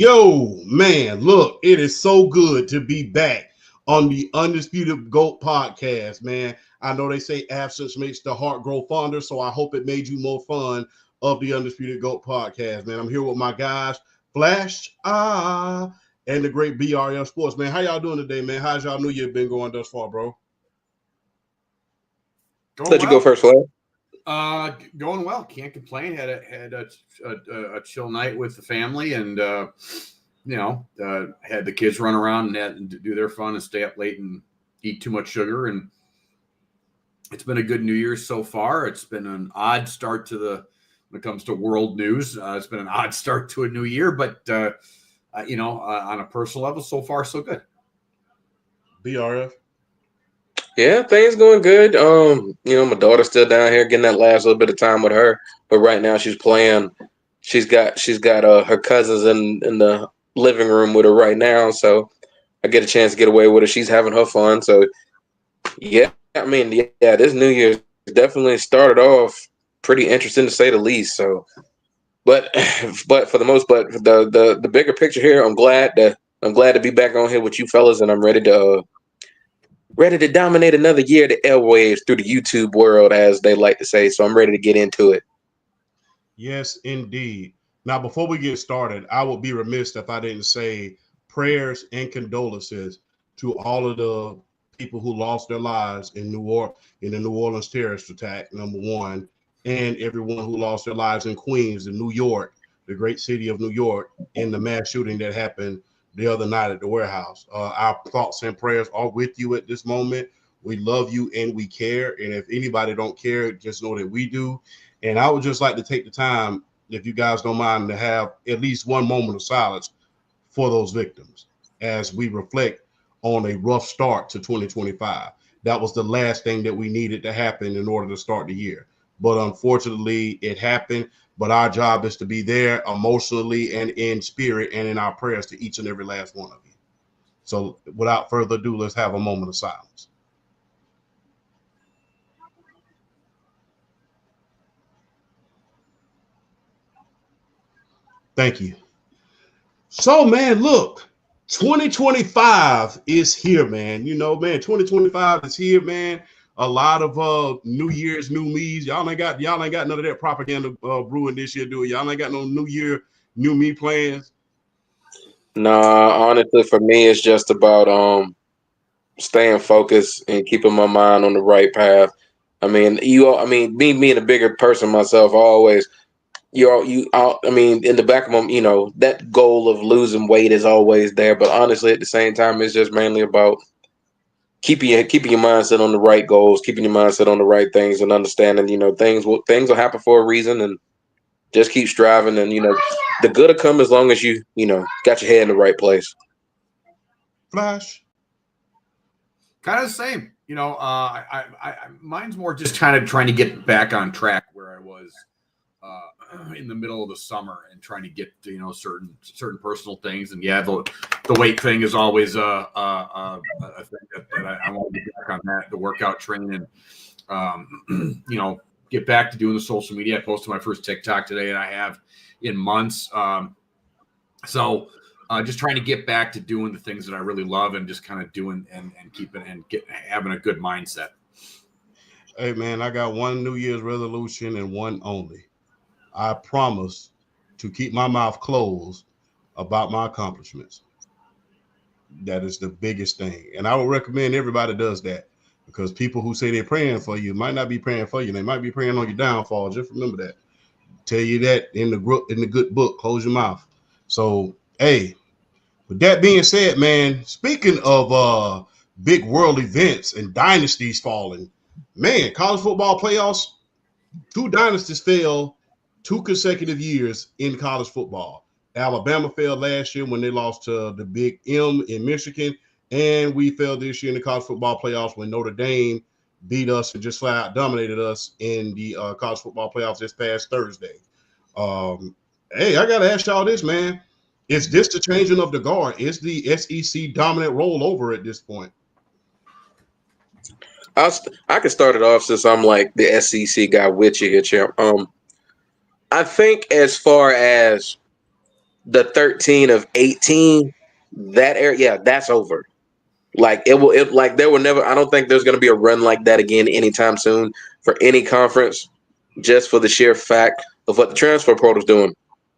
Yo, man, look, it is so good to be back on the Undisputed GOAT podcast, man. I know they say absence makes the heart grow fonder, so I hope it made you more fun of the Undisputed GOAT podcast, man. I'm here with my guys, Flash, and the great BRL Sports, man. How y'all doing today, man? How's y'all New Year been going thus far, bro? Let you go first, Flash. Going well. Can't complain. Had a chill night with the family, and had the kids run around and do their fun and stay up late and eat too much sugar. And it's been a good New Year so far. It's been an odd start to when it comes to world news. It's been an odd start to a new year, but on a personal level, so far so good. BRF. Yeah, things going good. My daughter's still down here getting that last little bit of time with her, but right now she's playing. She's got her cousins in the living room with her right now, so I get a chance to get away with her. She's having her fun. So yeah, this New Year's definitely started off pretty interesting to say the least. So, but for the most part, the bigger picture here, I'm glad to be back on here with you fellas, and I'm ready to dominate another year of the airwaves through the YouTube world, as they like to say. So I'm ready to get into it. Yes, indeed. Now, before we get started, I would be remiss if I didn't say prayers and condolences to all of the people who lost their lives in the New Orleans terrorist attack, number one, and everyone who lost their lives in Queens and New York, the great city of New York, in the mass shooting that happened the other night at the warehouse. Our thoughts and prayers are with you at this moment. We love you and we care. And if anybody don't care, just know that we do. And I would just like to take the time, if you guys don't mind, to have at least one moment of silence for those victims as we reflect on a rough start to 2025. That was the last thing that we needed to happen in order to start the year. But unfortunately, it happened. But our job is to be there emotionally and in spirit and in our prayers to each and every last one of you. So without further ado, let's have a moment of silence. Thank you. So, man, look, 2025 is here, man. 2025 is here, man. A lot of New Year's, new me's. Y'all ain't got none of that propaganda brewing this year, do it? Y'all ain't got no New Year, new me plans. Nah, honestly, for me, it's just about staying focused and keeping my mind on the right path. Me being a bigger person myself, I always, in the back of my, that goal of losing weight is always there. But honestly, at the same time, it's just mainly about keeping your mindset on the right goals, keeping your mindset on the right things, and understanding, things will happen for a reason, and just keep striving, and the good will come as long as you got your head in the right place. Flash, kind of the same. Mine's more just kind of trying to get back on track where I was in the middle of the summer and trying to get to certain personal things. And yeah, the weight thing is always a thing that I want to get back on that, the workout training, get back to doing the social media. I posted my first TikTok today, and I have in months. So just trying to get back to doing the things that I really love, and just kind of doing and keeping and having a good mindset. Hey man, I got one New Year's resolution and one only. I promise to keep my mouth closed about my accomplishments. That is the biggest thing. And I would recommend everybody does that, because people who say they're praying for you might not be praying for you. They might be praying on your downfall. Just remember that. Tell you that in the good book. Close your mouth. So, hey, with that being said, man, speaking of big world events and dynasties falling, man, college football playoffs, 2 dynasties fell 2 consecutive years in college football. Alabama fell last year when they lost to the Big M in Michigan, and we fell this year in the college football playoffs when Notre Dame beat us and just flat out dominated us in the college football playoffs this past Thursday. Hey, I got to ask y'all this, man. Is this the changing of the guard? Is the SEC dominant roll over at this point? I can start it off since I'm like the SEC guy with you here, Champ. I think as far as the 13 of 18, that area, yeah, that's over. Like like there will never. I don't think there's going to be a run like that again anytime soon for any conference, just for the sheer fact of what the transfer portal's doing.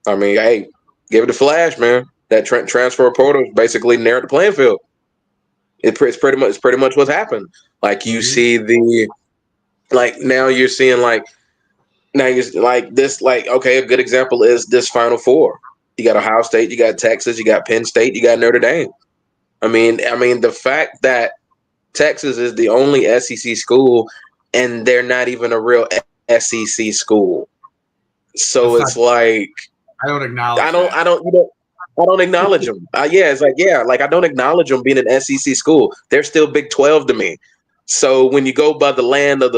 I mean, hey, give it a flash, man. That transfer portal basically narrowed the playing field. It's pretty much what's happened. Like you see now you're seeing now you're like this, like, okay, a good example is this Final Four. You got Ohio State, you got Texas, you got Penn State, you got Notre Dame. I mean the fact that Texas is the only SEC school and they're not even a real SEC school. So it's like I don't acknowledge. I don't acknowledge them. It's like I don't acknowledge them being an SEC school. They're still Big 12 to me. So when you go by the law of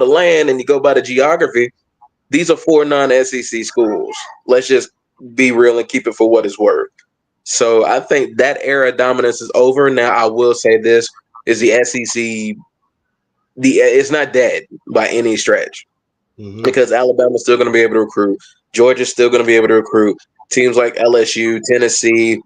the land and you go by the geography, these are 4 non-SEC schools. Let's just be real and keep it for what it's worth. So I think that era of dominance is over. Now I will say this is the SEC. It's not dead by any stretch because Alabama's still going to be able to recruit. Georgia's still going to be able to recruit. Teams like LSU, Tennessee,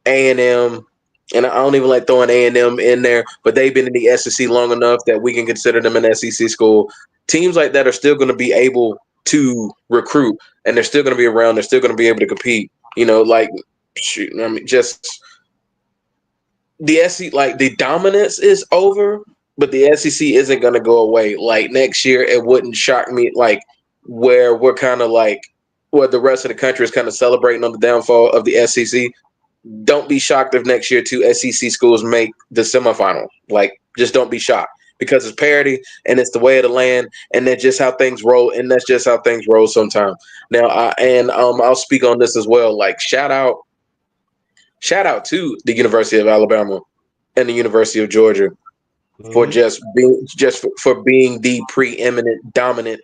A&M, and I don't even like throwing A&M in there, but they've been in the SEC long enough that we can consider them an SEC school. Teams like that are still going to be able to recruit, and they're still going to be around. They're still going to be able to compete. Just the SEC, like the dominance is over, but the SEC isn't going to go away. Like next year, it wouldn't shock me. Like where we're kind of like where the rest of the country is kind of celebrating on the downfall of the SEC. Don't be shocked if next year 2 SEC schools make the semifinal. Like just don't be shocked because it's parity and it's the way of the land, and that's just how things roll. And that's just how things roll sometimes. Now, I'll speak on this as well. Like shout out to the University of Alabama and the University of Georgia for for being the preeminent dominant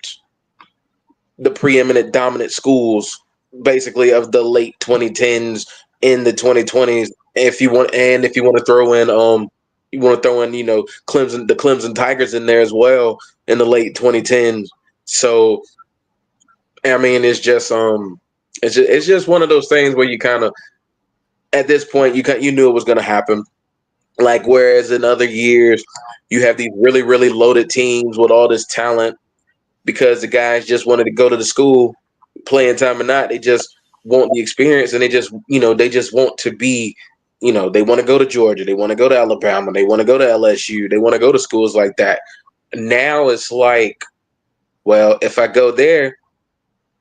schools, basically of the late 2010s in the 2020s. If you want to throw in Clemson, the Clemson Tigers in there as well in the late 2010s. So I mean, it's just one of those things where you kind of at this point you knew it was going to happen. Like whereas in other years you have these really really loaded teams with all this talent because the guys just wanted to go to the school, playing time or not, they just want the experience and they just want to be, they want to go to Georgia, they want to go to Alabama, they want to go to LSU, they want to go to schools like that. Now it's like, well, if I go there,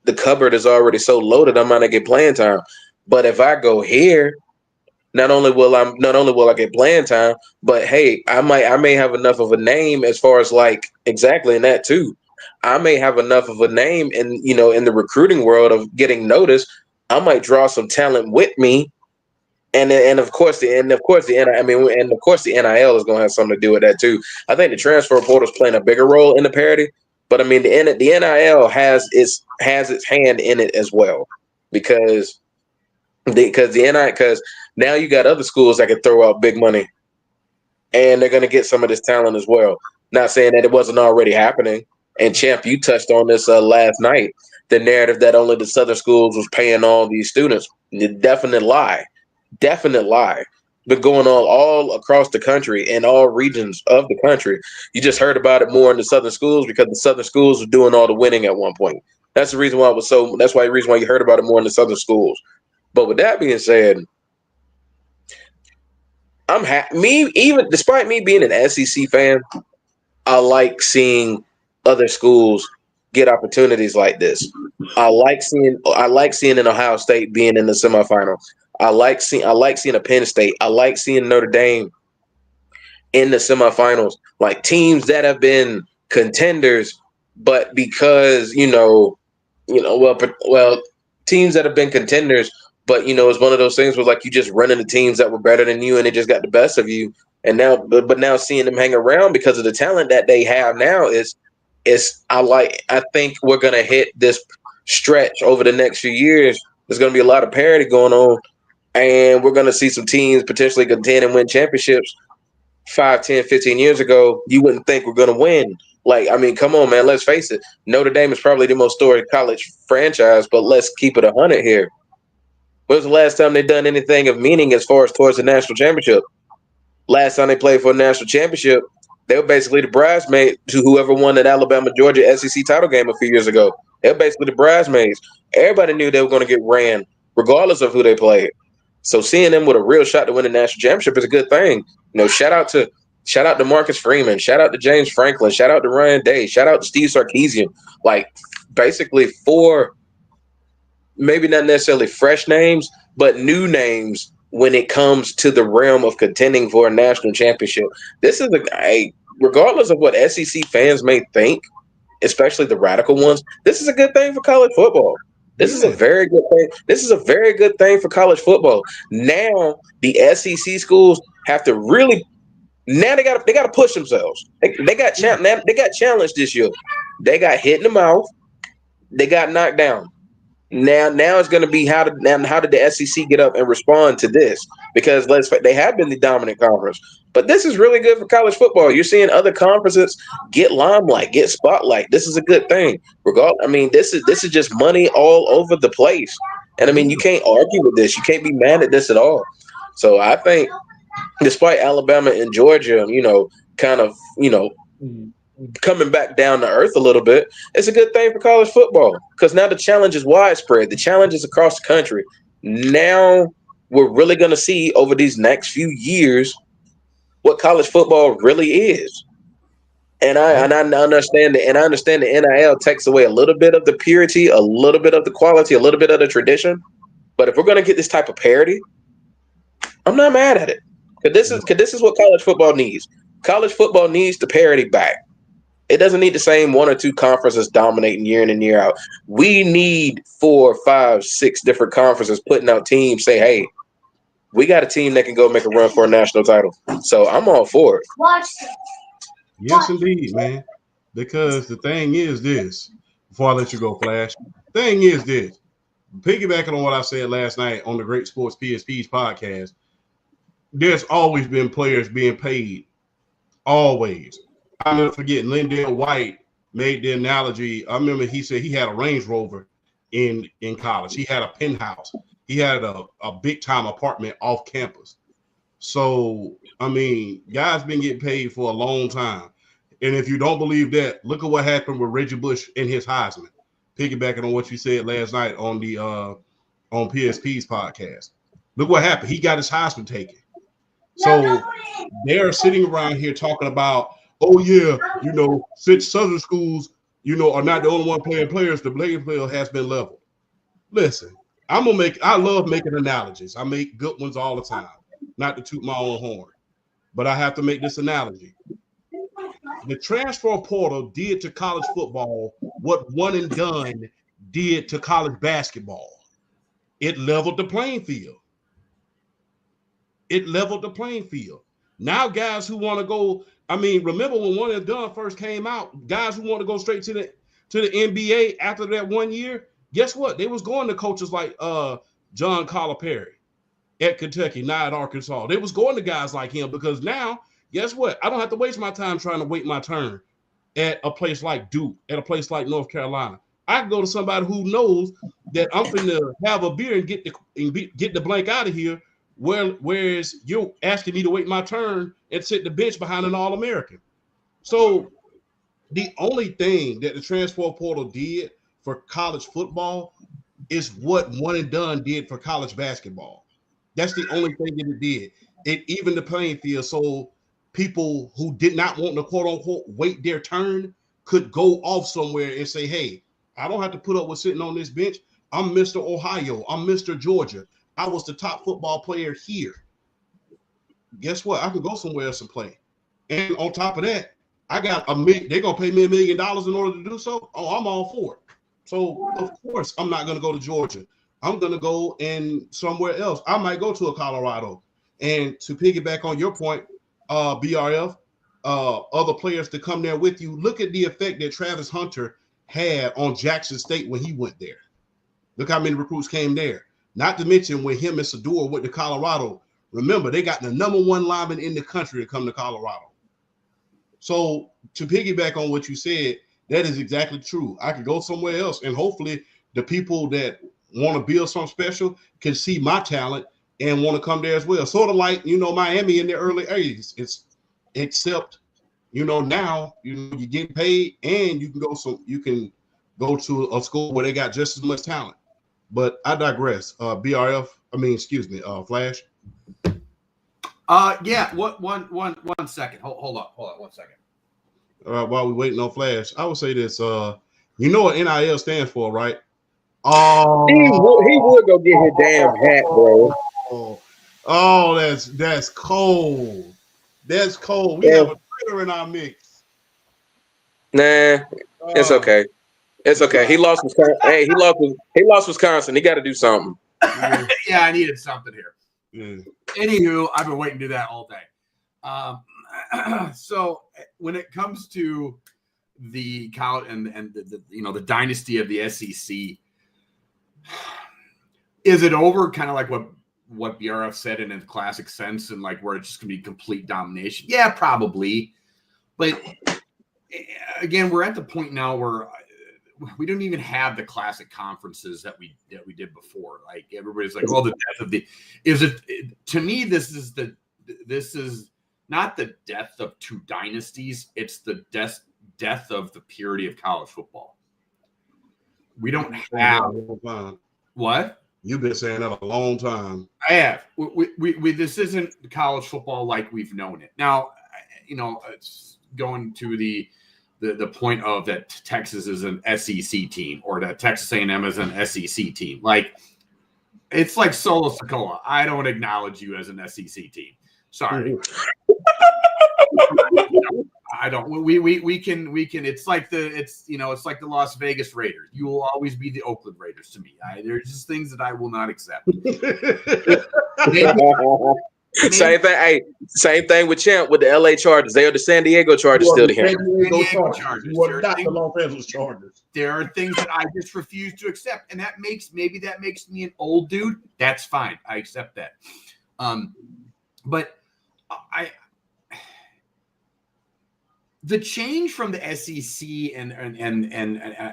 the cupboard is already so loaded, I'm gonna get playing time. But if I go here, not only will I get playing time, but hey, I may have enough of a name as far as like exactly in that too. I may have enough of a name in the recruiting world of getting noticed. I might draw some talent with me, and of course the NIL is going to have something to do with that too. I think the transfer portal is playing a bigger role in the parity, but I mean the NIL has its hand in it as well because now you got other schools that can throw out big money, and they're going to get some of this talent as well. Not saying that it wasn't already happening. And Champ, you touched on this last night. The narrative that only the Southern schools was paying all these students. Definite lie. Been going on all across the country in all regions of the country. You just heard about it more in the Southern schools because the Southern schools were doing all the winning at one point. That's the reason why the reason why you heard about it more in the Southern schools. But with that being said, I'm happy. Even despite me being an SEC fan, I like seeing other schools get opportunities like this. I like seeing an Ohio State being in the semifinal. I like seeing a Penn State. I like seeing Notre Dame in the semifinals. Like teams that have been contenders, but because teams that have been contenders, but it's one of those things where like you just run into teams that were better than you and they just got the best of you. And now seeing them hang around because of the talent that they have now I think we're gonna hit this stretch over the next few years. There's gonna be a lot of parity going on, and we're gonna see some teams potentially contend and win championships. 5, 10, 15 years ago, you wouldn't think we're gonna win. Like, I mean, come on, man. Let's face it. Notre Dame is probably the most storied college franchise, but let's keep it 100 here. When was the last time they done anything of meaning as far as towards the national championship? Last time they played for a national championship, they were basically the bridesmaids to whoever won that Alabama Georgia SEC title game a few years ago. They were basically the bridesmaids. Everybody knew they were going to get ran regardless of who they played. So seeing them with a real shot to win the national championship is a good thing. Shout out to Marcus Freeman, shout out to James Franklin, shout out to Ryan Day, shout out to Steve Sarkisian. Like basically four, maybe not necessarily fresh names, but new names when it comes to the realm of contending for a national championship. This is regardless of what SEC fans may think, especially the radical ones, this is a good thing for college football. This is a very good thing. This is a very good thing for college football. Now the SEC schools have to really now they got to push themselves. They got challenged this year. They got hit in the mouth. They got knocked down. Now it's going to be how did the SEC get up and respond to this? Because they have been the dominant conference, but this is really good for college football. You're seeing other conferences get limelight, get spotlight. This is a good thing. This is just money all over the place, and I mean you can't argue with this. You can't be mad at this at all. So I think, despite Alabama and Georgia, kind of, coming back down to earth a little bit, it's a good thing for college football because now the challenge is widespread. The challenge is across the country. Now we're really going to see over these next few years what college football really is. And I understand that, and I understand the NIL takes away a little bit of the purity, a little bit of the quality, a little bit of the tradition. But if we're going to get this type of parity, I'm not mad at it. Because this is what college football needs. College football needs the parity back. It doesn't need the same one or two conferences dominating year in and year out. We need 4, 5, 6 different conferences putting out teams say, hey, we got a team that can go make a run for a national title. So I'm all for it. Yes, indeed, man. Because the thing is this, before I let you go, Flash, the thing is this, piggybacking on what I said last night on the Great Sports PSPs podcast, there's always been players being paid. Always. I'm never forgetting Lindell White made the analogy. I remember he said he had a Range Rover in college. He had a penthouse. He had a big time apartment off campus. So, I mean, guys been getting paid for a long time. And if you don't believe that, look at what happened with Reggie Bush and his Heisman. Piggybacking on what you said last night on the on PSP's podcast. Look what happened. He got his Heisman taken. So they're sitting around here talking about, oh yeah, since Southern schools, are not the only one playing players, the playing field has been leveled. Listen, I love making analogies. I make good ones all the time, not to toot my own horn, but I have to make this analogy. The transfer portal did to college football what one and done did to college basketball. It leveled the playing field. Now guys who want to go, remember when one and done first came out, guys who want to go straight to the NBA after that 1 year, guess what? They was going to coaches like John Calipari at Kentucky, now at Arkansas. They was going to guys like him because now, guess what? I don't have to waste my time trying to wait my turn at a place like Duke, at a place like North Carolina. I can go to somebody who knows that I'm going to have a beer and get the blank out of here. Whereas you're asking me to wait my turn and sit the bench behind an All-American. So the only thing that the transfer portal did for college football is what one and done did for college basketball. That's the only thing that it did. It evened the playing field so people who did not want to quote unquote wait their turn could go off somewhere and say, hey, I don't have to put up with sitting on this bench. I'm Mr. Ohio. I'm Mr. Georgia. I was the top football player here. Guess what? I can go somewhere else and play. And on top of that, they're going to pay me $1 million in order to do so. Oh, I'm all for it. So, of course, I'm not going to go to Georgia. I'm going to go and somewhere else. I might go to a Colorado. And to piggyback on your point, BRF, other players to come there with you, look at the effect that Travis Hunter had on Jackson State when he went there. Look how many recruits came there. Not to mention when him and Sador went to Colorado. Remember, they got the #1 lineman in the country to come to Colorado. So to piggyback on what you said, that is exactly true. I could go somewhere else, and hopefully the people that want to build something special can see my talent and want to come there as well. Sort of like, Miami in the early 80s. It's except, now you get paid and you can go to a school where they got just as much talent. But I digress. Flash. Yeah. One second. Hold on 1 second. While we're waiting on Flash, I would say this. You know what NIL stands for, right? Oh, he would go get his damn hat, bro. Oh, that's cold. That's cold. We have a traitor in our mix. Nah, it's okay. It's okay. He lost Wisconsin. Hey, he lost Wisconsin. He got to do something. Yeah, I needed something here. Yeah. Anywho, I've been waiting to do that all day. So when it comes to the college and the dynasty of the SEC, is it over? Kind of like what BRF said in a classic sense, and like where it's just gonna be complete domination. Yeah, probably. But again, we're at the point now where we don't even have the classic conferences that we did before. Like everybody's like, "Oh, the death of the." Is it to me? This is not the death of two dynasties. It's the death of the purity of college football. We don't have what. You've been saying that a long time. I have. We this isn't college football like we've known it. Now, it's going to the point of that Texas is an SEC team or that Texas A&M is an SEC team. Like, it's like Solo Sokola. I don't acknowledge you as an SEC team. Sorry. I don't. We can. It's like it's like the Las Vegas Raiders. You will always be the Oakland Raiders to me. There's just things that I will not accept. Same thing. Hey, same thing with Champ with the LA Chargers. They are the San Diego Chargers still to him. San Diego Chargers. You are not the Los Angeles Chargers. There are things that I just refuse to accept, and that makes me an old dude. That's fine. I accept that. But the change from the SEC and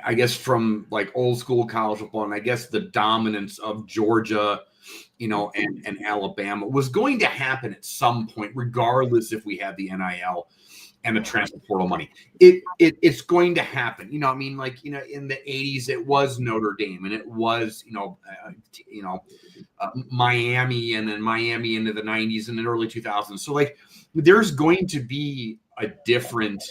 I guess from like old school college football, and I guess the dominance of Georgia, and Alabama was going to happen at some point, regardless if we had the NIL and the transfer portal money. It's going to happen. In the 80s, it was Notre Dame, and it was Miami, and then Miami into the 90s and the early 2000s. So like, there's going to be a different,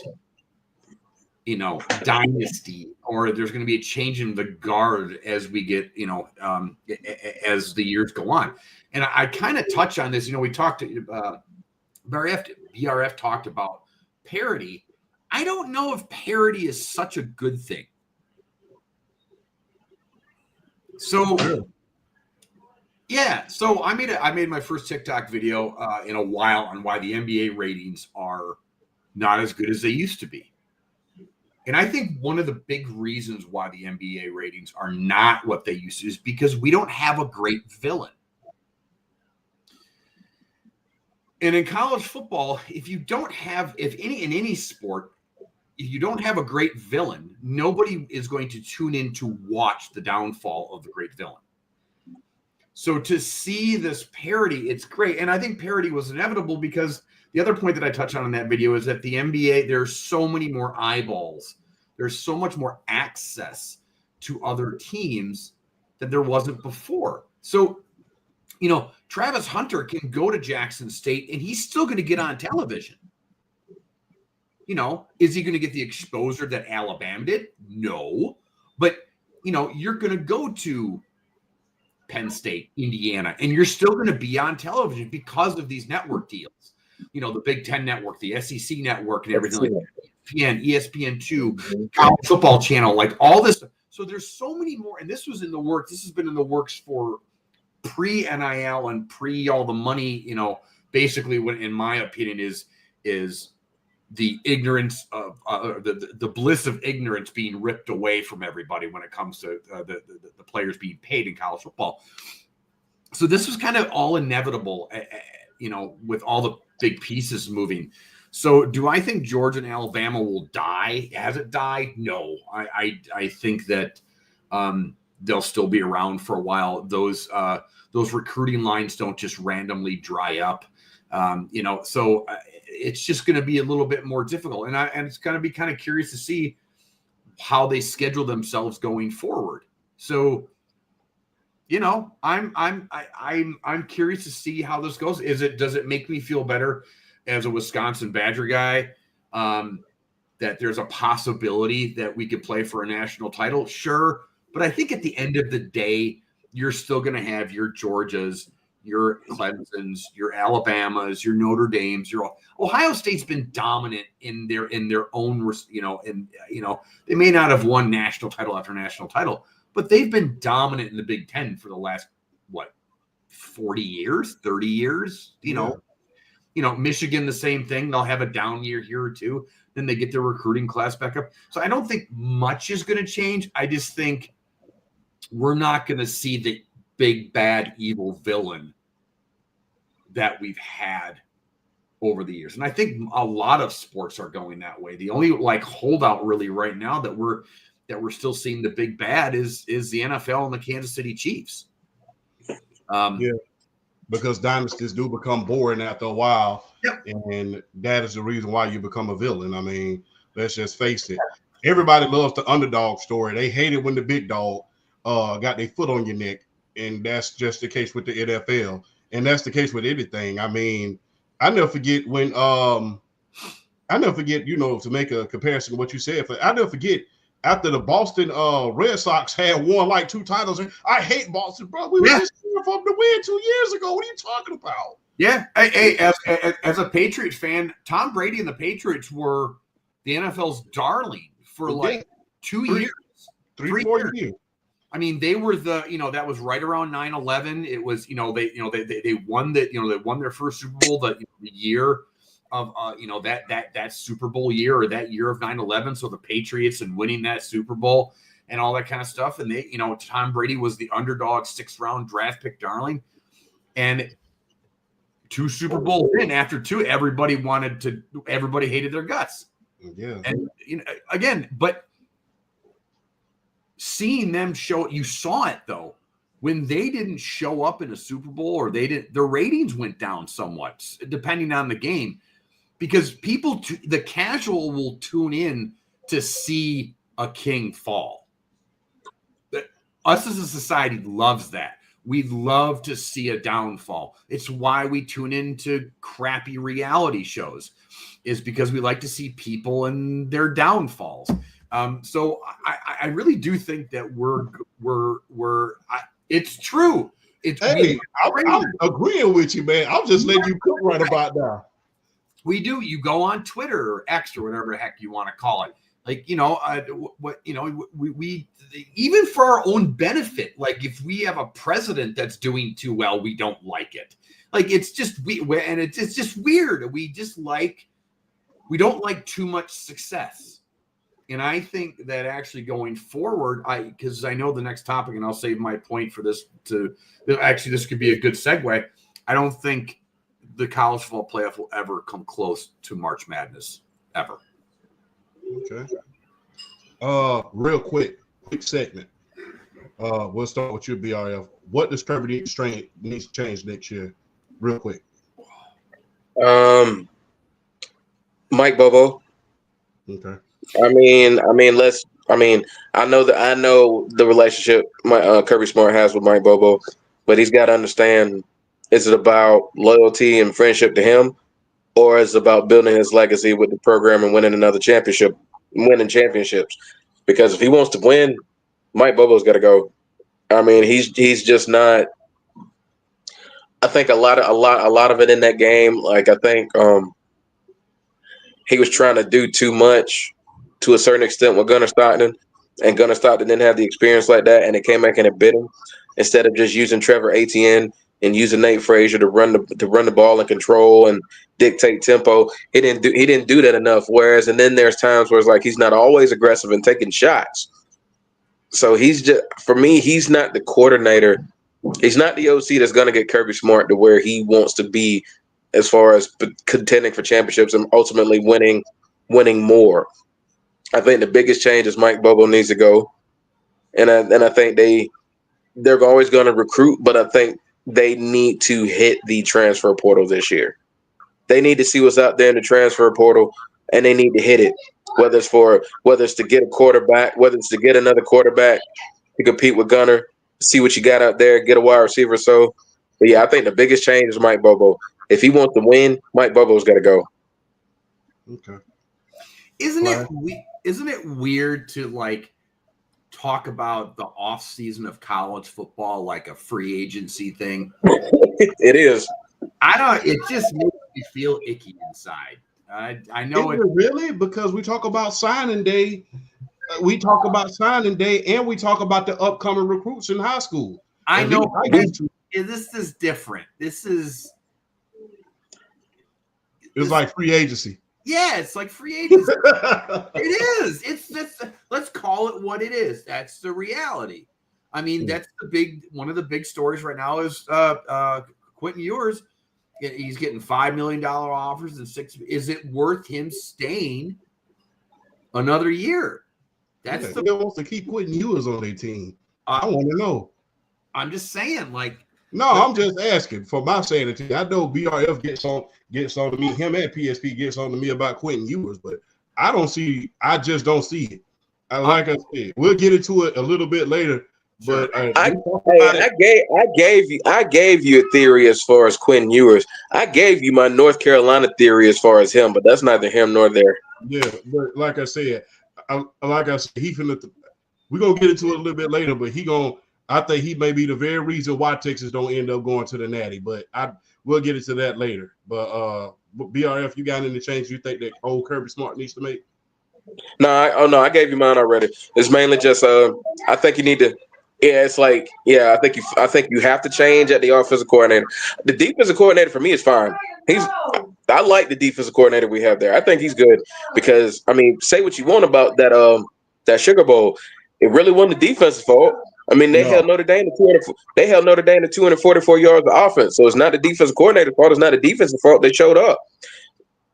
dynasty, or there's going to be a change in the guard as we get, as the years go on. And I kind of touch on this. We talked to BRF talked about parity. I don't know if parity is such a good thing. So yeah, so I made my first TikTok video in a while on why the NBA ratings are not as good as they used to be. And I think one of the big reasons why the NBA ratings are not what they used to is because we don't have a great villain. And in college football, in any sport, if you don't have a great villain, nobody is going to tune in to watch the downfall of the great villain. So to see this parity, it's great. And I think parity was inevitable because the other point that I touch on in that video is that the NBA, there's so many more eyeballs. There's so much more access to other teams that there wasn't before. So, Travis Hunter can go to Jackson State and he's still going to get on television. Is he going to get the exposure that Alabama did? No. But, you're going to go to Penn State, Indiana, and you're still going to be on television because of these network deals. The Big Ten Network, the SEC Network, and everything like that. ESPN2, College Football Channel, like all this. So there's so many more, and this was in the works. This has been in the works for pre-NIL and pre all the money. Basically, what in my opinion is the ignorance of the bliss of ignorance being ripped away from everybody when it comes to the players being paid in college football. So this was kind of all inevitable, with all the big pieces moving. So do I think Georgia and Alabama will die? Has it died? No. I think that they'll still be around for a while. Those recruiting lines don't just randomly dry up. So it's just going to be a little bit more difficult, and it's going to be kind of curious to see how they schedule themselves going forward. So, I'm curious to see how this goes. Does it make me feel better as a Wisconsin Badger guy that there's a possibility that we could play for a national title? Sure, but I think at the end of the day, you're still going to have your Georgias, your Clemsons, your Alabamas, your Notre Dames. Your Ohio State's been dominant in their own, they may not have won national title after national title, but they've been dominant in the Big Ten for the last 40 years, 30 years. Michigan, the same thing. They'll have a down year here or two, then they get their recruiting class back up. So I don't think much is going to change. I just think we're not going to see the big, bad, evil villain that we've had over the years. And I think a lot of sports are going that way. The only holdout really right now that we're still seeing the big bad is the NFL and the Kansas City Chiefs. Because dynasties do become boring after a while. Yep. And that is the reason why you become a villain. I mean, let's just face it. Everybody loves the underdog story. They hate it when the big dog got their foot on your neck. And that's just the case with the NFL. And that's the case with anything. I mean, I never forget when to make a comparison to what you said. I never forget after the Boston Red Sox had won like 2 titles. I hate Boston, bro. We were just cheering for them to win 2 years ago. What are you talking about? Yeah. Hey, as a Patriots fan, Tom Brady and the Patriots were the NFL's darling for 2 years. 3-4 years. I mean, they were that was right around 9/11. It was, they won they won their first Super Bowl the year of that Super Bowl year, or that year of 9/11. So the Patriots and winning that Super Bowl and all that kind of stuff. And they, Tom Brady was the underdog 6th round draft pick darling. And 2 Super Bowls in, after 2, everybody hated their guts. Yeah. And again, but seeing them you saw it though, when they didn't show up in a Super Bowl, or the ratings went down somewhat depending on the game, because the casual will tune in to see a king fall. Us as a society loves that. We love to see a downfall. It's why we tune into crappy reality shows, is because we like to see people and their downfalls. So I really do think that it's true. I'm agreeing with you, man. I'm just letting you cook right about now. We do. You go on Twitter or X or whatever the heck you want to call it. We even for our own benefit, like if we have a president that's doing too well, we don't like it. Like it's just it's just weird. We don't like too much success. And I think that actually going forward, because I know the next topic, and I'll save my point for this this could be a good segue. I don't think the college football playoff will ever come close to March Madness, ever. Okay. Real quick segment. We'll start with you, BRF. What does Kirby needs to change next year? Real quick. Mike Bobo. Okay. I know the relationship Kirby Smart has with Mike Bobo, but he's got to understand: is it about loyalty and friendship to him, or is it about building his legacy with the program and winning championships? Because if he wants to win, Mike Bobo's got to go. I mean, he's just not. I think a lot of it in that game, like I think he was trying to do too much to a certain extent with Gunnar Stockton, and Gunnar Stockton didn't have the experience like that, and it came back and it bit him. Instead of just using Trevor Etienne and using Nate Frazier to run the ball and control and dictate tempo, he didn't do that enough. Whereas, and then there's times where it's like he's not always aggressive and taking shots. So he's not the coordinator. He's not the OC that's going to get Kirby Smart to where he wants to be as far as contending for championships and ultimately winning more. I think the biggest change is Mike Bobo needs to go. and I think they're always going to recruit, but I think they need to hit the transfer portal this year. They need to see what's out there in the transfer portal, and they need to hit it. Whether it's to get a quarterback, whether it's to get another quarterback to compete with Gunner, see what you got out there, get a wide receiver. So, but yeah, I think the biggest change is Mike Bobo. If he wants to win, Mike Bobo's got to go. Okay. Isn't it weird to like talk about the off season of college football like a free agency thing? It is. It just makes me feel icky inside. I know it really, because we talk about signing day. We talk about signing day, and we talk about the upcoming recruits in high school. I know. This is different. It's like free agency. Yeah, it's like free agency. It is. Let's call it what it is. That's the reality. I mean, that's one of the big stories right now is Quentin Ewers. He's getting $5 million offers and $6. Is it worth him staying another year? They wants to keep Quentin Ewers on their team. I want to know. I'm just saying, like. No, I'm just asking for my sanity. I know BRF gets on to me. Him and PSP gets on to me about Quentin Ewers, but I just don't see it. Like I said, we'll get into it a little bit later. But I gave you a theory as far as Quentin Ewers. I gave you my North Carolina theory as far as him, but that's neither him nor there. Yeah, but like I said, he finna. We're gonna get into it a little bit later, but I think he may be the very reason why Texas don't end up going to the Natty. But we'll get into that later. But BRF, you got any change you think that old Kirby Smart needs to make? No, I gave you mine already. It's mainly just I think you need to. Yeah, it's like I think you have to change at the offensive coordinator. The defensive coordinator for me is fine. I like the defensive coordinator we have there. I think he's good because I mean, say what you want about that Sugar Bowl, it really wasn't the defense's fault. I mean, they held Notre Dame to 244 yards of offense. So it's not the defensive coordinator's fault. It's not the defense's fault. They showed up.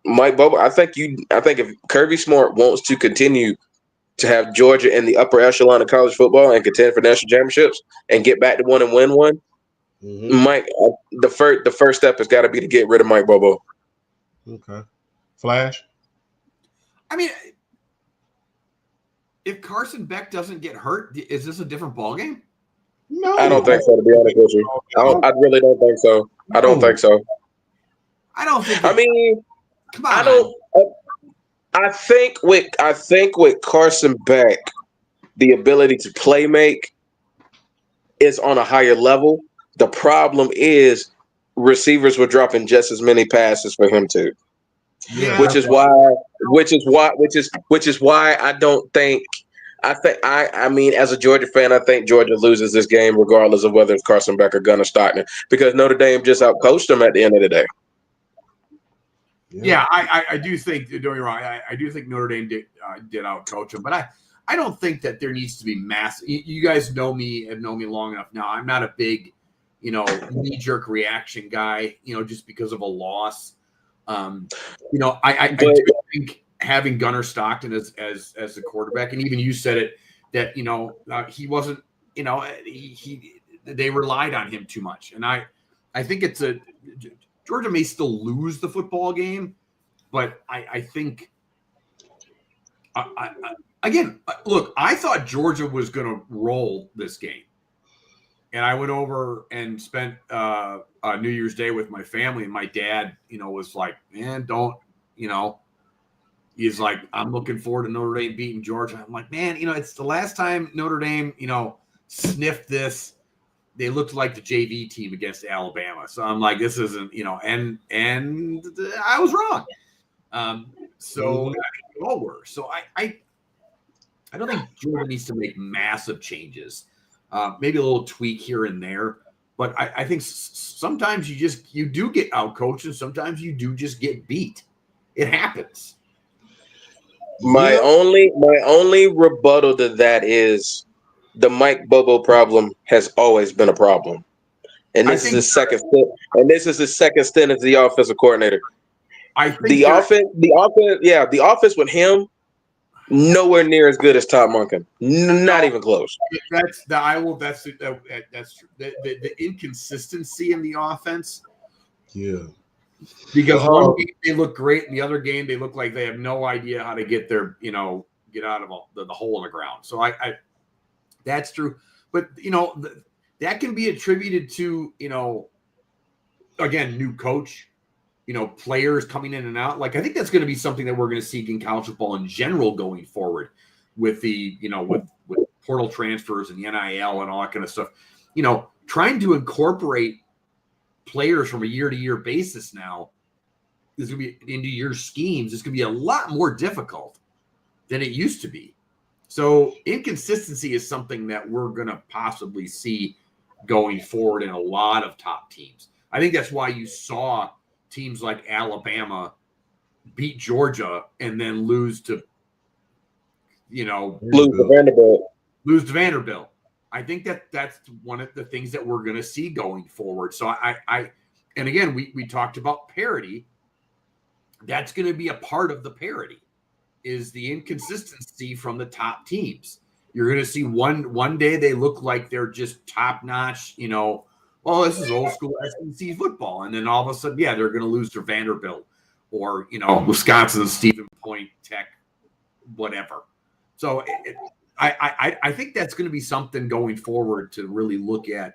Mike Bobo, I think if Kirby Smart wants to continue to have Georgia in the upper echelon of college football and contend for national championships and get back to one and win one, Mike, the first step has got to be to get rid of Mike Bobo. Okay. Flash? I mean, if Carson Beck doesn't get hurt, is this a different ballgame? No. I don't think so, to be honest with you. I really don't think so. I don't think so. I don't think. I mean, come on. I think with Carson Beck, the ability to play make is on a higher level. The problem is receivers were dropping just as many passes for him too. Yeah. Which is why I don't think I mean, as a Georgia fan, I think Georgia loses this game regardless of whether it's Carson Beck or Gunnar Stockton, because Notre Dame just outcoached them at the end of the day. Yeah, I do think, don't get me wrong, I do think Notre Dame did outcoach them, but I don't think that there needs to be mass. You guys know me long enough now. I'm not a big, knee-jerk reaction guy, just because of a loss. I do think having Gunnar Stockton as the quarterback, and even you said it, that he wasn't, they relied on him too much, and I think Georgia may still lose the football game, but I think again, look, I thought Georgia was going to roll this game, and I went over and spent New Year's Day with my family, and my dad, was like, man, don't, he's like, I'm looking forward to Notre Dame beating Georgia. I'm like, man, it's the last time Notre Dame, sniffed this. They looked like the JV team against Alabama. So I'm like, this isn't, and I was wrong. So all were. So I don't think Georgia needs to make massive changes. Maybe a little tweak here and there. But I think sometimes you do get outcoached, and sometimes you do just get beat. It happens. My only rebuttal to that is the Mike Bobo problem has always been a problem, and this is his second stint. And this is his second stint as the offensive coordinator. I think the offense with him Nowhere near as good as Todd Monken. Not even close. That's true. The inconsistency in the offense. Yeah. Because one game they look great, and the other game they look like they have no idea how to get their, get out of the hole in the ground. So I that's true. But that can be attributed to, again, new coach, players coming in and out. Like, I think that's going to be something that we're going to see in college football in general going forward with the, with portal transfers and the NIL and all that kind of stuff. Trying to incorporate players from a year-to-year basis now is going to be into your schemes. It's going to be a lot more difficult than it used to be. So inconsistency is something that we're going to possibly see going forward in a lot of top teams. I think that's why you saw teams like Alabama beat Georgia and then lose to, lose to Vanderbilt. I think that's one of the things that we're going to see going forward. So and again, we talked about parity. That's going to be a part of the parity, is the inconsistency from the top teams. You're going to see one day they look like they're just top notch, this is old school SEC football. And then all of a sudden, they're going to lose to Vanderbilt or, Wisconsin, Stephen Point, Tech, whatever. So I think that's going to be something going forward to really look at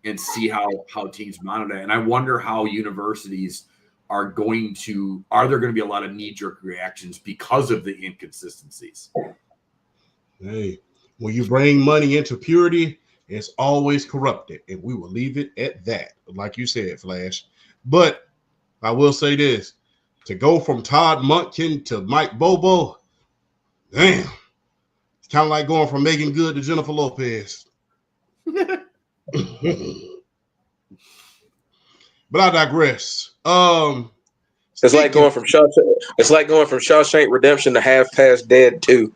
and see how teams monitor. And I wonder how universities are there going to be a lot of knee-jerk reactions because of the inconsistencies? Hey, when you bring money into purity, it's always corrupted, and we will leave it at that, like you said, Flash. But I will say this, to go from Todd Monken to Mike Bobo, damn, it's kind of like going from Megan Good to Jennifer Lopez. But I digress. It's like going from Shawshank Redemption to Half Past Dead 2.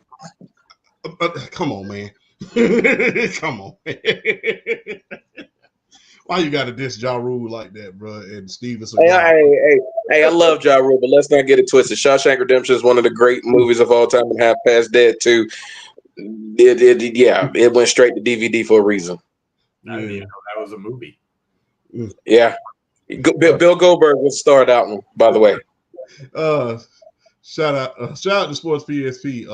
Come on, man. Come on, man. Why you got to diss Ja Rule like that, bro? And Steven Hey, I love Ja Rule, but let's not get it twisted. Shawshank Redemption is one of the great movies of all time, and Half Past Dead 2. It went straight to DVD for a reason. I didn't even know that was a movie. Yeah. Bill Goldberg was the star of that one, by the way. Shout out to Sports PSP.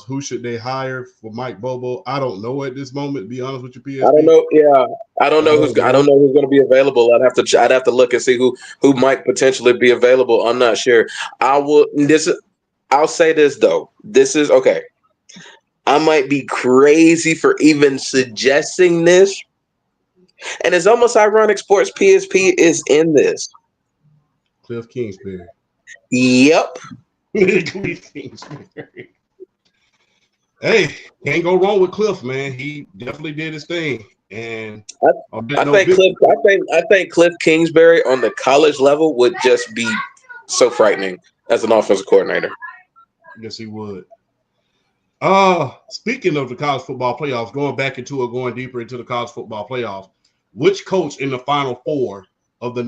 Who should they hire for Mike Bobo? I don't know at this moment, to be honest with you, PSP. I don't know. Yeah, I don't know who's going to be available. I'd have to look and see who might potentially be available. I'm not sure. I'll say this though. This is okay. I might be crazy for even suggesting this. And it's almost ironic Sports PSP is in this. Cliff Kingsbury. Yep. Cliff Kingsbury. Hey, can't go wrong with Cliff, man. He definitely did his thing. And I think Cliff Kingsbury on the college level would just be so frightening as an offensive coordinator. Yes, he would. Speaking of the college football playoffs, going deeper into the college football playoffs, which coach in the Final Four of the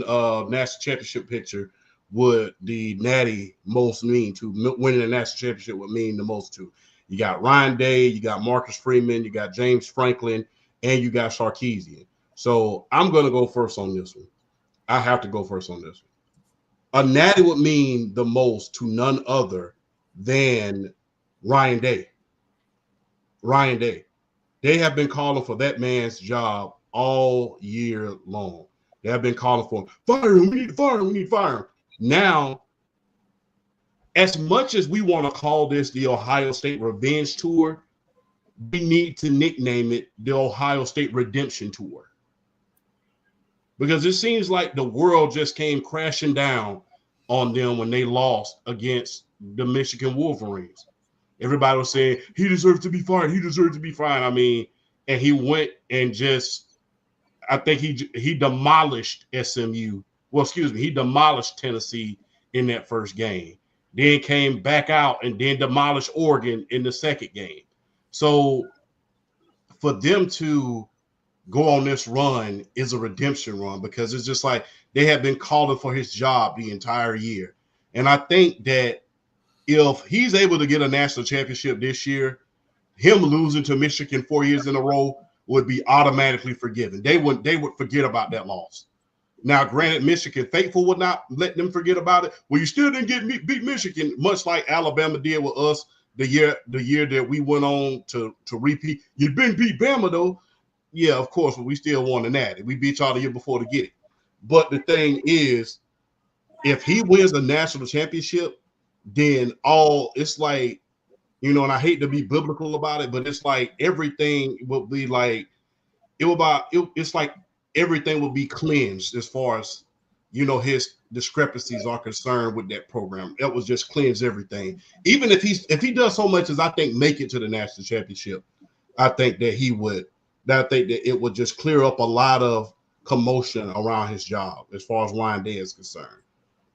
national championship picture would the Natty most mean to? Winning the national championship would mean the most to? You got Ryan Day, you got Marcus Freeman, you got James Franklin, and you got Sarkisian. So I'm going to go first on this one. I have to go first on this one. A Natty would mean the most to none other than Ryan Day. Ryan Day. They have been calling for that man's job all year long. They have been calling for him. Fire him. We need to fire him. We need to fire him. Now, as much as we want to call this the Ohio State Revenge Tour, we need to nickname it the Ohio State Redemption Tour. Because it seems like the world just came crashing down on them when they lost against the Michigan Wolverines. Everybody was saying, he deserves to be fired. He deserves to be fired. I mean, and he went and I think he demolished SMU. Well, excuse me, he demolished Tennessee in that first game. Then came back out and then demolished Oregon in the second game. So for them to go on this run is a redemption run, because it's just like they have been calling for his job the entire year. And I think that if he's able to get a national championship this year, him losing to Michigan 4 years in a row would be automatically forgiven. They would forget about that loss. Now, granted, Michigan faithful would not let them forget about it. Well, you still didn't beat Michigan, much like Alabama did with us the year that we went on to repeat. You didn't beat Bama though. Yeah, of course, but we still won the natty. We beat y'all the year before to get it. But the thing is, if he wins a national championship, then it's like, and I hate to be biblical about it, but it's like everything will be like, it's like everything will be cleansed as far as, his discrepancies are concerned with that program. It will just cleanse everything. Even if he does so much as I think make it to the national championship, I think that it would just clear up a lot of commotion around his job as far as Ryan Day is concerned.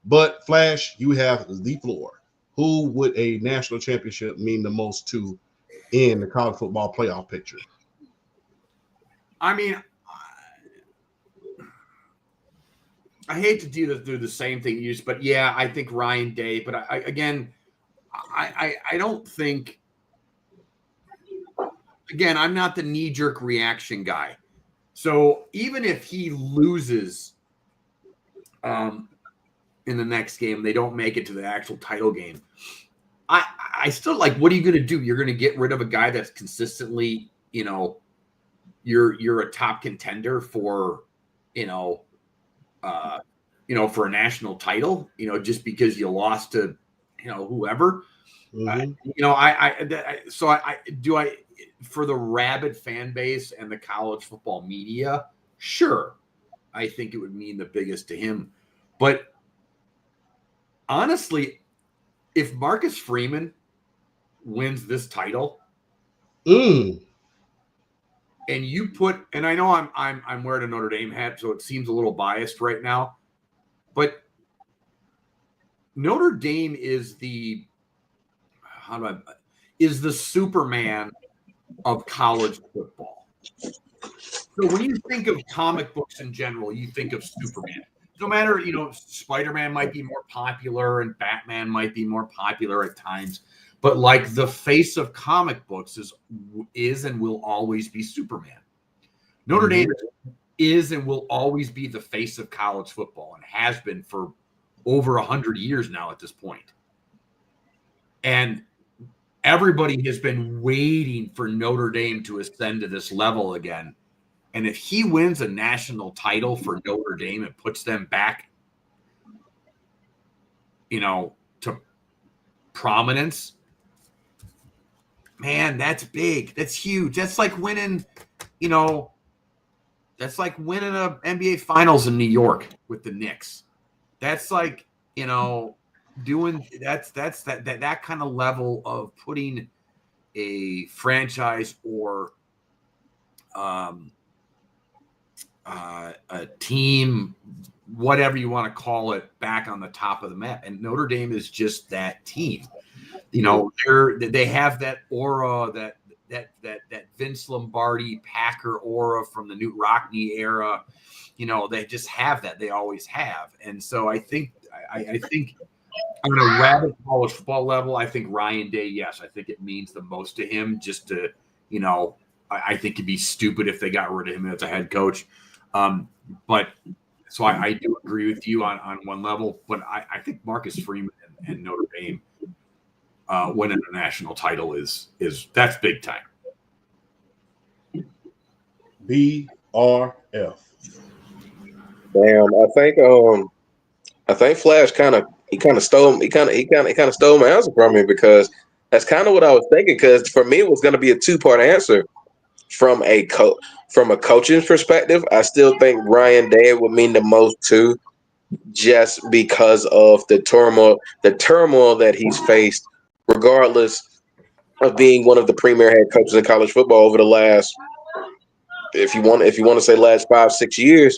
But Flash, you have the floor. Who would a national championship mean the most to in the college football playoff picture? I mean, I hate to do the same thing but yeah, I think Ryan Day. But I don't think. Again, I'm not the knee-jerk reaction guy. So even if he loses in the next game, they don't make it to the actual title game, I still like, what are you going to do? You're going to get rid of a guy that's consistently, you're a top contender for, for a national title, just because you lost to, whoever. Mm-hmm. For the rabid fan base and the college football media, sure, I think it would mean the biggest to him. But honestly, if Marcus Freeman wins this title, and I know I'm wearing a Notre Dame hat, so it seems a little biased right now, but Notre Dame is the Superman of college football. So when you think of comic books in general, you think of Superman. No matter, Spider-Man might be more popular and Batman might be more popular at times, but like the face of comic books is and will always be Superman. Notre Dame is and will always be the face of college football and has been for over 100 years now at this point. And everybody has been waiting for Notre Dame to ascend to this level again. And if he wins a national title for Notre Dame and puts them back, to prominence, man, that's big. That's huge. That's like winning, that's like winning a NBA Finals in New York with the Knicks. That's like, doing that kind of level of putting a franchise or a team, whatever you want to call it, back on the top of the map. And Notre Dame is just that team. They have that aura, that Vince Lombardi Packer aura from the Knute Rockne era. They just have that. They always have. And so I think on a rabid college football level, I think Ryan Day, yes, I think it means the most to him. Just to, I think it'd be stupid if they got rid of him as a head coach. But so I do agree with you on one level, but I think Marcus Freeman and Notre Dame winning a national title that's big time. BRF. Damn, I think Flash kind of stole my answer from me, because that's kind of what I was thinking. Because for me, it was going to be a two-part answer. From a coaching perspective, I still think Ryan Day would mean the most too, just because of the turmoil that he's faced, regardless of being one of the premier head coaches in college football over the last, if you want to say last 5-6 years.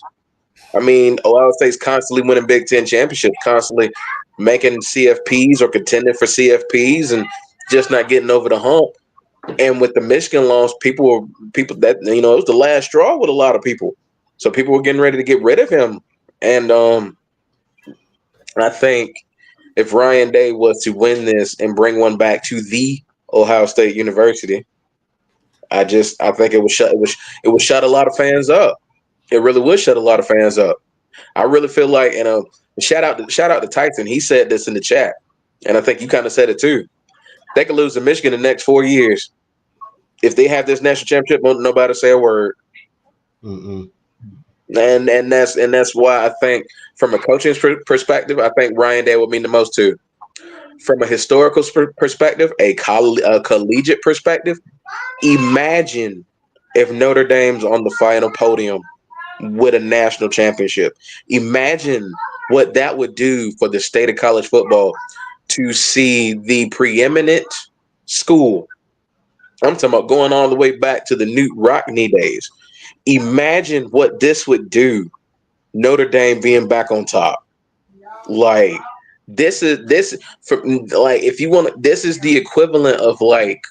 I mean, Ohio State's constantly winning Big Ten championships, constantly making CFPs or contending for CFPs, and just not getting over the hump. And with the Michigan loss, people that, it was the last straw with a lot of people. So people were getting ready to get rid of him. And I think if Ryan Day was to win this and bring one back to the Ohio State University, I think it would shut a lot of fans up. It really would shut a lot of fans up. I really feel like, shout out to Tyson. He said this in the chat, and I think you kind of said it too. They could lose to Michigan in the next 4 years. If they have this national championship, won't nobody say a word. Mm-mm. And that's why I think, from a coaching perspective, I think Ryan Day would mean the most too. From a historical perspective, a collegiate perspective, imagine if Notre Dame's on the final podium with a national championship. Imagine what that would do for the state of college football to see the preeminent school. I'm talking about going all the way back to the Newt Rockne days. Imagine what this would do. Notre Dame being back on top. Like, this if you want, this is the equivalent of like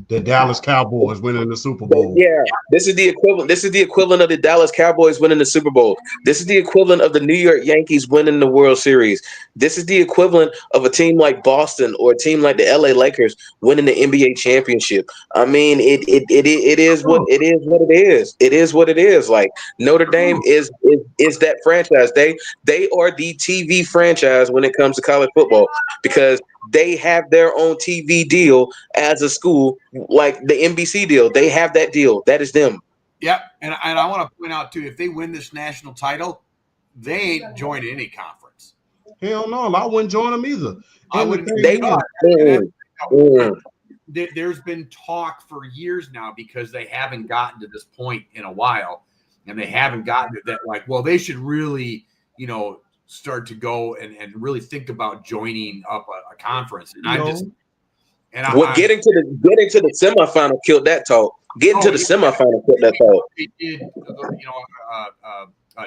The Dallas Cowboys winning the Super Bowl. Yeah, this is the equivalent. This is the equivalent of the Dallas Cowboys winning the Super Bowl. This is the equivalent of the New York Yankees winning the World Series. This is the equivalent of a team like Boston or a team like the LA Lakers winning the NBA championship. I mean, it is what it is. What it is. It is what it is. Like, Notre Dame is that franchise. They are the TV franchise when it comes to college football, because they have their own TV deal as a school, like the NBC deal. They have that deal. That is them. Yep. And I want to point out, too, if they win this national title, they ain't joining any conference. Hell no, I wouldn't join them either. There's been talk for years now, because they haven't gotten to this point in a while, and they haven't gotten to that, like, well, they should really, start to go and really think about joining up a conference. And getting to the semifinal killed that talk. Getting to the semifinal killed that talk. It did,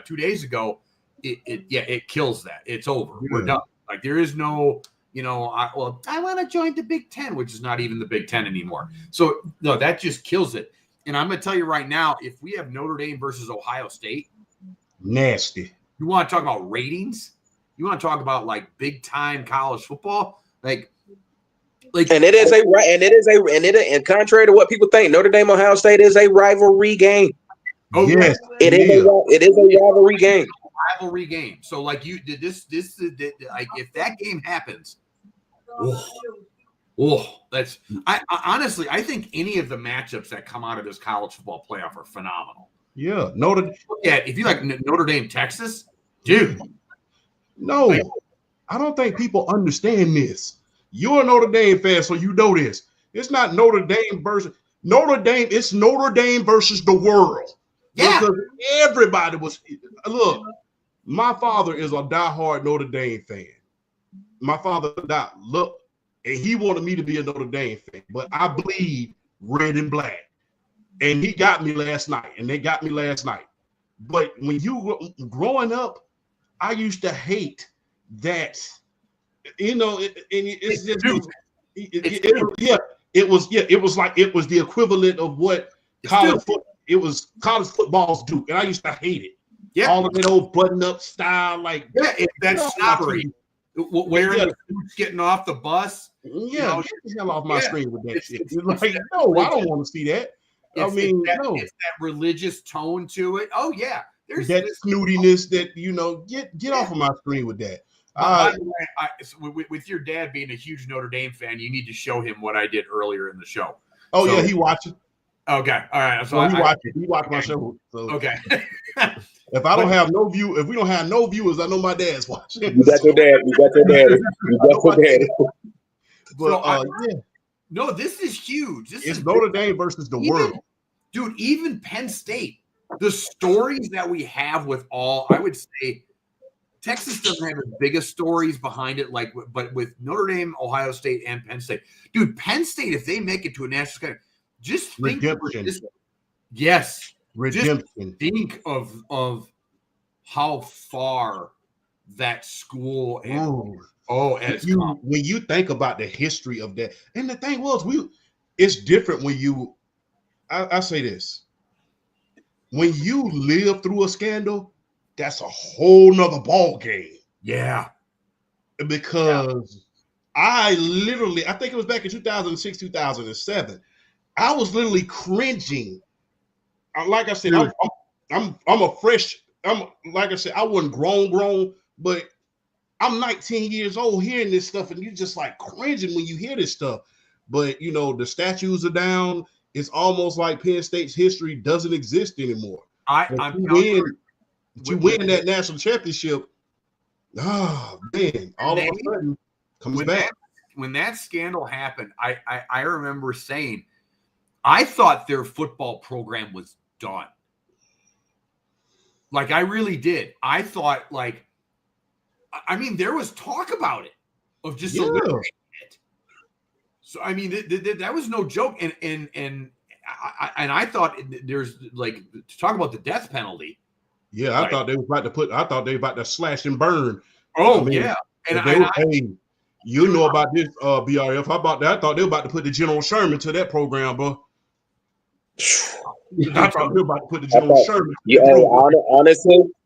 2 days ago. It kills that. It's over. Yeah. We're done. Like, there is no, I want to join the Big Ten, which is not even the Big Ten anymore. So no, that just kills it. And I'm going to tell you right now, if we have Notre Dame versus Ohio State, nasty. You want to talk about ratings? You want to talk about like big time college football? And contrary to what people think, Notre Dame Ohio State is a rivalry game. Oh yes, it is a rivalry game. Rivalry game. So like this like if that game happens, that's honestly I think any of the matchups that come out of this college football playoff are phenomenal. Yeah, if you like Notre Dame, Texas, dude. No, I don't think people understand this. You're a Notre Dame fan, so you know this. It's not Notre Dame versus Notre Dame. It's Notre Dame versus the world. Yeah, because everybody was. Look, my father is a diehard Notre Dame fan. My father died. Look, and he wanted me to be a Notre Dame fan, but I bleed red and black. And he got me last night, and they got me last night. But when you were growing up, I used to hate that. It was like it was the equivalent of what college footballs do, and I used to hate it. Yeah, all of that old button-up style, like that's snobbery. Wearing getting off the bus. Yeah, get the hell off my screen with that shit. Like, no, I don't want to see that. It's that religious tone to it. Oh yeah, there's that snootiness that get off of my screen with that. By the way, with your dad being a huge Notre Dame fan, you need to show him what I did earlier in the show. Oh yeah, he watches. Okay, all right. So he watched my show. So. Okay. If I don't have no view, if we don't have no viewers, I know my dad's watching. You got your dad. You got your dad. But no, this is huge. It's Notre Dame versus the world. Dude, even Penn State, the stories that we have with I would say Texas doesn't have the biggest stories behind it, but with Notre Dame, Ohio State, and Penn State. Dude, Penn State, if they make it to a national scale, just think redemption. Yes. Redemption. Just think of how far that school when you think about the history of that, and the thing was, it's different when you. I say this: when you live through a scandal, that's a whole nother ball game. Yeah, because I think it was back in 2006, 2007. I was literally cringing. Like I said, I'm a fresh. Like I said, I wasn't grown, but I'm 19 years old hearing this stuff, and you're just like cringing when you hear this stuff. But the statues are down. It's almost like Penn State's history doesn't exist anymore. I'm you win that national championship. Oh man! All of a sudden, comes back. When that scandal happened, I remember saying, I thought their football program was done. Like, I really did. I thought, like, I mean, there was talk about it of just eliminating it. So I mean, that was no joke. And I thought there's like to talk about the death penalty. Yeah, I thought they were about to slash and burn. Oh, yeah. And you know about this, BRF. How about that? I thought they were about to put the General Sherman to that program, bro. I thought they were about to put the General Sherman. Yeah,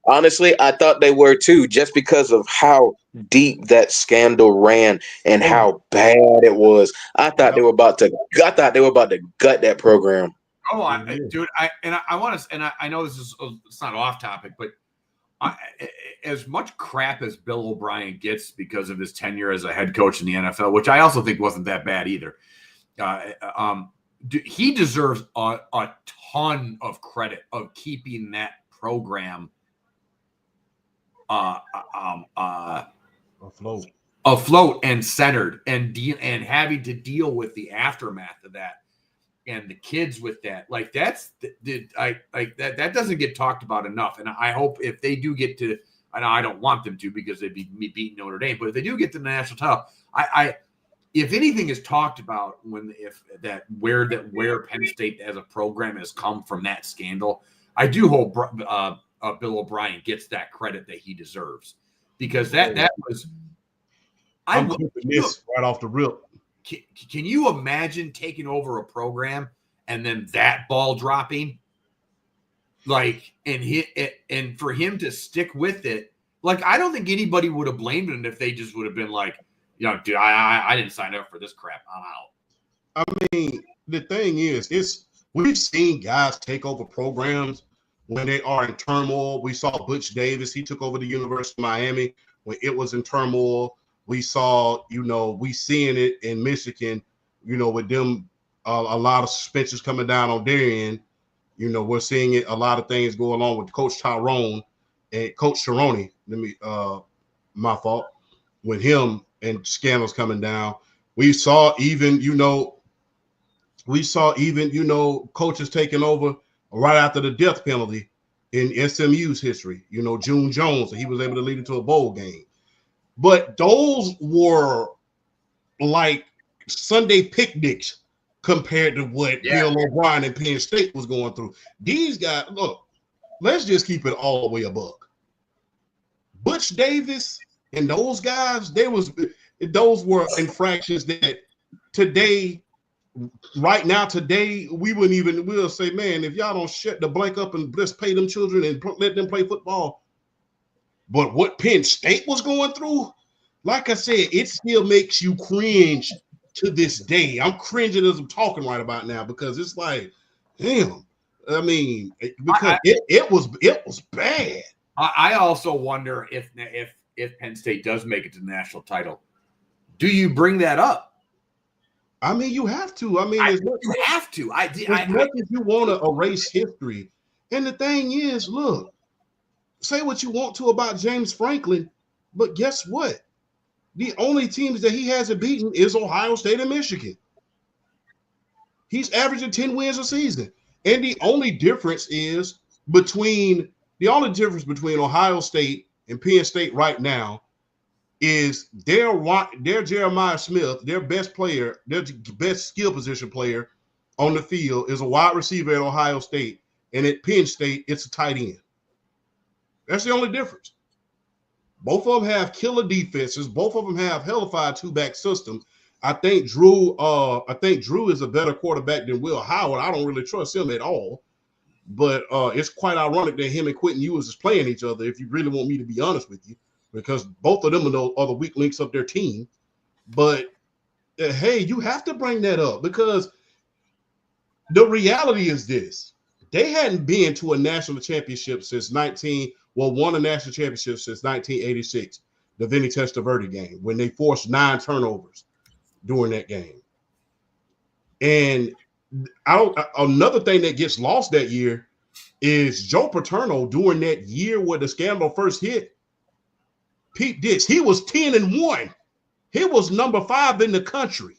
honestly, I thought they were too, just because of how deep that scandal ran and how bad it was. I thought they were about to gut that program. Oh, dude, I want to, and I know this is it's not off topic, but as much crap as Bill O'Brien gets because of his tenure as a head coach in the NFL, which I also think wasn't that bad either, he deserves a ton of credit of keeping that program afloat and centered and having to deal with the aftermath of that. And the kids with that, like that doesn't get talked about enough. And I hope if they do get to, and I don't want them to because they'd be beating Notre Dame, but if they do get to the national title, if anything is talked about where Penn State as a program has come from that scandal, I do hope Bill O'Brien gets that credit that he deserves, because that was. I'm keeping this right off the rip. Can you imagine taking over a program and then that ball dropping? Like, and for him to stick with it, like, I don't think anybody would have blamed him if they just would have been like, dude, I didn't sign up for this crap. I'm out. I mean, the thing is, we've seen guys take over programs when they are in turmoil. We saw Butch Davis. He took over the University of Miami when it was in turmoil. We saw, we seeing it in Michigan, with them, a lot of suspensions coming down on their end. We're seeing it, a lot of things going on with Coach Tyrone and Coach Cerrone. My fault, with him and scandals coming down. We saw even, coaches taking over right after the death penalty in SMU's history. June Jones, he was able to lead it to a bowl game. But those were like Sunday picnics compared to what Bill O'Brien and Penn State was going through. These guys, look, let's just keep it all the way a buck. Butch Davis and those guys, those were infractions that right now, we'll say, man, if y'all don't shut the blank up and just pay them children and let them play football. But what Penn State was going through, like I said, it still makes you cringe to this day. I'm cringing as I'm talking right about now because it's like, damn. I mean, because it was bad. I also wonder if Penn State does make it to the national title, do you bring that up? I mean, you have to. I mean, you have to. As much as you want to erase history, and the thing is, look. Say what you want to about James Franklin, but guess what? The only teams that he hasn't beaten is Ohio State and Michigan. He's averaging 10 wins a season. And the only difference between Ohio State and Penn State right now is their Jeremiah Smith, their best player, their best skill position player on the field is a wide receiver at Ohio State. And at Penn State, it's a tight end. That's the only difference. Both of them have killer defenses. Both of them have hellified two-back systems. I think Drew is a better quarterback than Will Howard. I don't really trust him at all. But it's quite ironic that him and Quentin Ewers is playing each other, if you really want me to be honest with you. because both of them are the weak links of their team. But hey, you have to bring that up because the reality is this: they hadn't been to a national championship since won a national championship since 1986, the Vinny Testaverde game, when they forced 9 turnovers during that game. And another thing that gets lost that year is Joe Paterno during that year where the scandal first hit. Pete Dix, he was 10-1. He was number 5 in the country.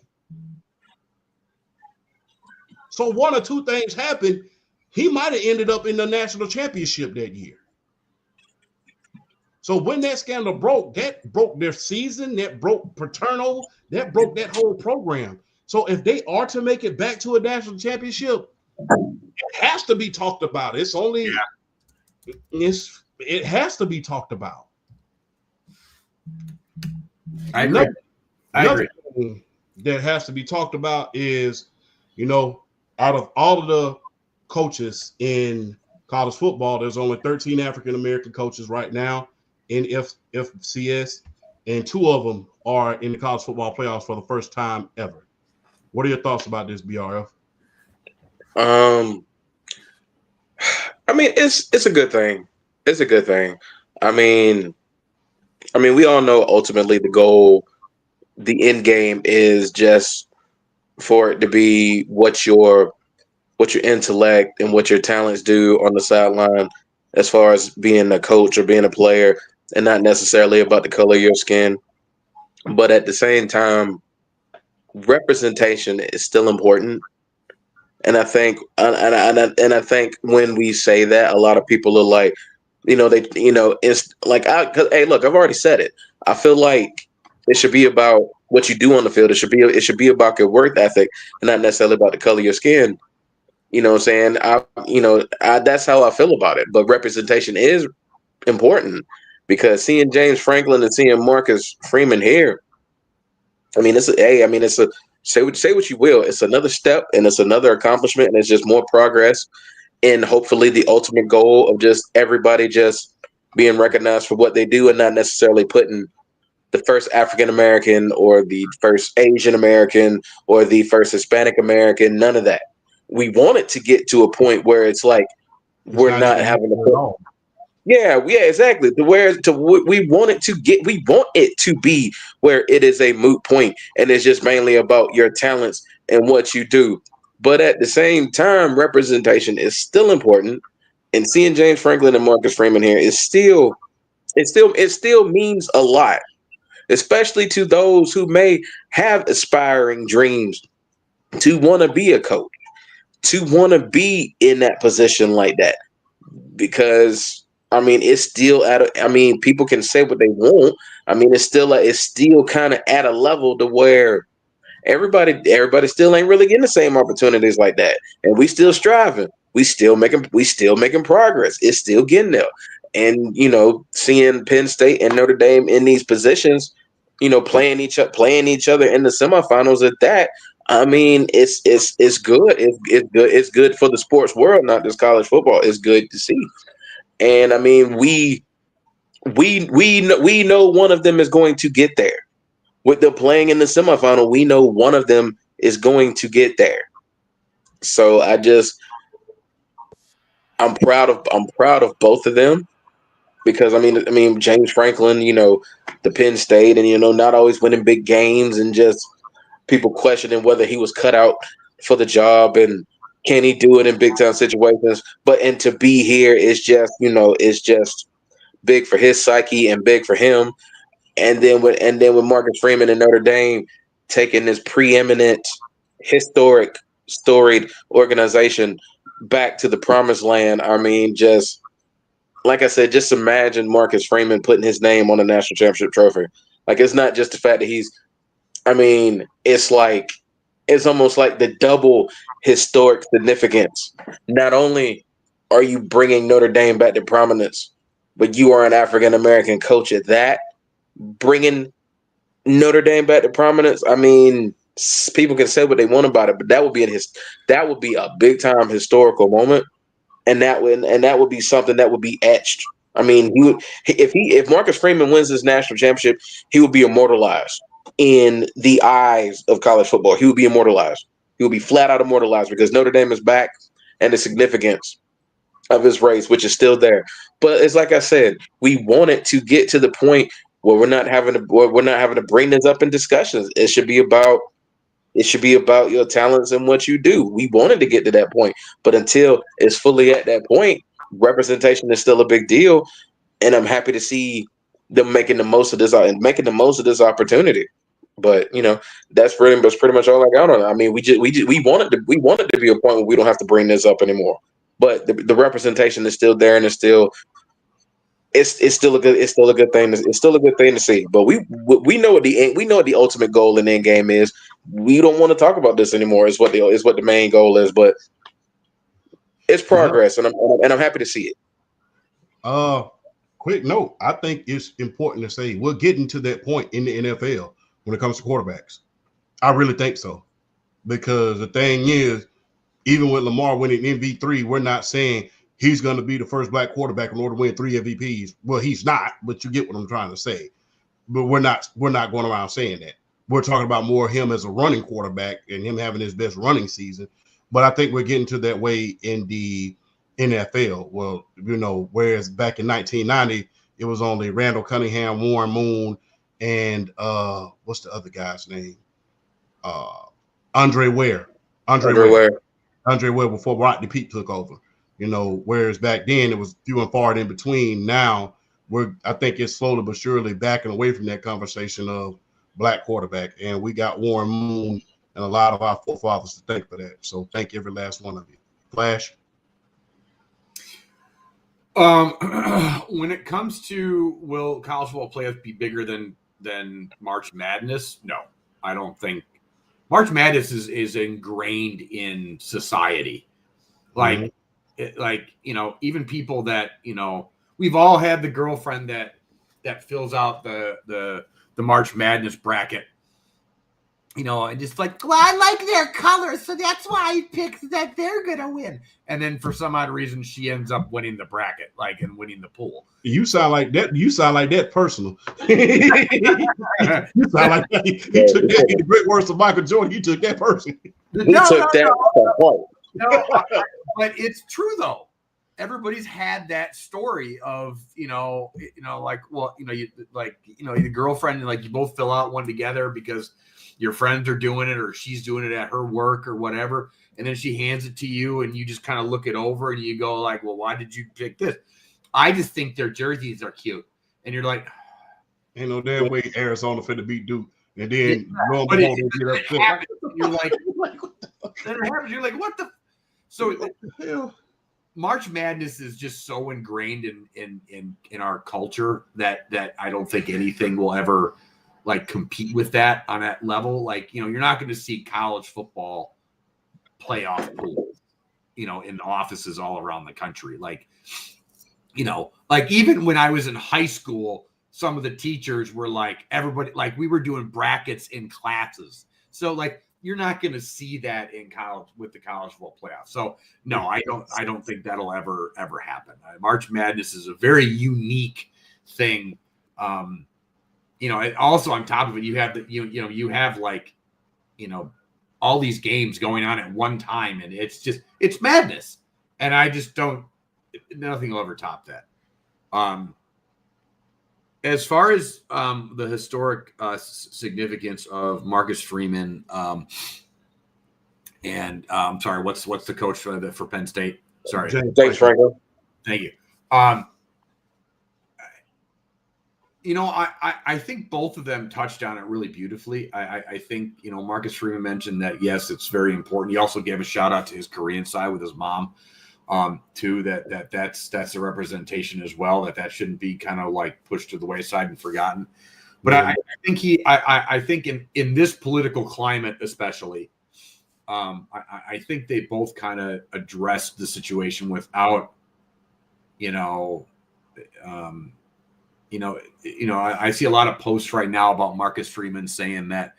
So one or two things happened. He might have ended up in the national championship that year. So when that scandal broke, that broke their season, that broke Paterno, that broke that whole program. So if they are to make it back to a national championship, it has to be talked about. It has to be talked about. I agree. Another thing that has to be talked about is, out of all of the coaches in college football, there's only 13 African American coaches right now in FCS, and 2 of them are in the college football playoffs for the first time ever. What are your thoughts about this, BRF? I mean, it's a good thing. It's a good thing. I mean, we all know ultimately the goal, the end game is just for it to be what your intellect and what your talents do on the sideline as far as being a coach or being a player, and not necessarily about the color of your skin. But at the same time, representation is still important. And I think, and I think when we say that, a lot of people are like, it's like, hey, look, I've already said it. I feel like it should be about what you do on the field. It should be about your work ethic, and not necessarily about the color of your skin. You know what I'm saying? That's how I feel about it. But representation is important because seeing James Franklin and seeing Marcus Freeman here, say what you will. It's another step and it's another accomplishment, and it's just more progress. And hopefully the ultimate goal of just everybody just being recognized for what they do and not necessarily putting the first African American or the first Asian American or the first Hispanic American, none of that. We want it to get to a point where it's like we're not having to put. Yeah, exactly. We want it to be where it is a moot point and it's just mainly about your talents and what you do. But at the same time, representation is still important. And seeing James Franklin and Marcus Freeman here is still means a lot, especially to those who may have aspiring dreams to want to be a coach, to want to be in that position like that. Because it's still people can say what they want. It's still kind of at a level to where everybody still ain't really getting the same opportunities like that. And we still striving. We still making progress. It's still getting there. And seeing Penn State and Notre Dame in these positions, playing each other in the semifinals at that. It's good. It's good. It's good for the sports world, not just college football. It's good to see. And we know one of them is going to get there. With them playing in the semifinal, we know one of them is going to get there. So I'm proud of both of them because James Franklin, the Penn State, and not always winning big games and just people questioning whether he was cut out for the job and can he do it in big time situations. And to be here is just it's just big for his psyche and big for him. And then with Marcus Freeman and Notre Dame taking this preeminent, historic, storied organization back to the promised land. Just like I said, just imagine Marcus Freeman putting his name on a national championship trophy. Like, it's not just the fact that he's it's almost like the double historic significance. Not only are you bringing Notre Dame back to prominence, but you are an African American coach at that, bringing Notre Dame back to prominence. People can say what they want about it, but that would be a big time historical moment, and that would be something that would be etched I mean, if Marcus Freeman wins this national championship, he will be immortalized in the eyes of college football. He will be immortalized. He will be flat out immortalized because Notre Dame is back, and the significance of his race, which is still there. But it's like I said, we wanted to get to the point where we're not having to bring this up in discussions. It should be about your talents and what you do. We wanted to get to that point, but until it's fully at that point, representation is still a big deal. And I'm happy to see them making the most of this and making the most of this opportunity. But that's pretty much all I got on it. I mean, we wanted to be a point where we don't have to bring this up anymore. But the representation is still there, and it's still a good thing. It's still a good thing to see. But we know what the ultimate goal and end game is. We don't want to talk about this anymore. Is what the main goal is. But it's progress, and I'm happy to see it. Quick note: I think it's important to say we're getting to that point in the NFL when it comes to quarterbacks. I really think so, because the thing is, even with Lamar winning MVP3, we're not saying he's going to be the first black quarterback in order to win 3 MVPs. Well, he's not, but you get what I'm trying to say. But we're not going around saying that. We're talking about more him as a running quarterback and him having his best running season. But I think we're getting to that way in the NFL. Well, whereas back in 1990, it was only Randall Cunningham, Warren Moon, and what's the other guy's name? Andre Ware. Andre Ware before Rodney Peete took over. Whereas back then it was few and far in between. Now I think it's slowly but surely backing away from that conversation of black quarterback. And we got Warren Moon and a lot of our forefathers to thank for that. So thank every last one of you. Flash. When it comes to will college football playoffs be bigger than March Madness? No, I don't think. March Madness is ingrained in society. Like, even people that, we've all had the girlfriend that fills out the March Madness bracket, and just like, well, I like their colors, so that's why I picked that they're going to win. And then for some odd reason, she ends up winning the bracket, and winning the pool. You sound like that. You sound like that personal. You sound like that. He took that in the great words of Michael Jordan. He took that person. No, but it's true though. Everybody's had that story of the girlfriend, and you both fill out one together because your friends are doing it or she's doing it at her work or whatever, and then she hands it to you and you just kind of look it over and you go like, well, why did you pick this? I just think their jerseys are cute, and you're like, ain't no damn way Arizona finna beat Duke, and then you're like, then it happens. You're like, what the? So what the hell? March Madness is just so ingrained in our culture that I don't think anything will ever compete with that on that level. You're not going to see college football playoff pools, in offices all around the country. Even when I was in high school, some of the teachers were everybody, we were doing brackets in classes. So you're not going to see that in college with the college football playoff. So no, I don't think that'll ever happen. March Madness is a very unique thing. Also on top of it, you have you have all these games going on at one time, and it's madness. And I just don't. Nothing will ever top that. As far as the historic significance of Marcus Freeman, and I'm sorry, what's the coach for Penn State? Sorry, thanks, Franco. Thank you. I think both of them touched on it really beautifully. I think Marcus Freeman mentioned that yes, it's very important. He also gave a shout out to his Korean side with his mom. Too, that's a representation as well, that shouldn't be kind of pushed to the wayside and forgotten. But I think in this political climate, especially, I think they both kind of addressed the situation without, I see a lot of posts right now about Marcus Freeman saying that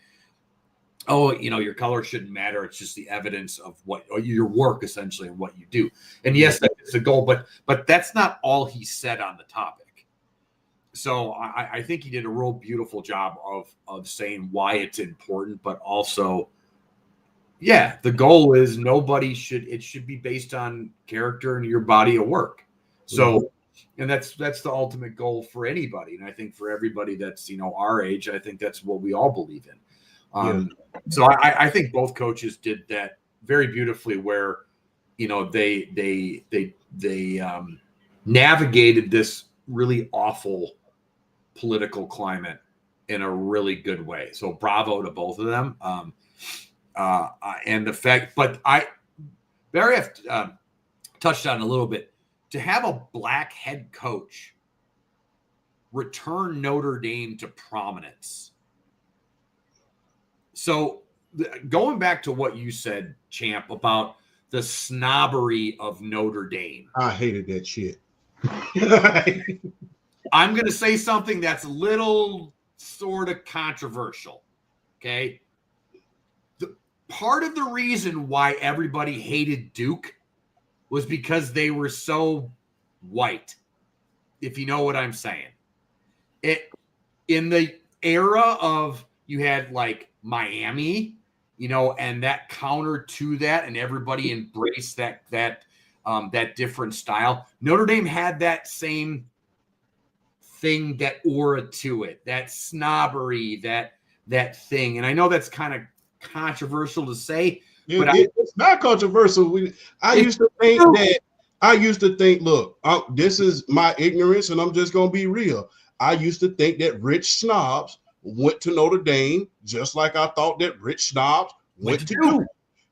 oh, your color shouldn't matter. It's just the evidence of your work essentially and what you do. And yes, that is a goal, but that's not all he said on the topic. So I think he did a real beautiful job of saying why it's important, but also, yeah, the goal is it should be based on character and your body of work. So, and that's the ultimate goal for anybody. And I think for everybody that's, our age, I think that's what we all believe in. So I think both coaches did that very beautifully where, they navigated this really awful political climate in a really good way. So bravo to both of them. And the fact, but Barry touched on a little bit, to have a black head coach return Notre Dame to prominence. So going back to what you said, Champ, about the snobbery of Notre Dame. I hated that shit. I'm going to say something that's a little sort of controversial. Okay. Part of the reason why everybody hated Duke was because they were so white, if you know what I'm saying. In the era of, you had like Miami, and that counter to that, and everybody embraced that different style. Notre Dame had that same thing, that aura to it, that snobbery, that thing. And I know that's kind of controversial to say, but it's not controversial. I used to think, look, this is my ignorance, and I'm just going to be real. I used to think that rich snobs went to Notre Dame just like I thought that rich snobs went to Duke.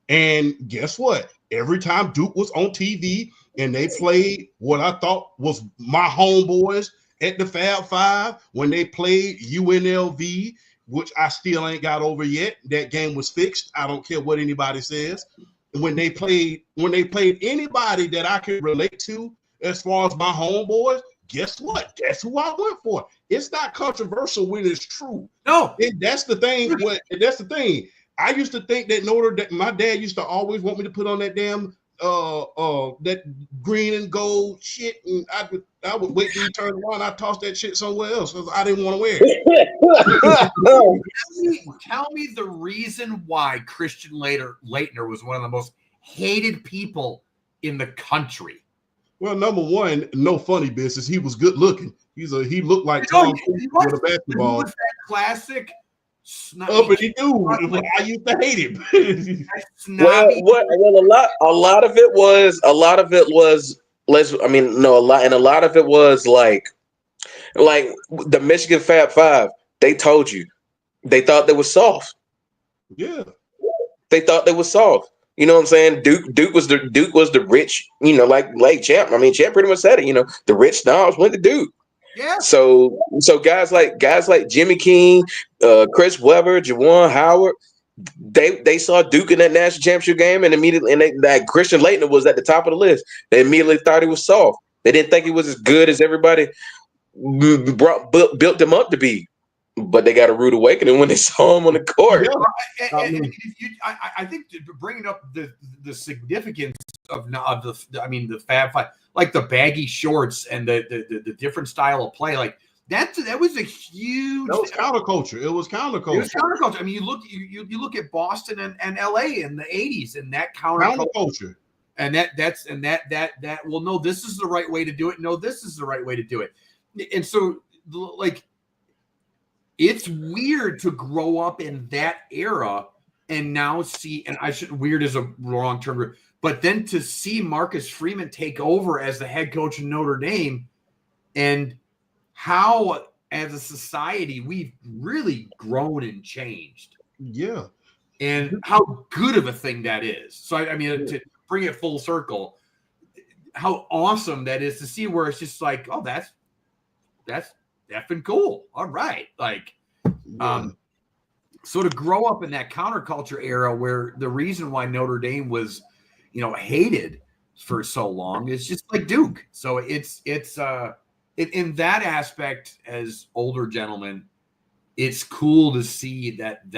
And guess what? Every time Duke was on TV and they played what I thought was my homeboys at the Fab Five, when they played UNLV, which I still ain't got over yet. That game was fixed. I don't care what anybody says. When they played anybody that I could relate to as far as my homeboys, guess what? That's who I went for. It's not controversial when it's true. No. And that's the thing. That's the thing. I used to think that my dad used to always want me to put on that damn that green and gold shit, and I would wait till he turned around. I tossed that shit somewhere else because I didn't want to wear it. Tell me the reason why Christian Laettner was one of the most hated people in the country. Well, number one, no funny business. He was good looking. He looked like Tom Cruise with a basketball. He was that classic uppity dude. I used to hate him. A lot of it was a lot of it was like the Michigan Fab Five. They told you, they thought they were soft. Yeah, they thought they were soft. You know what I'm saying? Duke was the rich. Like Champ. I mean, Champ pretty much said it. The rich snobs went to Duke. Yeah. So guys like Jimmy King, Chris Webber, Juwan Howard, they saw Duke in that national championship game, and immediately, that Christian Laettner was at the top of the list. They immediately thought he was soft. They didn't think he was as good as everybody built him up to be. But they got a rude awakening when they saw him on the court. I think bringing up the significance of the Fab Five, like the baggy shorts and the different style of play, like that was a huge. That was counterculture. It was counterculture. I mean, you look at Boston and LA in the '80s, and that counterculture. And that well, no, this is the right way to do it. No, this is the right way to do it. And so, like, it's weird to grow up in that era and now see, and weird is a wrong term, but then to see Marcus Freeman take over as the head coach of Notre Dame, and how as a society we've really grown and changed. Yeah. And how good of a thing that is. So, I mean, to bring it full circle, how awesome that is to see, where it's just like, oh, that's effing cool. All right. Like, so to grow up in that counterculture era where the reason why Notre Dame was, hated for so long is just like Duke. So it's in that aspect, as older gentlemen, it's cool to see that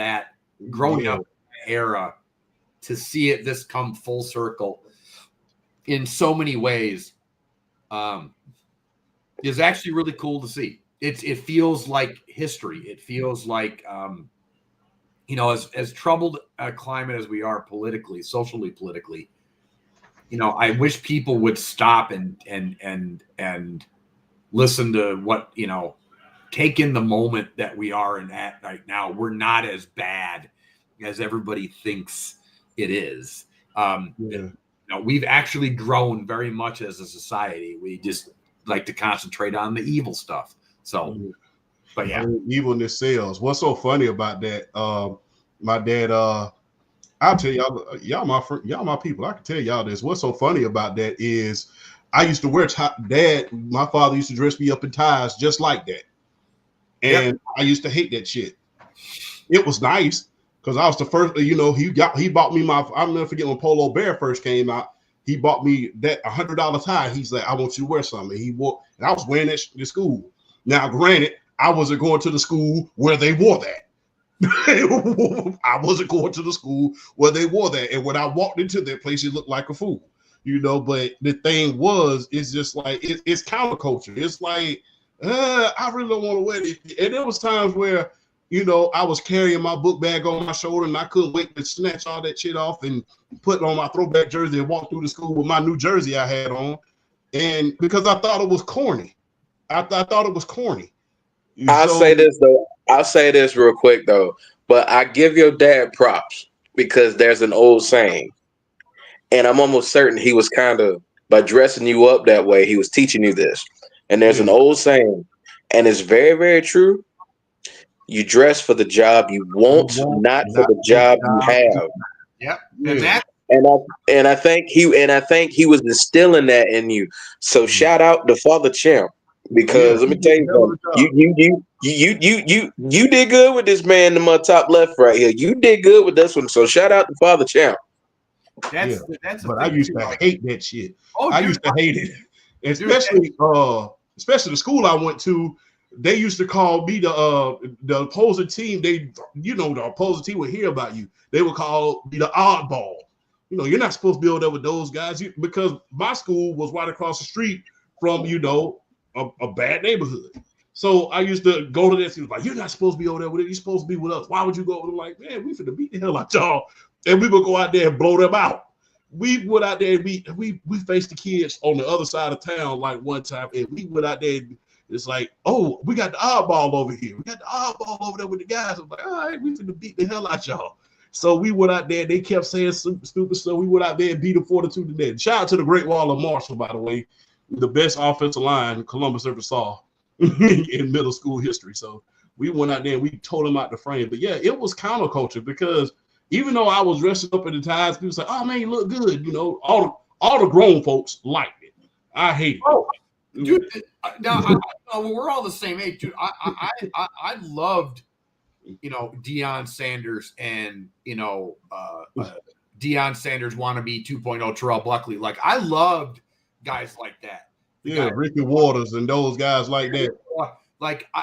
growing up in that era, to see this come full circle in so many ways is actually really cool to see. It feels like history. It feels like as troubled a climate as we are politically, socially, politically. I wish people would stop and listen to what take in the moment that we are in at right now. We're not as bad as everybody thinks it is. We've actually grown very much as a society. We just like to concentrate on the evil stuff. So, but yeah, evilness sells. What's so funny about that? My dad, I'll tell y'all my people. I can tell y'all this. What's so funny about that is I used to wear my father used to dress me up in ties just like that. And I used to hate that shit. It was nice because I was the first, he bought me I'll never forget when Polo Bear first came out. He bought me that $100 tie. He's like, I want you to wear something. And I was wearing that to school. Now, granted, I wasn't going to the school where they wore that. I wasn't going to the school where they wore that. And when I walked into that place, it looked like a fool, but the thing it's just like, it's counterculture. It's like, I really don't want to wear it. And there was times where, I was carrying my book bag on my shoulder and I couldn't wait to snatch all that shit off and put on my throwback jersey and walk through the school with my new jersey I had on. And because I thought it was corny. I thought it was corny. I'll say this though. I'll say this real quick though, but I give your dad props because there's an old saying, and I'm almost certain he was kind of, by dressing you up that way, he was teaching you this. And there's an old saying, and it's very, very true. You dress for the job you want, not for the job you have. Yep. And I think he was instilling that in you. So shout out to Father Champ. Because let me tell you something, you did good with this man in my top left right here. You did good with this one. So shout out to Father Champ. That's but I used to hate that shit. I used to hate it, especially the school I went to. They used to call me the opposing team. The opposing team would hear about you. They would call me the oddball. You're not supposed to be over there with those guys because my school was right across the street from a bad neighborhood. So I used to go to this. He was like, "You're not supposed to be over there with it. You're supposed to be with us. Why would you go?" I'm like, "Man, we finna beat the hell out y'all." And we would go out there and blow them out. We went out there and we faced the kids on the other side of town like one time, and we went out there and it's like, "Oh, we got the oddball over here. We got the oddball over there with the guys." I'm like, "All right, we finna beat the hell out y'all." So we went out there. They kept saying stupid stuff. We went out there and beat them 42 to death. Shout out to the Great Wall of Marshall, by the way. The best offensive line Columbus ever saw in middle school history. So we went out there and we told them out the frame. But yeah, it was counterculture because even though I was dressing up in the ties, people say, "Oh man, you look good." All the grown folks liked it. I hate it. Oh, dude, now we're all the same age, dude. I loved, Deion Sanders and Deion Sanders wannabe 2.0 Terrell Buckley. Like I loved guys like that. Ricky Waters and those guys like that.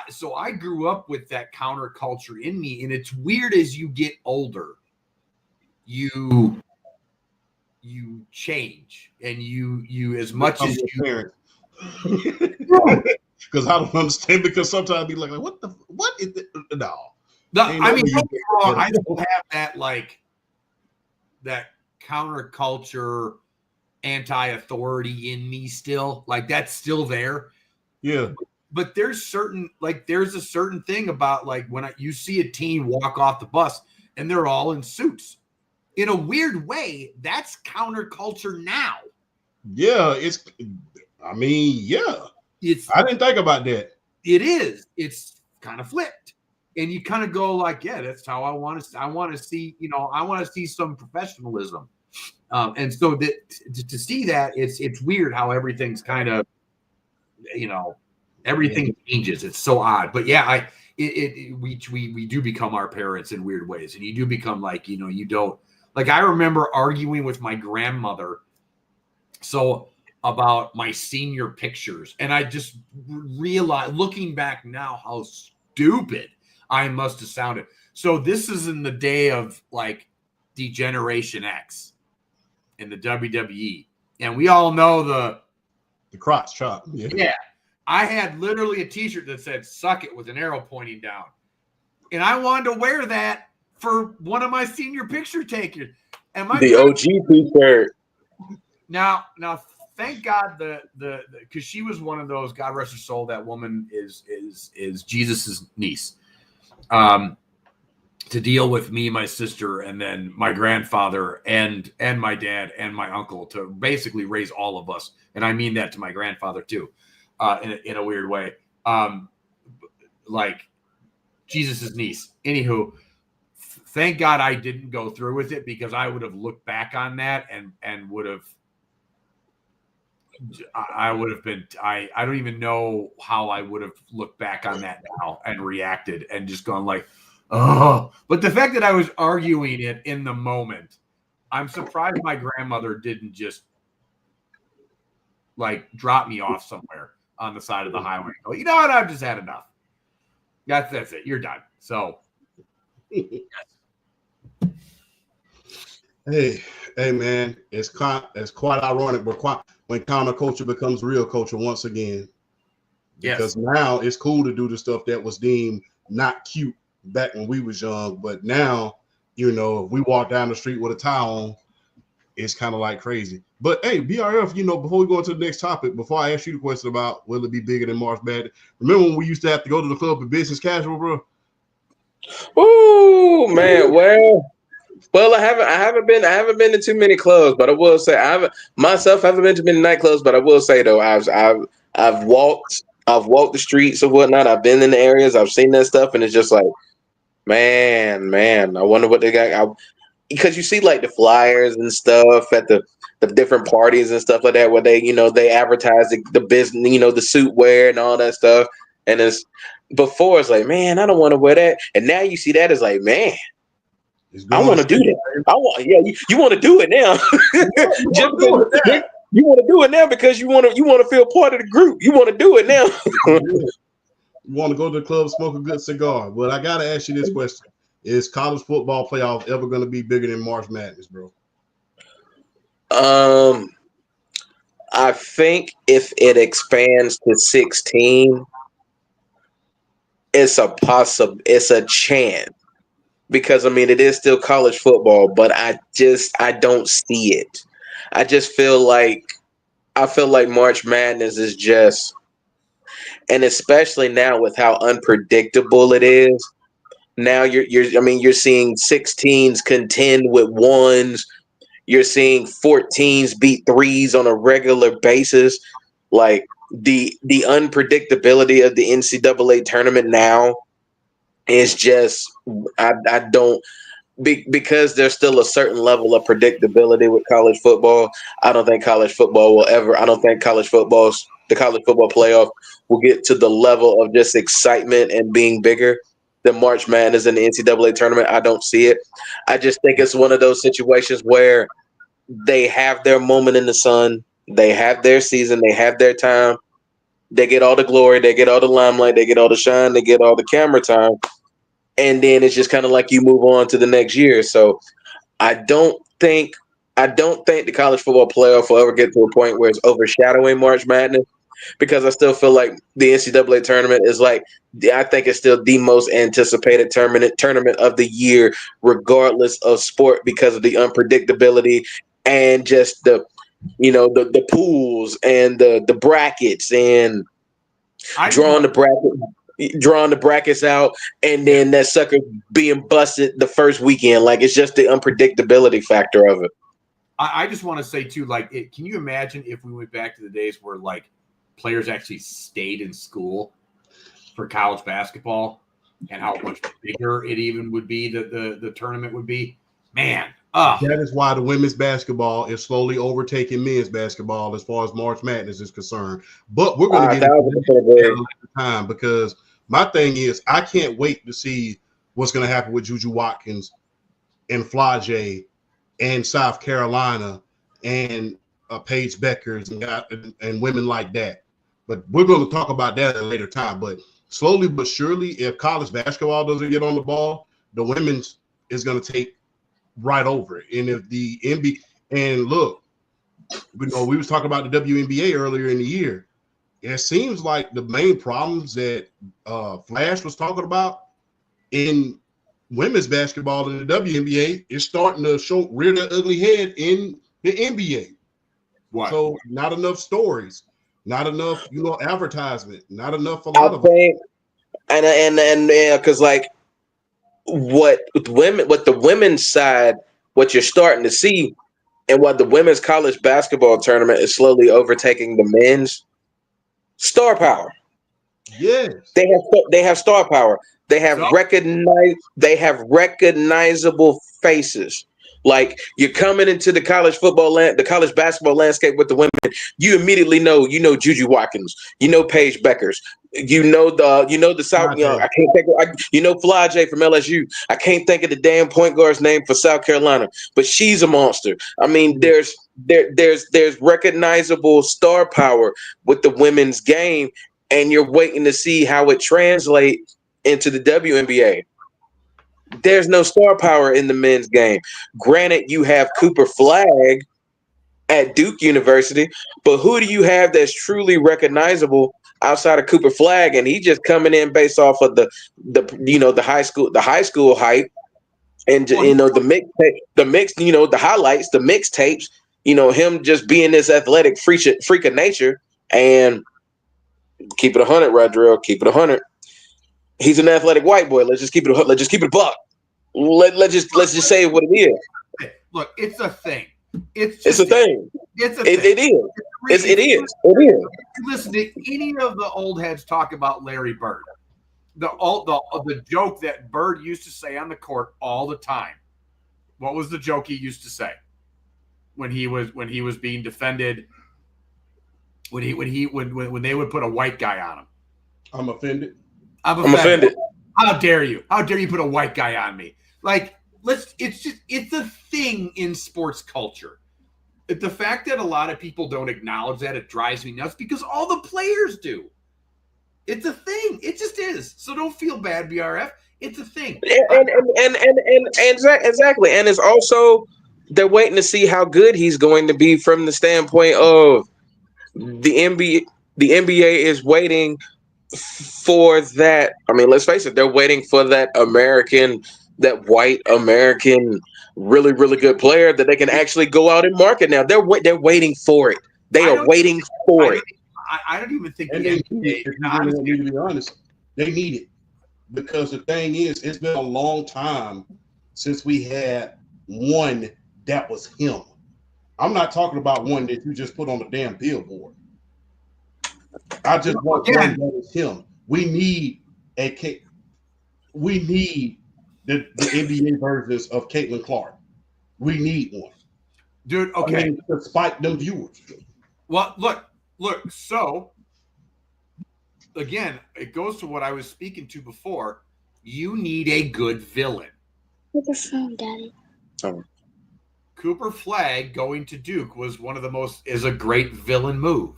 So I grew up with that counterculture in me, and it's weird as you get older, you change, and you as much as you. Because I don't understand. Because sometimes I'd be like, what is it? No. I mean, don't get me wrong. I don't have that that counterculture, anti-authority in me still. Like that's still there. Yeah. But there's a certain thing about like when you see a team walk off the bus and they're all in suits. In a weird way, that's counterculture now. Yeah, I didn't think about that. It is. It's kind of flipped. And you kind of go like, yeah, that's how I want to see, I want to see some professionalism. And so to see that, it's weird how everything's kind of, everything changes. It's so odd. But yeah, we do become our parents in weird ways. And you do become like, you don't, like I remember arguing with my grandmother about my senior pictures. And I just realized, looking back now, how stupid I must have sounded. So this is in the day of like Degeneration X in the WWE. And we all know the crotch chop. Yeah. I had literally a t-shirt that said "Suck it" with an arrow pointing down. And I wanted to wear that for one of my senior picture takers. And the OG t-shirt. Now, thank God because she was one of those, God rest her soul, that woman is Jesus's niece. To deal with me, my sister, and then my grandfather and my dad and my uncle to basically raise all of us. And I mean that to my grandfather too, in a weird way. Like Jesus's niece. Anywho, thank God I didn't go through with it, because I would have looked back on that and would have, I would have been, I don't even know how I would have looked back on that now and reacted and just gone like, oh. But the fact that I was arguing it in the moment, I'm surprised my grandmother didn't just like drop me off somewhere on the side of the highway and go, you know what, I've just had enough. That's it. You're done. So Hey, man, it's quite ironic, but when counterculture becomes real culture once again. Because now it's cool to do the stuff that was deemed not cute back when we was young, but now, you know, if we walk down the street with a tie on, it's kind of like crazy. But hey, BRF, you know, before we go into the next topic, before I ask you the question about will it be bigger than March Madness, remember when we used to have to go to the club in business casual, bro? Ooh, man. Well, I haven't been to too many clubs, but I will say I haven't been to many nightclubs, but I will say though, I've walked the streets or whatnot. I've been in the areas, I've seen that stuff, and it's just like, man, I wonder what they got. Because you see like the flyers and stuff at the different parties and stuff like that, where they, you know, they advertise the business, you know, the suit wear and all that stuff. And it's before it's like, man, I don't want to wear that, and now you see that it's like, man, I want to do that. You want to do it now. You want to do it now because you want to feel part of the group. You want to do it now. You want to go to the club, smoke a good cigar. But I got to ask you this question. Is college football playoff ever going to be bigger than March Madness, bro? I think if it expands to 16, it's a chance. Because I mean, it is still college football, but I don't see it. I feel like March Madness is just, and especially now with how unpredictable it is. Now you're seeing 16s contend with 1s. You're seeing 14s beat 3s on a regular basis. Like the unpredictability of the NCAA tournament now is just, I don't, because there's still a certain level of predictability with college football. I don't think the college football playoff will get to the level of just excitement and being bigger than March Madness and the NCAA tournament. I don't see it. I just think it's one of those situations where they have their moment in the sun. They have their season. They have their time. They get all the glory. They get all the limelight. They get all the shine. They get all the camera time. And then it's just kind of like you move on to the next year. So I don't think the college football playoff will ever get to a point where it's overshadowing March Madness, because I still feel like the NCAA tournament is like, I think it's still the most anticipated tournament of the year, regardless of sport, because of the unpredictability and just the pools and the brackets and drawing the brackets out, and then that sucker being busted the first weekend. Like, it's just the unpredictability factor of it. I just want to say too, like, can you imagine if we went back to the days where like players actually stayed in school for college basketball, and how much bigger it even would be, the tournament would be? Man, that is why the women's basketball is slowly overtaking men's basketball as far as March Madness is concerned. But we're going to get into that time, because my thing is, I can't wait to see what's going to happen with Juju Watkins and Flage and South Carolina and Paige Beckers and women like that. But we're going to talk about that at a later time. But slowly but surely, if college basketball doesn't get on the ball, the women's is going to take right over it. And if the NBA, and look, we was talking about the WNBA earlier in the year. It seems like the main problems that Flash was talking about in women's basketball in the WNBA is starting to rear their ugly head in the NBA. What? So not enough stories, not enough, advertisement, not enough. I think, and because like what the women's side, what you're starting to see, and what the women's college basketball tournament is slowly overtaking the men's star power. Yes, they have star power. They have recognizable faces. Like you're coming into the college basketball landscape with the women, you immediately know, Juju Watkins, Paige Beckers, the South. I can't think of, Flage from LSU. I can't think of the damn point guard's name for South Carolina, but she's a monster. I mean, there's recognizable star power with the women's game, and you're waiting to see how it translates into the WNBA. There's no star power in the men's game. Granted, you have Cooper Flagg at Duke University, but who do you have that's truly recognizable outside of Cooper Flagg? And he just coming in based off of the high school hype, and the highlights, the mixtapes. Him just being this athletic freak of nature. And keep it 100, Rodrill. Keep it 100. He's an athletic white boy. Let's just keep it. Let's just keep it a buck. Let's just say what it is. Look, it's a thing. It's a thing. It's a thing. It is. It is. Listen to any of the old heads talk about Larry Bird. The joke that Bird used to say on the court all the time. What was the joke he used to say when he was being defended? When they would put a white guy on him. I'm offended. I'm offended. How dare you? How dare you put a white guy on me? Like, it's a thing in sports culture. The fact that a lot of people don't acknowledge that, it drives me nuts because all the players do. It's a thing. It just is. So don't feel bad, BRF. It's a thing. And exactly. And it's also, they're waiting to see how good he's going to be from the standpoint of the NBA. The NBA is waiting for that. I mean, let's face it, they're waiting for that white American, really, really good player that they can actually go out and market now. They're waiting for it. They are waiting for it. I don't even think and they need to be honest, they need it. Because the thing is, it's been a long time since we had one that was him. I'm not talking about one that you just put on the damn billboard. I just want one that is him. We need the NBA versions of Caitlin Clark. We need one. Dude, okay. I mean, to spike them viewers. Well, look, so again, it goes to what I was speaking to before. You need a good villain. With the phone, Daddy. Oh. Cooper Flagg going to Duke is a great villain move.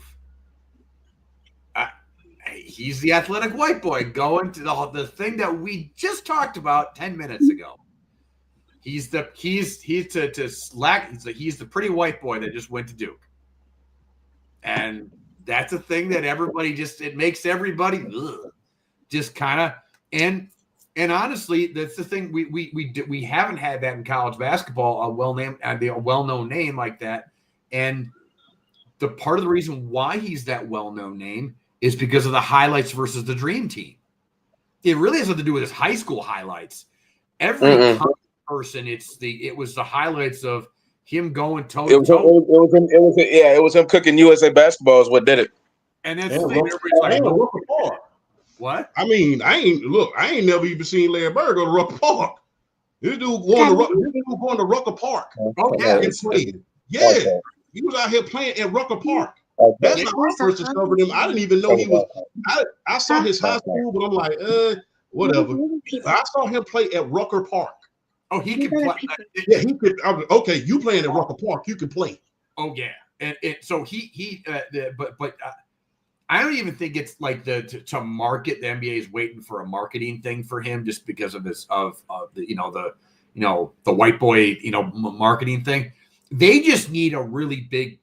He's the athletic white boy going to the thing that we just talked about 10 minutes ago. He's the pretty white boy that just went to Duke. And that's a thing that everybody it makes everybody just kind of, and honestly, that's the thing we haven't had that in college basketball, a well-known name like that. And the part of the reason why he's that well-known name is because of the highlights versus the Dream Team. It really has nothing to do with his high school highlights. Every person, it was the highlights of him going toe to toe. It was him cooking USA basketball is what did it. And that's the thing. Everybody's like, what? I mean, I ain't never even seen Larry Bird go to Rucker Park. This dude going to Rucker Park. Oh yeah, he was out here playing at Rucker Park. That's how I first discovered him. I didn't even know he was. I saw his high school, but I'm like, whatever. I saw him play at Rucker Park. Oh, he can play. Yeah, he could. Okay, you playing at Rucker Park, you can play. Oh yeah, and so he I don't even think it's like to market. The NBA is waiting for a marketing thing for him just because of this of the white boy marketing thing. They just need a really big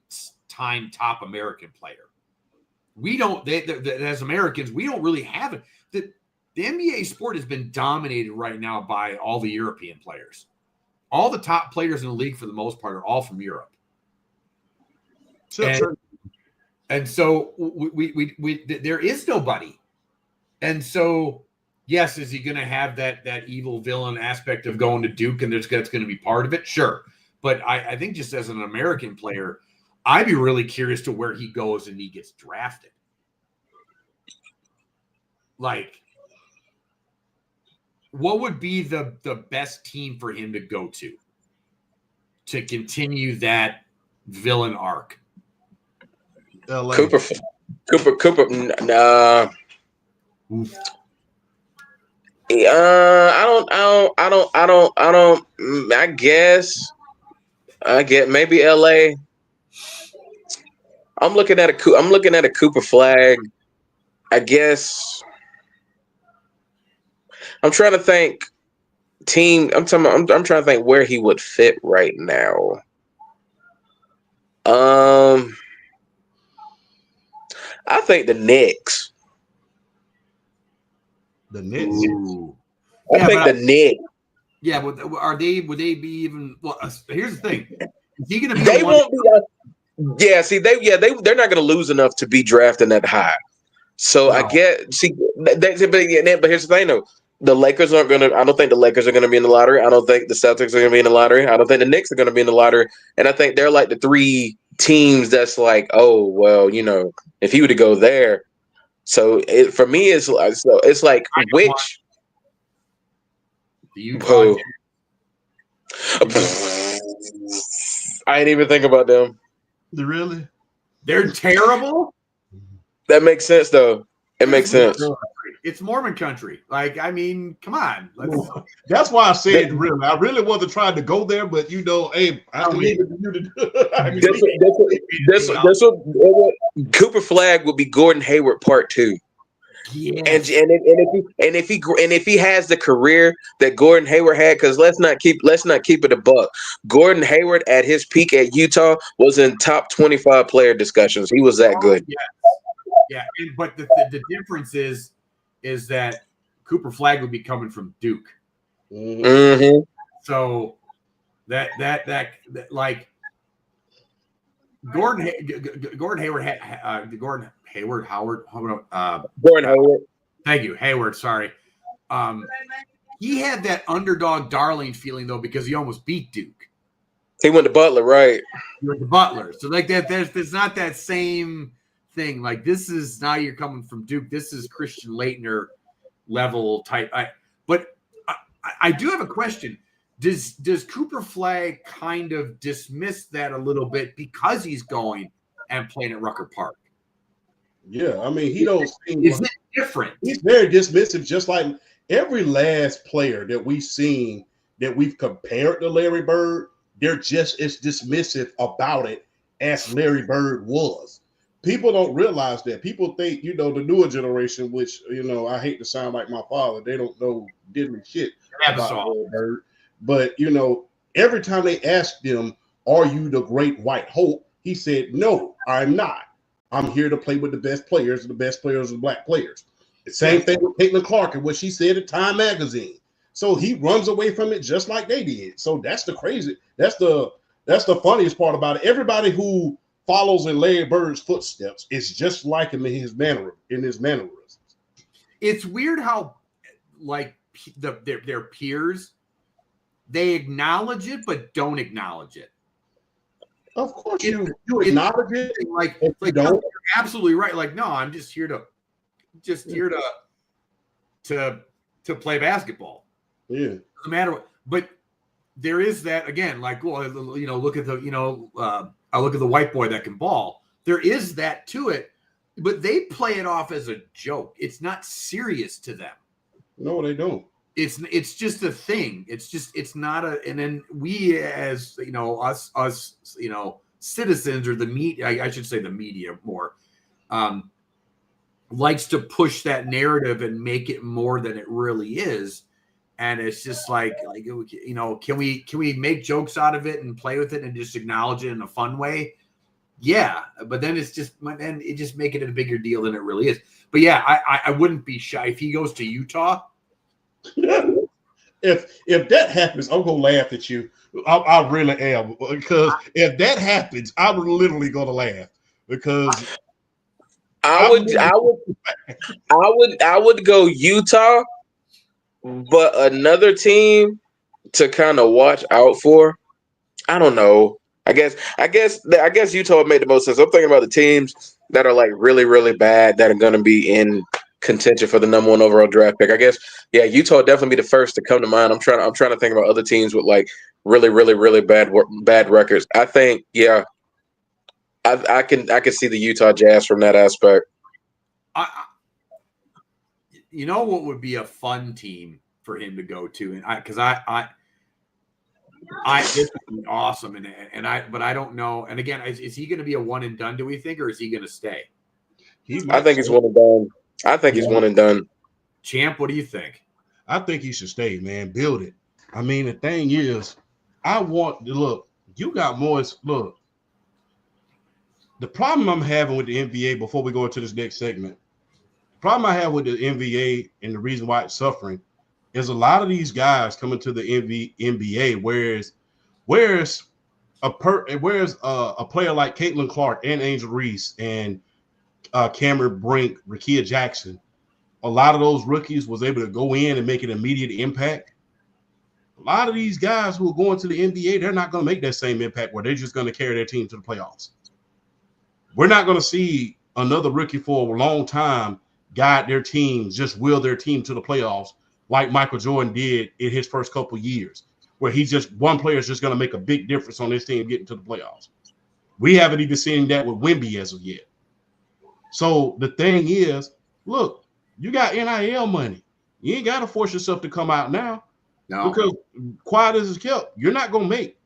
time top American player. We don't. As Americans, we don't really have it. The NBA sport has been dominated right now by all the European players. All the top players in the league, for the most part, are all from Europe. Sure. And so we there is nobody. And so, yes, is he going to have that evil villain aspect of going to Duke and that's going to be part of it? Sure. But I think just as an American player, I'd be really curious to where he goes and he gets drafted. Like, what would be the best team for him to go to continue that villain arc? LA. Cooper. Nah. I guess maybe LA. I'm looking at a Cooper Flag. I guess I'm trying to think team. I'm trying to think where he would fit right now. I think the Knicks. The Knicks. Ooh. I think the Knicks. Yeah, but would they be even? Well, here's the thing: is he going to be? They won't be. Yeah, see, they're not going to lose enough to be drafting that high. So no. I get but here's the thing though: the Lakers aren't going to. I don't think the Lakers are going to be in the lottery. I don't think the Celtics are going to be in the lottery. I don't think the Knicks are going to be in the lottery. And I think they're like the three teams that's like, oh well, if he were to go there. So for me, it's like which. Utah. I ain't even think about them. Really? They're terrible? That makes sense, though. It makes sense. It's Mormon country. Like, I mean, come on. That's why I said really. I really wasn't trying to go there, but hey, I leave it to you to do. That's what Cooper Flag would be Gordon Hayward Part 2. Yes. And if he has the career that Gordon Hayward had, because let's not keep it a buck. Gordon Hayward at his peak at Utah was in top 25 player discussions. He was that good. Yeah. But the difference is that Cooper Flag would be coming from Duke. Mm-hmm. So that like Gordon Hayward Gordon Hayward. Thank you, Hayward. Sorry. He had that underdog darling feeling though because he almost beat Duke. He went to Butler, right? He went to Butler. So like that, there's not that same thing. Like this is now you're coming from Duke. This is Christian Laettner level type. But I do have a question. Does Cooper Flag kind of dismiss that a little bit because he's going and playing at Rucker Park? Yeah, I mean, he don't seem. Is it different? He's very dismissive, just like every last player that we've seen that we've compared to Larry Bird. They're just as dismissive about it as Larry Bird was. People don't realize that. People think, the newer generation, which, I hate to sound like my father, they don't know diddly shit about Larry Bird. But, every time they asked him, are you the great white hope? He said, no, I'm not. I'm here to play with the best players, and the best players are black players. The same thing with Caitlin Clark and what she said at Time Magazine. So he runs away from it just like they did. So that's the funniest part about it. Everybody who follows in Larry Bird's footsteps is just like him in his mannerisms. It's weird how like their peers, they acknowledge it but don't acknowledge it. Of course, you acknowledge it. Like you're absolutely right. Like, no, I'm just here to play basketball. Yeah, doesn't matter what. But there is that again. Like, well, look at the I look at the white boy that can ball. There is that to it, but they play it off as a joke. It's not serious to them. No, they don't. It's just a thing. It's not a. And then we, as us, citizens or the media, I should say the media more. likes to push that narrative and make it more than it really is. And it's just like can we make jokes out of it and play with it and just acknowledge it in a fun way? Yeah, but then it just make it a bigger deal than it really is. But yeah, I wouldn't be shy if he goes to Utah. If that happens, I'm gonna laugh at you. I really am, because if that happens, I'm literally gonna laugh, because I would go Utah, but another team to kind of watch out for. I don't know. I guess Utah would make the most sense. I'm thinking about the teams that are like really, really bad that are going to be in contention for the number 1 overall draft pick. I guess, yeah, Utah would definitely be the first to come to mind. I'm trying to think about other teams with like really, really, really bad records. I think, yeah, I can see the Utah Jazz from that aspect. You know what would be a fun team for him to go to, and because this would be awesome, but I don't know. And again, is he going to be a one and done? Do we think, or is he going to stay? I think he's one and done. I think he's one and done. Champ, what do you think? I think he should stay, man. Build it. I mean, the thing is, I want to look. You got more. Look, the problem I'm having with the NBA before we go into this next segment. The problem I have with the NBA and the reason why it's suffering is a lot of these guys coming to the NBA, whereas a player like Caitlin Clark and Angel Reese and Cameron Brink, Rickea Jackson, a lot of those rookies was able to go in and make an immediate impact. A lot of these guys who are going to the NBA, they're not going to make that same impact where they're just going to carry their team to the playoffs. We're not going to see another rookie for a long time guide their teams, just will their team to the playoffs like Michael Jordan did in his first couple years, where one player is just going to make a big difference on his team getting to the playoffs. We haven't even seen that with Wemby as of yet. So the thing is, look, you got NIL money. You ain't got to force yourself to come out now. No. Because quiet as it's kept, you're not going to make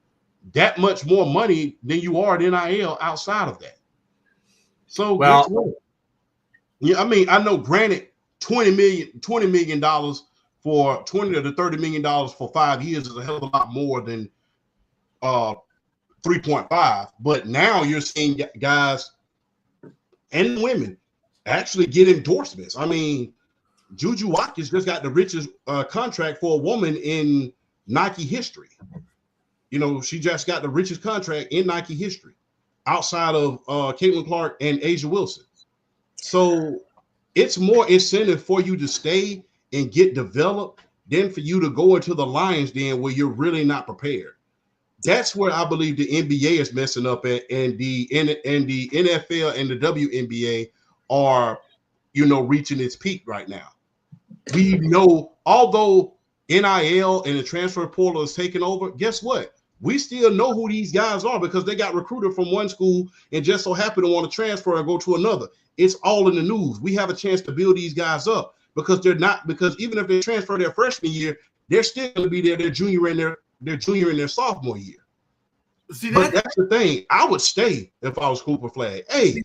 that much more money than you are at NIL outside of that. So, well, yeah, I mean, I know, granted, $20 million for $20 to $30 million for 5 years is a hell of a lot more than 3.5. But now you're seeing guys and women actually get endorsements. I mean, Juju Watkins just got the richest contract for a woman in Nike history. You know, she just got the richest contract in Nike history outside of Caitlin Clark and Asia Wilson. So it's more incentive for you to stay and get developed than for you to go into the lion's den where you're really not prepared. That's where I believe the NBA is messing up at, and the NFL and the WNBA are, reaching its peak right now. We know, although NIL and the transfer portal is taking over, guess what? We still know who these guys are because they got recruited from one school and just so happen to want to transfer and go to another. It's all in the news. We have a chance to build these guys up because even if they transfer their freshman year, they're still going to be there. They're junior in their sophomore year. But that's the thing. I would stay if I was Cooper Flag. Hey,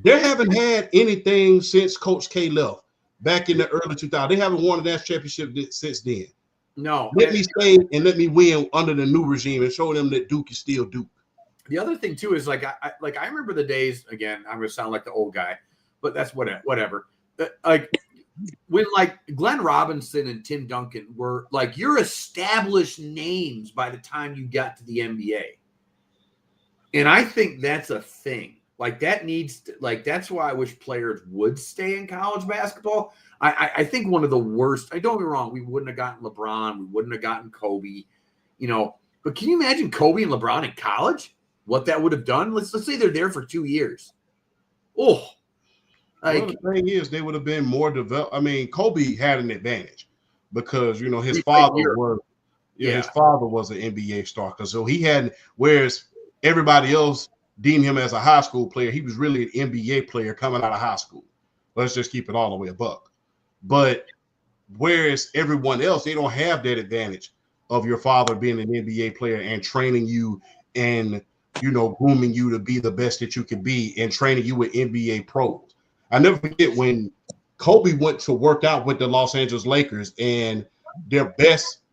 they haven't had anything since Coach K left back in the early 2000s. They haven't won a national championship since then. No. Let me stay and let me win under the new regime and show them that Duke is still Duke. The other thing too is I remember the days, again, I'm going to sound like the old guy, but that's whatever. When Glenn Robinson and Tim Duncan were your established names by the time you got to the NBA. And I think that's a thing. That needs to, that's why I wish players would stay in college basketball. I think one of the worst, don't get me wrong, we wouldn't have gotten LeBron, we wouldn't have gotten Kobe, but can you imagine Kobe and LeBron in college? What that would have done? Let's say they're there for 2 years. Oh. The thing is, they would have been more developed. I mean, Kobe had an advantage because, his father was an NBA star. So he had, whereas everybody else deemed him as a high school player, he was really an NBA player coming out of high school. Let's just keep it all the way a buck. But whereas everyone else, they don't have that advantage of your father being an NBA player and training you and, grooming you to be the best that you can be and training you with NBA pros. I never forget when Kobe went to work out with the Los Angeles Lakers, and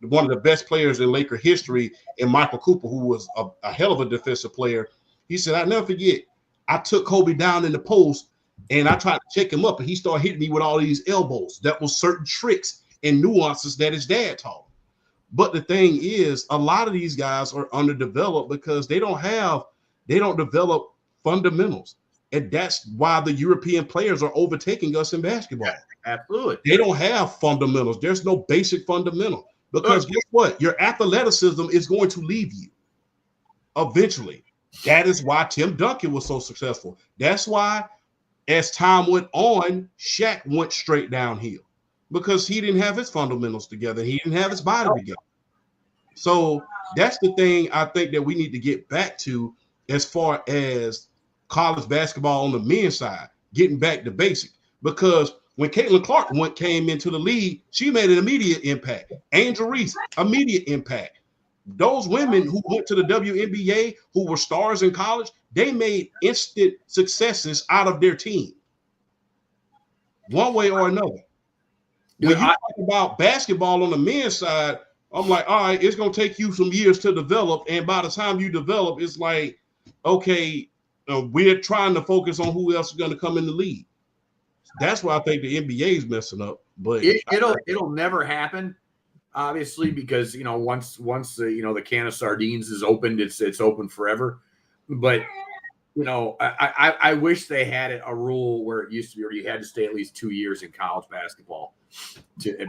one of the best players in Laker history, and Michael Cooper, who was a hell of a defensive player. He said, I never forget, I took Kobe down in the post and I tried to check him up, and he started hitting me with all these elbows. That was certain tricks and nuances that his dad taught. But the thing is, a lot of these guys are underdeveloped because they don't develop fundamentals. And that's why the European players are overtaking us in basketball. Absolutely. They don't have fundamentals. There's no basic fundamental. Because guess what? Your athleticism is going to leave you eventually. That is why Tim Duncan was so successful. That's why, as time went on, Shaq went straight downhill because he didn't have his fundamentals together. He didn't have his body together. So that's the thing I think that we need to get back to as far as college basketball on the men's side, getting back to basic. Because when Caitlin Clark came into the league, she made an immediate impact. Angel Reese, immediate impact. Those women who went to the WNBA, who were stars in college, they made instant successes out of their team, one way or another. When you talk about basketball on the men's side, I'm like, all right, it's going to take you some years to develop. And by the time you develop, it's like, okay, we're trying to focus on who else is going to come in the league. That's why I think the NBA is messing up. But it'll never happen, obviously, because once the can of sardines is opened, it's open forever. But I wish they had a rule where it used to be where you had to stay at least 2 years in college basketball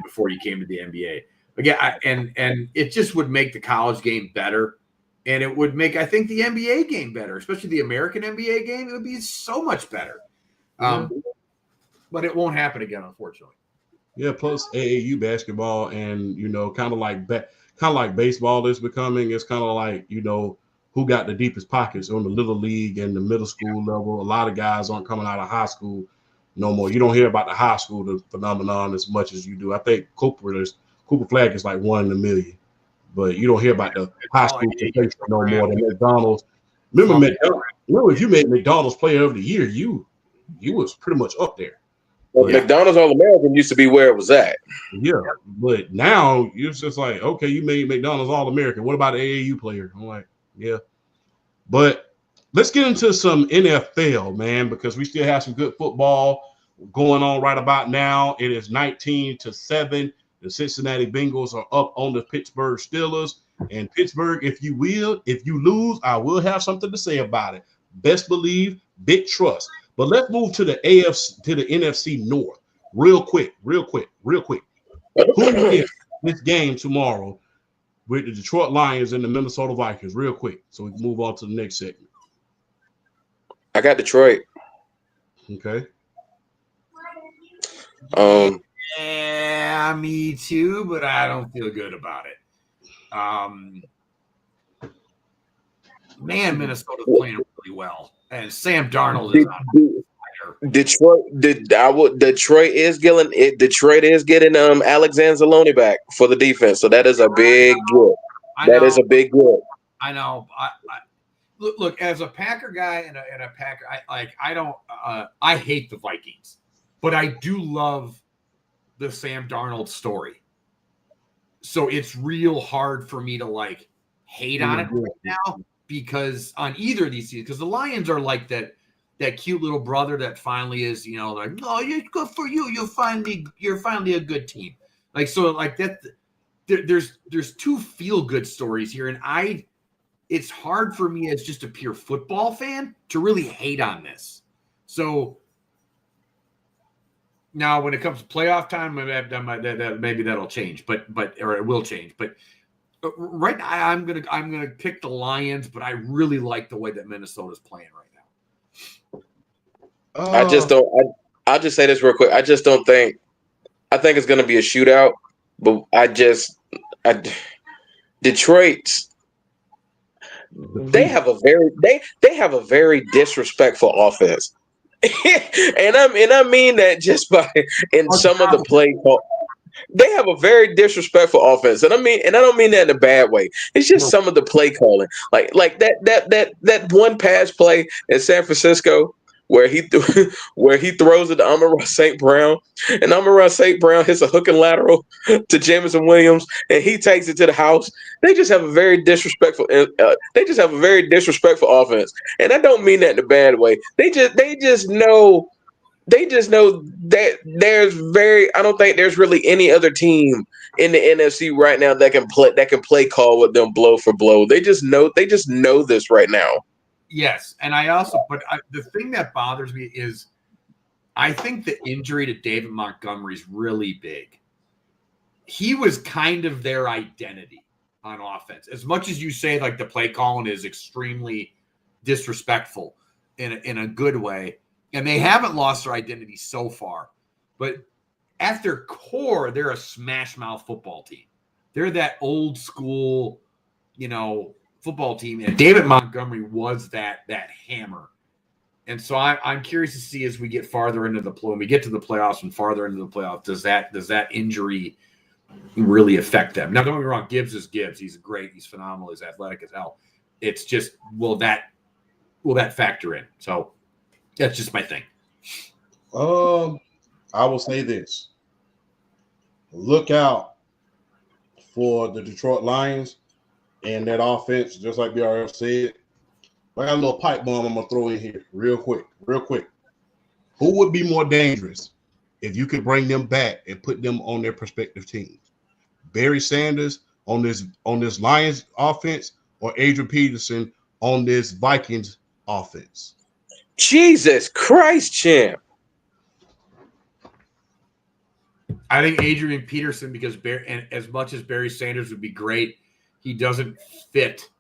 before you came to the NBA. Again, and it just would make the college game better, and it would make, I think, the NBA game better, especially the American NBA game. It would be so much better. But it won't happen again, unfortunately. Yeah, plus AAU basketball, and kind of like baseball is becoming. It's kind of like who got the deepest pockets on the little league and the middle school level. A lot of guys aren't coming out of high school no more. You don't hear about the high school phenomenon as much as you do. I think Cooper Flag is like 1 in a million, but you don't hear about the high school no more than McDonald's. Remember if you made McDonald's Player of the Year, you was pretty much up there. Well, McDonald's All-American used to be where it was at. Yeah, but now you're just like, okay, you made McDonald's All-American. What about the AAU player? I'm like, yeah. But let's get into some NFL, man, because we still have some good football going on right about now. It is 19-7. The Cincinnati Bengals are up on the Pittsburgh Steelers. And Pittsburgh, if you lose, I will have something to say about it. Best believe, big trust. But let's move to the NFC North real quick. Who wins this game tomorrow with the Detroit Lions and the Minnesota Vikings? Real quick, so we can move on to the next segment. I got Detroit. Okay. Yeah, me too, but I don't feel good about it. Minnesota's playing really well, and Sam Darnold is on fire. Detroit is getting Alexander Zaloni back for the defense, so that is a big get. That is a big get. I know. Look, as a Packer guy and a Packer, I hate the Vikings, but I do love the Sam Darnold story. So it's real hard for me to hate on it right now, because on either of these teams, because the Lions are like that cute little brother that finally is, like, oh, you're good for you. You're finally a good team. There's two feel good stories here, and it's hard for me as just a pure football fan to really hate on this. So now, when it comes to playoff time, maybe that'll change, or it will change. But right now, I'm gonna pick the Lions, but I really like the way that Minnesota's playing right now. I'll just say this real quick. I just don't think. I think it's gonna be a shootout, but Detroit's. They have a very disrespectful offense. and I mean that just by some of the play call. They have a very disrespectful offense, and I don't mean that in a bad way. It's just some of the play calling, like that one pass play in San Francisco where he throws it to Amon-Ra St. Brown, and Amon-Ra St. Brown hits a hook and lateral to Jameson Williams, and he takes it to the house. They just have a very disrespectful. Offense, and I don't mean that in a bad way. They just know. They just know that I don't think there's really any other team in the NFC right now that can play call with them blow for blow. They just know this right now. Yes, and the thing that bothers me is I think the injury to David Montgomery is really big. He was kind of their identity on offense. As much as you say like the play calling is extremely disrespectful in a good way, and they haven't lost their identity so far, but at their core, they're a smash mouth football team. They're that old school, football team. And David Montgomery was that hammer. And so I'm curious to see as we get farther into when we get to the playoffs and farther into the playoffs, does that injury really affect them? Now, don't get me wrong, Gibbs is Gibbs. He's great. He's phenomenal. He's athletic as hell. It's just, will that factor in? So that's just my thing. I will say this. Look out for the Detroit Lions and that offense, just like BRF said. I got a little pipe bomb I'm going to throw in here real quick. Who would be more dangerous if you could bring them back and put them on their prospective teams? Barry Sanders on this Lions offense or Adrian Peterson on this Vikings offense? Jesus Christ, champ. I think Adrian Peterson, because and as much as Barry Sanders would be great, he doesn't fit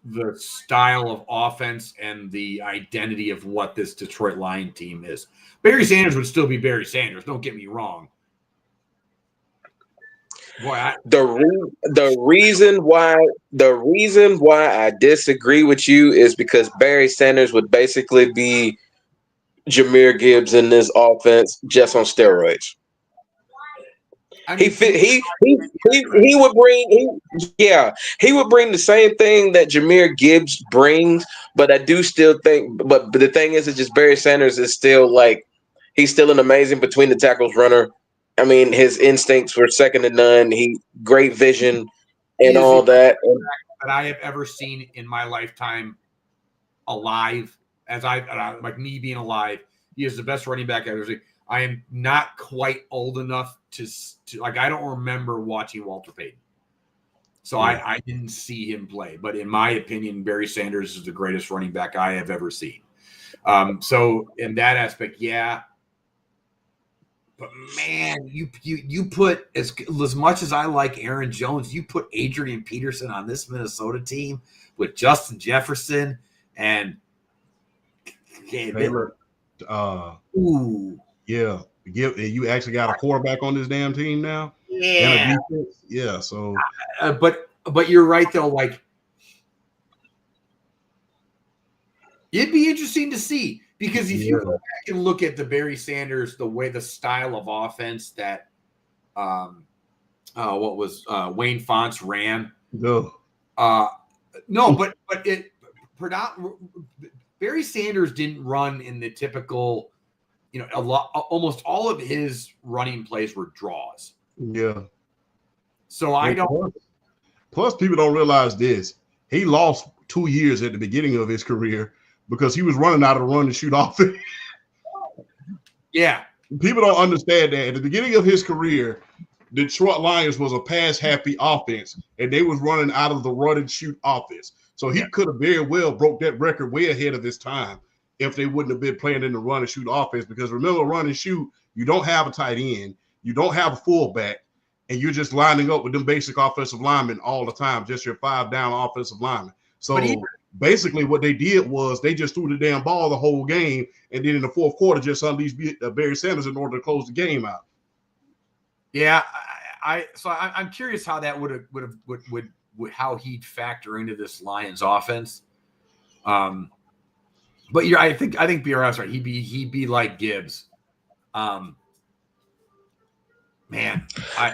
the style of offense and the identity of what this Detroit Lion team is. Barry Sanders would still be Barry Sanders. Don't get me wrong. Boy, the reason why I disagree with you is because Barry Sanders would basically be Jahmyr Gibbs in this offense just on steroids. He would bring the same thing that Jahmyr Gibbs brings, but I do still think. But the thing is, it's just Barry Sanders is still he's still an amazing between the tackles runner. I mean, his instincts were second to none. He great vision and all that. That I have ever seen in my lifetime alive, like me being alive. He is the best running back I've ever seen. I am not quite old enough to I don't remember watching Walter Payton. So I didn't see him play. But in my opinion, Barry Sanders is the greatest running back I have ever seen. So in that aspect, yeah. But man, you put as much as I like Aaron Jones, you put Adrian Peterson on this Minnesota team with Justin Jefferson and Taylor. Yeah. You actually got a quarterback on this damn team now? Yeah. And a defense? Yeah. So but you're right though, like it'd be interesting to see. Because if you go back and look at the Barry Sanders, the style of offense that Wayne Fonts ran. No. But Barry Sanders didn't run in the typical, almost all of his running plays were draws. Yeah. So I don't. Plus, people don't realize this. He lost 2 years at the beginning of his career because he was running out of the run and shoot offense. Yeah. People don't understand that. At the beginning of his career, Detroit Lions was a pass-happy offense, and they was running out of the run and shoot offense. So he could have very well broke that record way ahead of his time if they wouldn't have been playing in the run and shoot offense. Because remember, run and shoot, you don't have a tight end, you don't have a fullback, and you're just lining up with them basic offensive linemen all the time, just your 5-down offensive linemen. So basically what they did was they just threw the damn ball the whole game, and then in the fourth quarter just unleashed Barry Sanders in order to close the game out. Yeah, I'm curious how that would how he'd factor into this Lions offense. But I think BRS right. He'd be like Gibbs. Man, I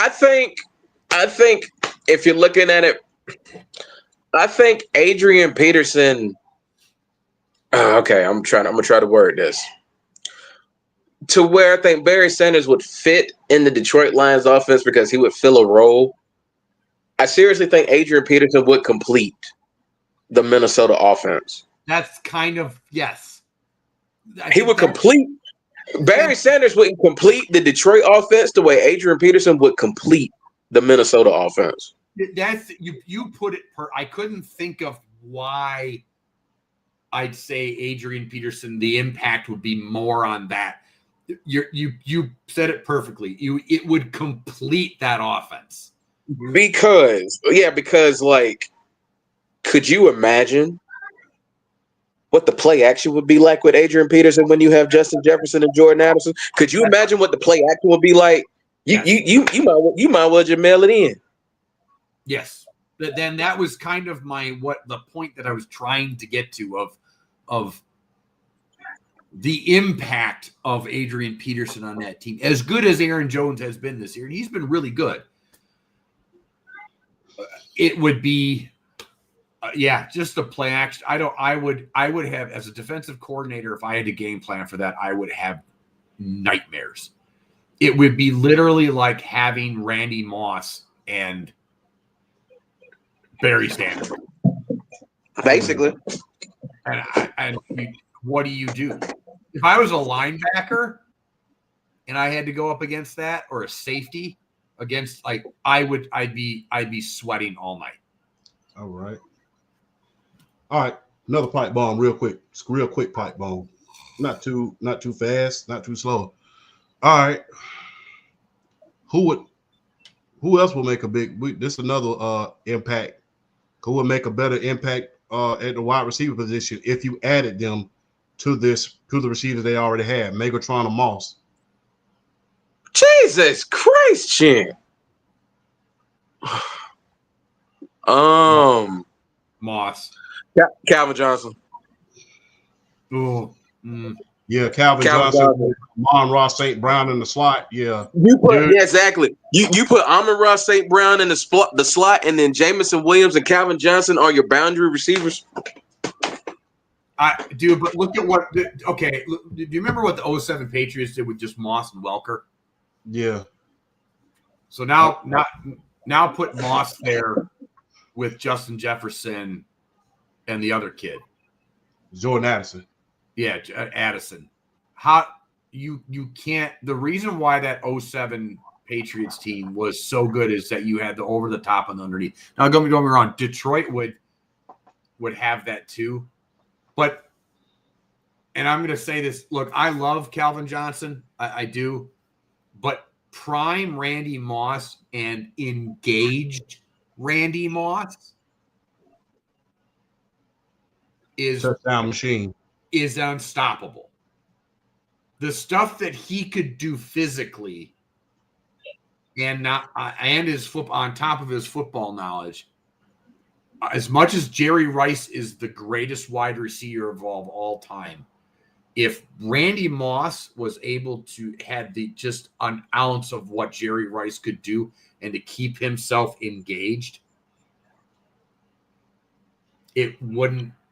think if you're looking at it, I think Adrian Peterson Okay, I'm gonna try to word this to where I think Barry Sanders would fit in the Detroit Lions offense because he would fill a role. I seriously think Adrian Peterson would complete the Minnesota offense. That's kind of yes. He would complete. Barry Sanders wouldn't complete the Detroit offense the way Adrian Peterson would complete the Minnesota offense. That's you put it I couldn't think of why I'd say Adrian Peterson, the impact would be more on that. You said it perfectly. It would complete that offense. Because like, could you imagine what the play action would be like with Adrian Peterson when you have Justin Jefferson and Jordan Addison? Could you imagine what the play action would be like? You might well just mail it in. Yes. Then that was kind of the point that I was trying to get to of the impact of Adrian Peterson on that team. As good as Aaron Jones has been this year, and he's been really good. It would be just a play action. I would have, as a defensive coordinator, if I had to game plan for that, I would have nightmares. It would be literally like having Randy Moss and Barry Sanders. Basically. And what do you do? If I was a linebacker and I had to go up against that, or a safety against, like, I'd be sweating all night. All right. Another pipe bomb, real quick. Real quick pipe bomb. Not too fast, not too slow. All right. Who else will make a big? This is another impact. Who would make a better impact at the wide receiver position if you added them to the receivers they already had, Megatron and Moss? Jesus Christ, Chin. Moss. Calvin Johnson. Oh. Yeah, Calvin Johnson. Amon-Ra St. Brown in the slot. Yeah. Exactly. You put Amon-Ra St. Brown in the slot, and then Jameson Williams and Calvin Johnson are your boundary receivers. I do, but look at what. Okay, do you remember what the 07 Patriots did with just Moss and Welker? Yeah. So now put Moss there with Justin Jefferson and the other kid, Jordan Addison. Yeah, Addison. How you can't. The reason why that 07 Patriots team was so good is that you had the over the top and the underneath. Now, don't get me wrong. Detroit would have that too, but, and I'm going to say this. Look, I love Calvin Johnson. I do, but prime Randy Moss and engaged Randy Moss is touchdown machine. Is unstoppable. The stuff that he could do physically and on top of his football knowledge, as much as Jerry Rice is the greatest wide receiver of all time, if Randy Moss was able to have just an ounce of what Jerry Rice could do and to keep himself engaged,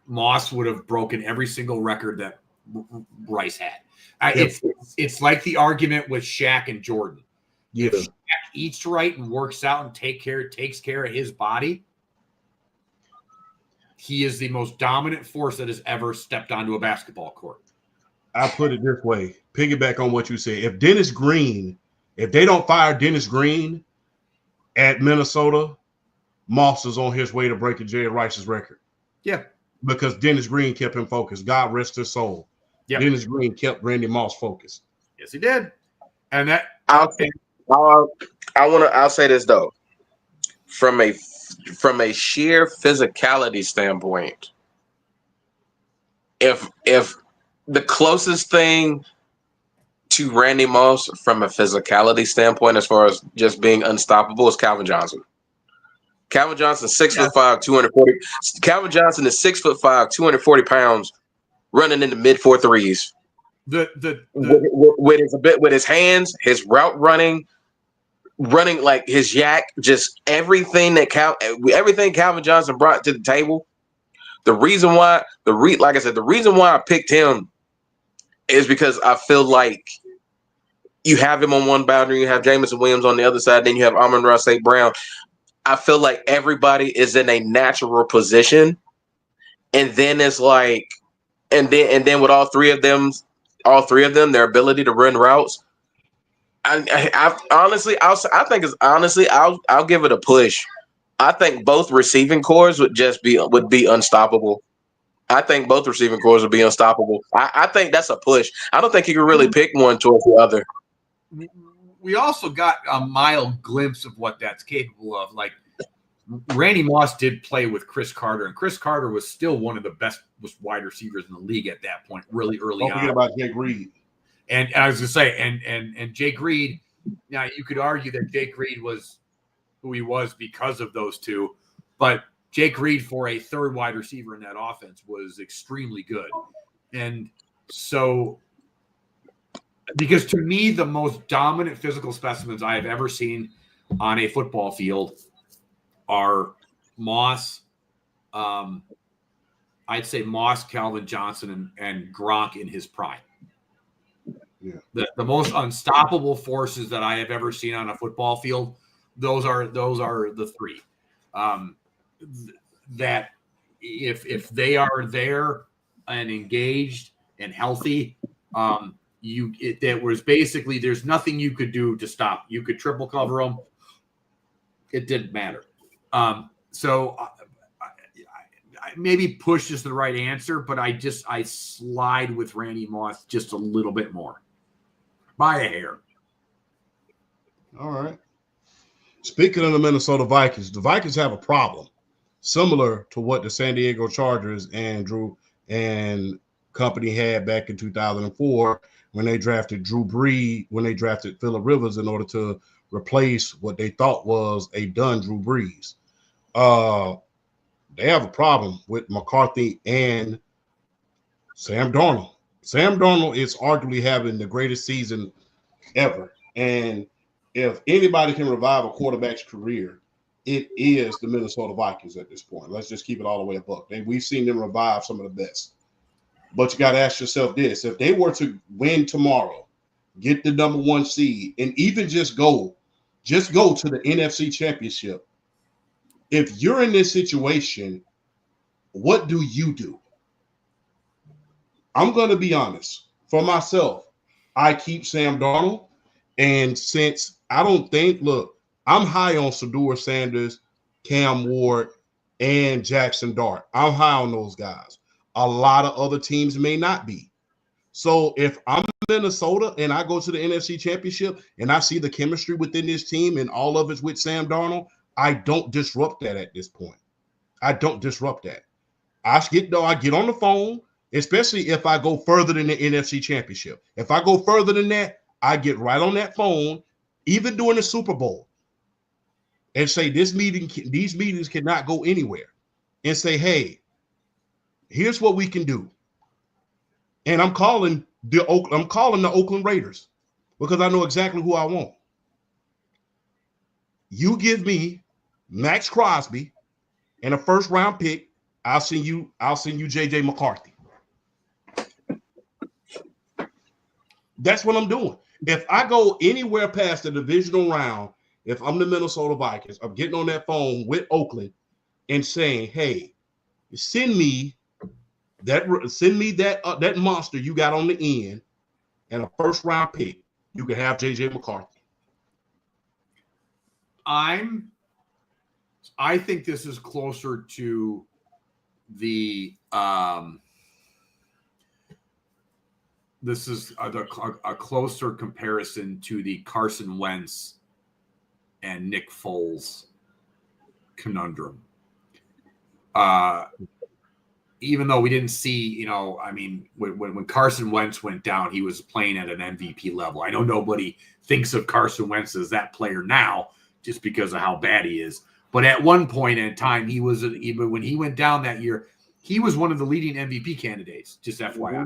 Moss would have broken every single record that Rice had. It's like the argument with Shaq and Jordan. Yeah. If Shaq eats right and works out and takes care of his body, he is the most dominant force that has ever stepped onto a basketball court. I put it this way, piggyback on what you said. If they don't fire Dennis Green at Minnesota, Moss is on his way to breaking Jerry Rice's record. Yeah. Because Dennis Green kept him focused. God rest his soul. Yep. Dennis Green kept Randy Moss focused. Yes, he did. And that I'll say this though. From a sheer physicality standpoint, if the closest thing to Randy Moss from a physicality standpoint, as far as just being unstoppable, is Calvin Johnson. Calvin Johnson, 6'5", 240. Calvin Johnson is 6'5", 240 pounds, running in the mid 4.3s. With his hands, his route running like his yak, just everything Calvin Johnson brought to the table The reason why like I said, the reason why I picked him is because I feel like you have him on one boundary, you have Jameson Williams on the other side, then you have Amon-Ra St. Brown. I feel like everybody is in a natural position, and then it's like, and then with all three of them, their ability to run routes. I'll give it a push. I think both receiving cores would be unstoppable. I think both receiving cores would be unstoppable. I think that's a push. I don't think you can really pick one towards the other. We also got a mild glimpse of what that's capable of. Like Randy Moss did play with Chris Carter, and Chris Carter was still one of the best wide receivers in the league at that point, really early on. Don't forget about Jake Reed. And I was going to say, and Jake Reed, now you could argue that Jake Reed was who he was because of those two, but Jake Reed for a third wide receiver in that offense was extremely good. And so, because to me, the most dominant physical specimens I have ever seen on a football field are Moss, I'd say Moss, Calvin Johnson, and Gronk in his prime. Yeah. The most unstoppable forces that I have ever seen on a football field, those are the three. That if they are there and engaged and healthy, it was basically there's nothing you could do to stop. You could triple cover them. It didn't matter. So maybe push is the right answer, but I slide with Randy Moss just a little bit more by a hair. All right. Speaking of the Minnesota Vikings, the Vikings have a problem similar to what the San Diego Chargers and Drew and company had back in 2004 when they drafted Drew Brees, when they drafted Phillip Rivers in order to replace what they thought was a done Drew Brees. They have a problem with McCarthy and Sam Darnold. Sam Darnold is arguably having the greatest season ever. And if anybody can revive a quarterback's career, it is the Minnesota Vikings at this point. Let's just keep it all the way a buck. We've seen them revive some of the best. But you got to ask yourself this. If they were to win tomorrow, get the number one seed, and even just go to the NFC Championship, if you're in this situation, what do you do? I'm going to be honest. For myself, I keep Sam Darnold. And since I don't think, look, I'm high on Shedeur Sanders, Cam Ward, and Jackson Dart. I'm high on those guys. A lot of other teams may not be. So if I'm Minnesota and I go to the NFC Championship and I see the chemistry within this team and all of it's with Sam Darnold, I don't disrupt that at this point. I don't disrupt that. I get on the phone, especially if I go further than the NFC Championship. If I go further than that, I get right on that phone, even during the Super Bowl, and say these meetings cannot go anywhere, and say, hey, here's what we can do. And I'm calling the Oakland Raiders because I know exactly who I want. You give me Max Crosby and a first round pick, I'll send you JJ McCarthy. That's what I'm doing. If I go anywhere past the divisional round, if I'm the Minnesota Vikings, I'm getting on that phone with Oakland and saying, hey, send me that monster you got on the end and a first round pick. You can have JJ McCarthy. I think this is closer to the this is a closer comparison to the Carson Wentz and Nick Foles conundrum. Even though we didn't see, when Carson Wentz went down, he was playing at an MVP level. I know nobody thinks of Carson Wentz as that player now just because of how bad he is. But at one point in time, even when he went down that year, he was one of the leading MVP candidates, just FYI.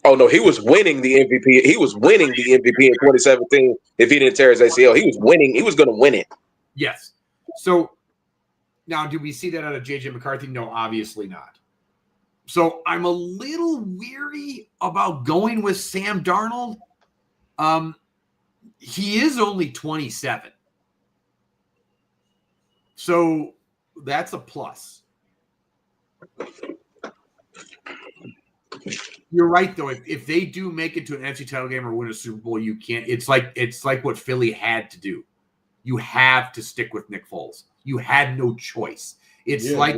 Oh, no, he was winning the MVP. He was winning the MVP in 2017 if he didn't tear his ACL. He was winning. He was going to win it. Yes. So Now, do we see that out of J.J. McCarthy? No, obviously not. So I'm a little weary about going with Sam Darnold. He is only 27. So that's a plus. You're right, though. If they do make it to an NFC title game or win a Super Bowl, you can't. It's like what Philly had to do. You have to stick with Nick Foles. You had no choice. It's like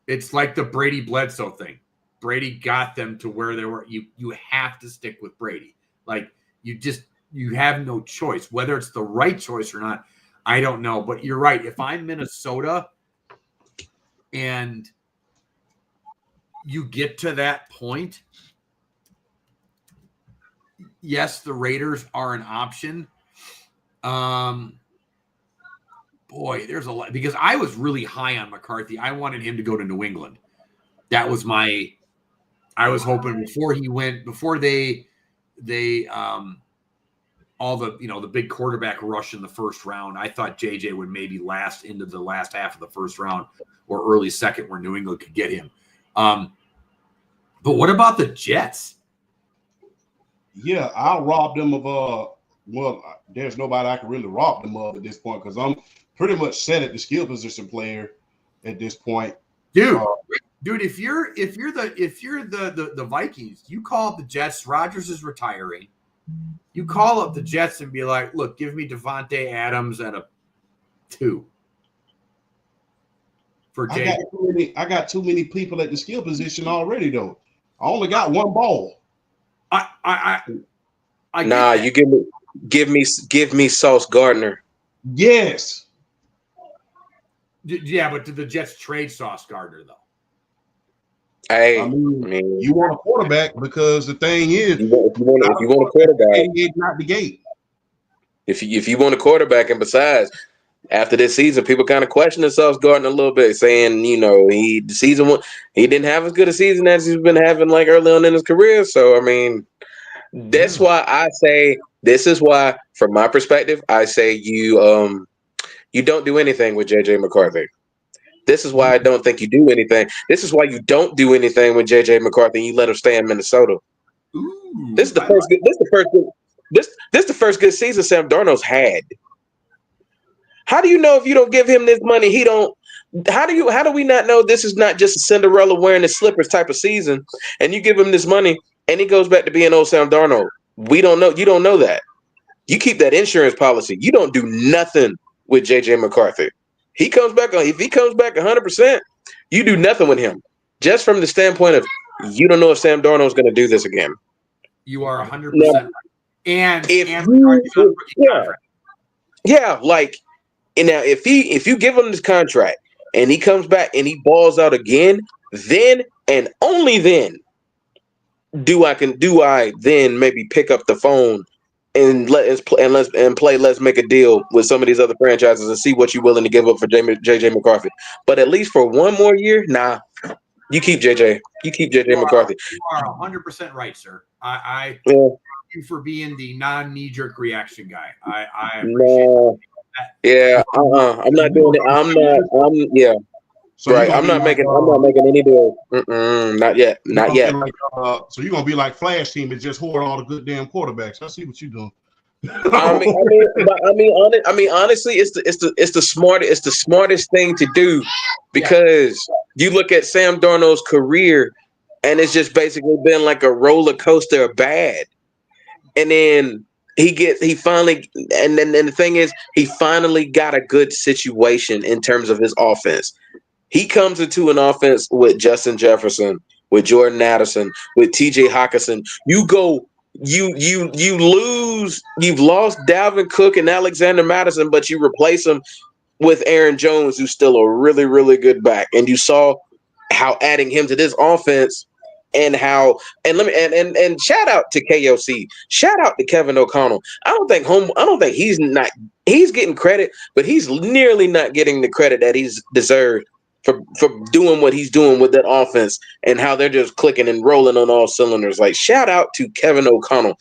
the Brady Bledsoe thing. Brady got them to where they were. You have to stick with Brady. Like you have no choice. Whether it's the right choice or not, I don't know. But you're right. If I'm Minnesota and you get to that point, yes, the Raiders are an option. Boy, there's a lot, because I was really high on McCarthy. I wanted him to go to New England. That was I was hoping before they all the big quarterback rush in the first round. I thought JJ would maybe last into the last half of the first round or early second where New England could get him. But what about the Jets? Yeah, I'll rob them of there's nobody I can really rob them of at this point because I'm pretty much set at the skill position player at this point. Dude, if you're the Vikings, you call up the Jets. Rodgers is retiring. You call up the Jets and be like, look, give me Devontae Adams at a 2 for Jay. I got too many people at the skill position already, though. I only got one ball. You give me Sauce Gardner. Yes. Yeah, but did the Jets trade Sauce Gardner though? Hey, I mean, you want a quarterback because the thing is, if you want a quarterback, not the gate. If you want a quarterback, and besides, after this season, people kind of question Sauce Gardner a little bit, saying he didn't have as good a season as he's been having like early on in his career. So I mean, that's why I say this is why, from my perspective, I say you don't do anything with J.J. McCarthy. This is why I don't think you do anything. This is why you don't do anything with J.J. McCarthy and you let him stay in Minnesota. Ooh, this is the first good season Sam Darnold's had. How do you know if you don't give him this money, he don't? How do we not know this is not just a Cinderella wearing his slippers type of season, and you give him this money and he goes back to being old Sam Darnold? We don't know. You don't know that. You keep that insurance policy. You don't do nothing with J.J. McCarthy. If he comes back 100%, you do nothing with him. Just from the standpoint of you don't know if Sam Darnold's going to do this again. You are 100% right. And like, and now if you give him this contract and he comes back and he balls out again, then and only then do I then maybe pick up the phone and let's make a deal with some of these other franchises and see what you're willing to give up for JJ McCarthy. But at least for one more year, nah. You keep JJ. You keep JJ McCarthy. You are 100% right, sir. I thank you for being the non-knee-jerk reaction guy. I appreciate that. Yeah. I'm not doing it. So right. I'm not making any deal. Not yet. Not yet. So you're gonna be like Flash Team and just hoard all the good damn quarterbacks. I see what you're doing. Honestly, it's the smartest thing to do, because you look at Sam Darnold's career and it's just basically been like a roller coaster of bad. And then the thing is, he finally got a good situation in terms of his offense. He comes into an offense with Justin Jefferson, with Jordan Addison, with TJ Hawkinson. You've lost Dalvin Cook and Alexander Mattison, but you replace them with Aaron Jones, who's still a really, really good back. And you saw how adding him to this offense and shout out to KOC, shout out to Kevin O'Connell. I don't think he's getting credit, but he's nearly not getting the credit that he's deserved for doing what he's doing with that offense and how they're just clicking and rolling on all cylinders. Like, shout out to Kevin O'Connell.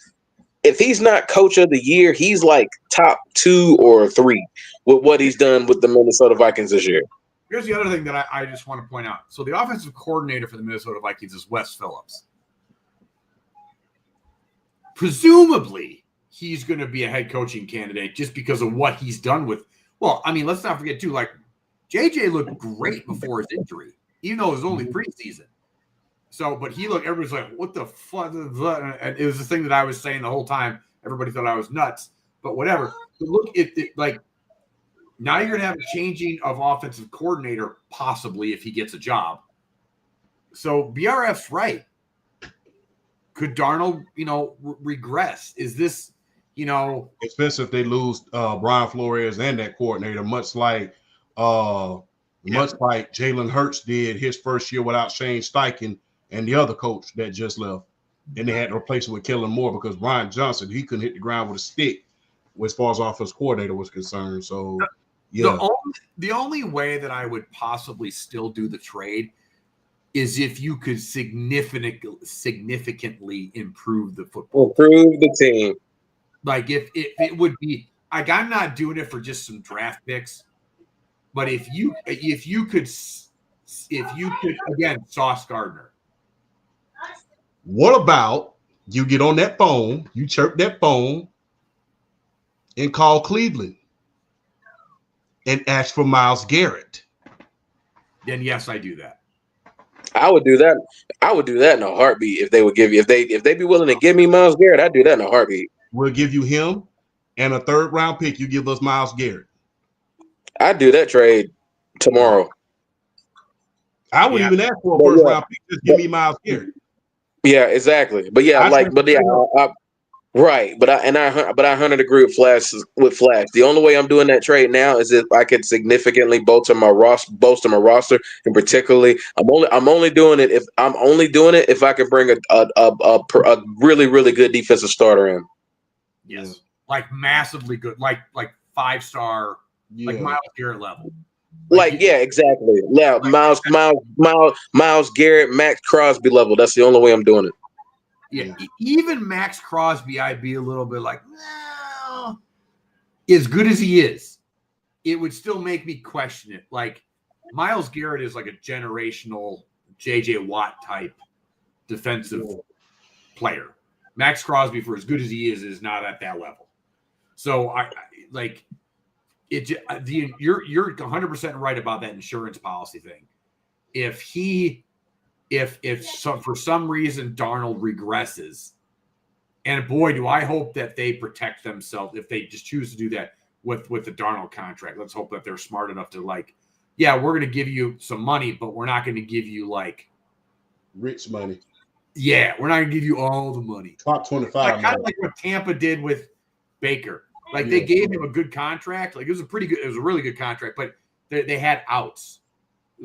If he's not coach of the year, he's like top 2 or 3 with what he's done with the Minnesota Vikings this year. Here's the other thing that I just want to point out. So the offensive coordinator for the Minnesota Vikings is Wes Phillips. Presumably, he's going to be a head coaching candidate just because of what he's done with. Well, I mean, let's not forget too. Like JJ looked great before his injury, even though it was only preseason. So, but he looked. Everybody's like, "What the fuck?" And it was the thing that I was saying the whole time. Everybody thought I was nuts, but whatever. But look, it like now you're going to have a changing of offensive coordinator, possibly if he gets a job. So BRF's right. Could Darnold, regress? Is this, especially if they lose Brian Flores and that coordinator, much like Jalen Hurts did his first year without Shane Steichen and the other coach that just left. And they had to replace him with Kellen Moore because Brian Johnson, he couldn't hit the ground with a stick as far as offense coordinator was concerned. So, yeah. The only way that I would possibly still do the trade is if you could significantly improve the football. Improve the team. Like if it would be like, I'm not doing it for just some draft picks, but if you could again, Sauce Gardner. What about you get on that phone, you chirp that phone and call Cleveland and ask for Myles Garrett? Then yes, I do that. I would do that. I would do that in a heartbeat if they would give you if they be willing to give me Myles Garrett. I'd do that in a heartbeat. We'll give you him and a 3rd round pick. You give us Myles Garrett. I'd do that trade tomorrow. I wouldn't even ask for a 1st round pick. Just give me Myles Garrett. Yeah, exactly. But yeah, right. But I 100 agree with Flash. The only way I'm doing that trade now is if I could significantly bolster my roster, and particularly I'm only doing it if I can bring a really, really good defensive starter in. Yes, like massively good, like 5-star, like Myles Garrett level. Exactly. Yeah, Myles Garrett, Max Crosby level. That's the only way I'm doing it. Yeah, even Max Crosby, I'd be a little bit like, no. As good as he is, it would still make me question it. Like, Myles Garrett is like a generational J.J. Watt type defensive player. Max Crosby, for as good as he is not at that level. So you're 100% right about that insurance policy thing. If for some reason Darnold regresses, and boy, do I hope that they protect themselves if they just choose to do that with the Darnold contract. Let's hope that they're smart enough to we're going to give you some money, but we're not going to give you rich money. Yeah, we're not going to give you all the money. Top 25. Kind of like what Tampa did with Baker. They gave him a good contract. It was a really good contract, but they had outs.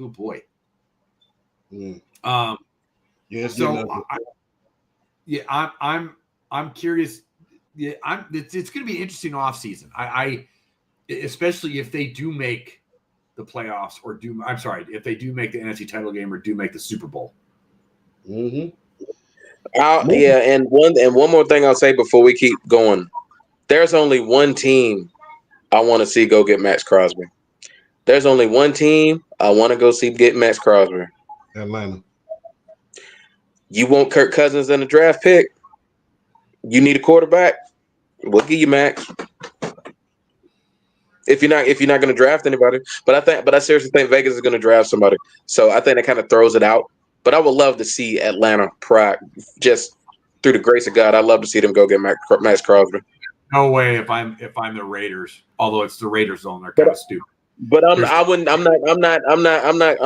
Oh boy. Mm. I'm curious. Yeah, it's going to be an interesting offseason. I especially if they do make the playoffs if they do make the NFC title game or do make the Super Bowl. Mm-hmm. And one more thing I'll say before we keep going. There's only one team I want to see go get Max Crosby. There's only one team I want to go see get Max Crosby. Atlanta. You want Kirk Cousins in the draft pick? You need a quarterback? We'll give you Max. If you're not going to draft anybody, but I seriously think Vegas is going to draft somebody. So I think that kind of throws it out. But I would love to see Atlanta just through the grace of God. I'd love to see them go get Max Crosby. No way if I'm the Raiders. Although it's the Raiders zone, they're kind of stupid. But I'm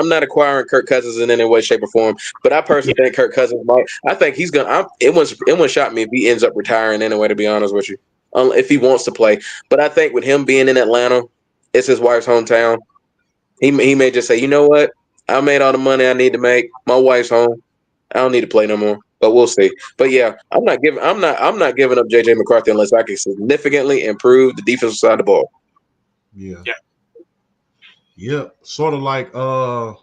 not acquiring Kirk Cousins in any way, shape, or form. But I personally think Kirk Cousins might. I think he's gonna. It wouldn't shock me if he ends up retiring anyway. To be honest with you, if he wants to play. But I think with him being in Atlanta, it's his wife's hometown. He may just say, you know what, I made all the money I need to make. My wife's home. I don't need to play no more. But we'll see. But yeah, I'm not giving up JJ McCarthy unless I can significantly improve the defensive side of the ball. Yeah. Sort of like the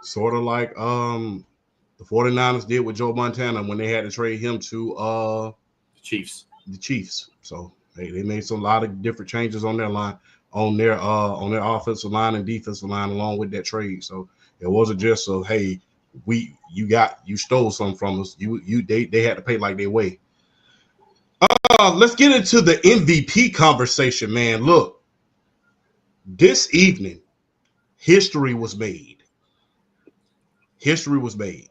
49ers did with Joe Montana when they had to trade him to the Chiefs. So they made a lot of different changes on their line. on their offensive line and defensive line along with that trade. So it wasn't just a hey, you stole something from us. They had to pay like they weigh. Let's get into the MVP conversation, man. Look, this evening, history was made. History was made.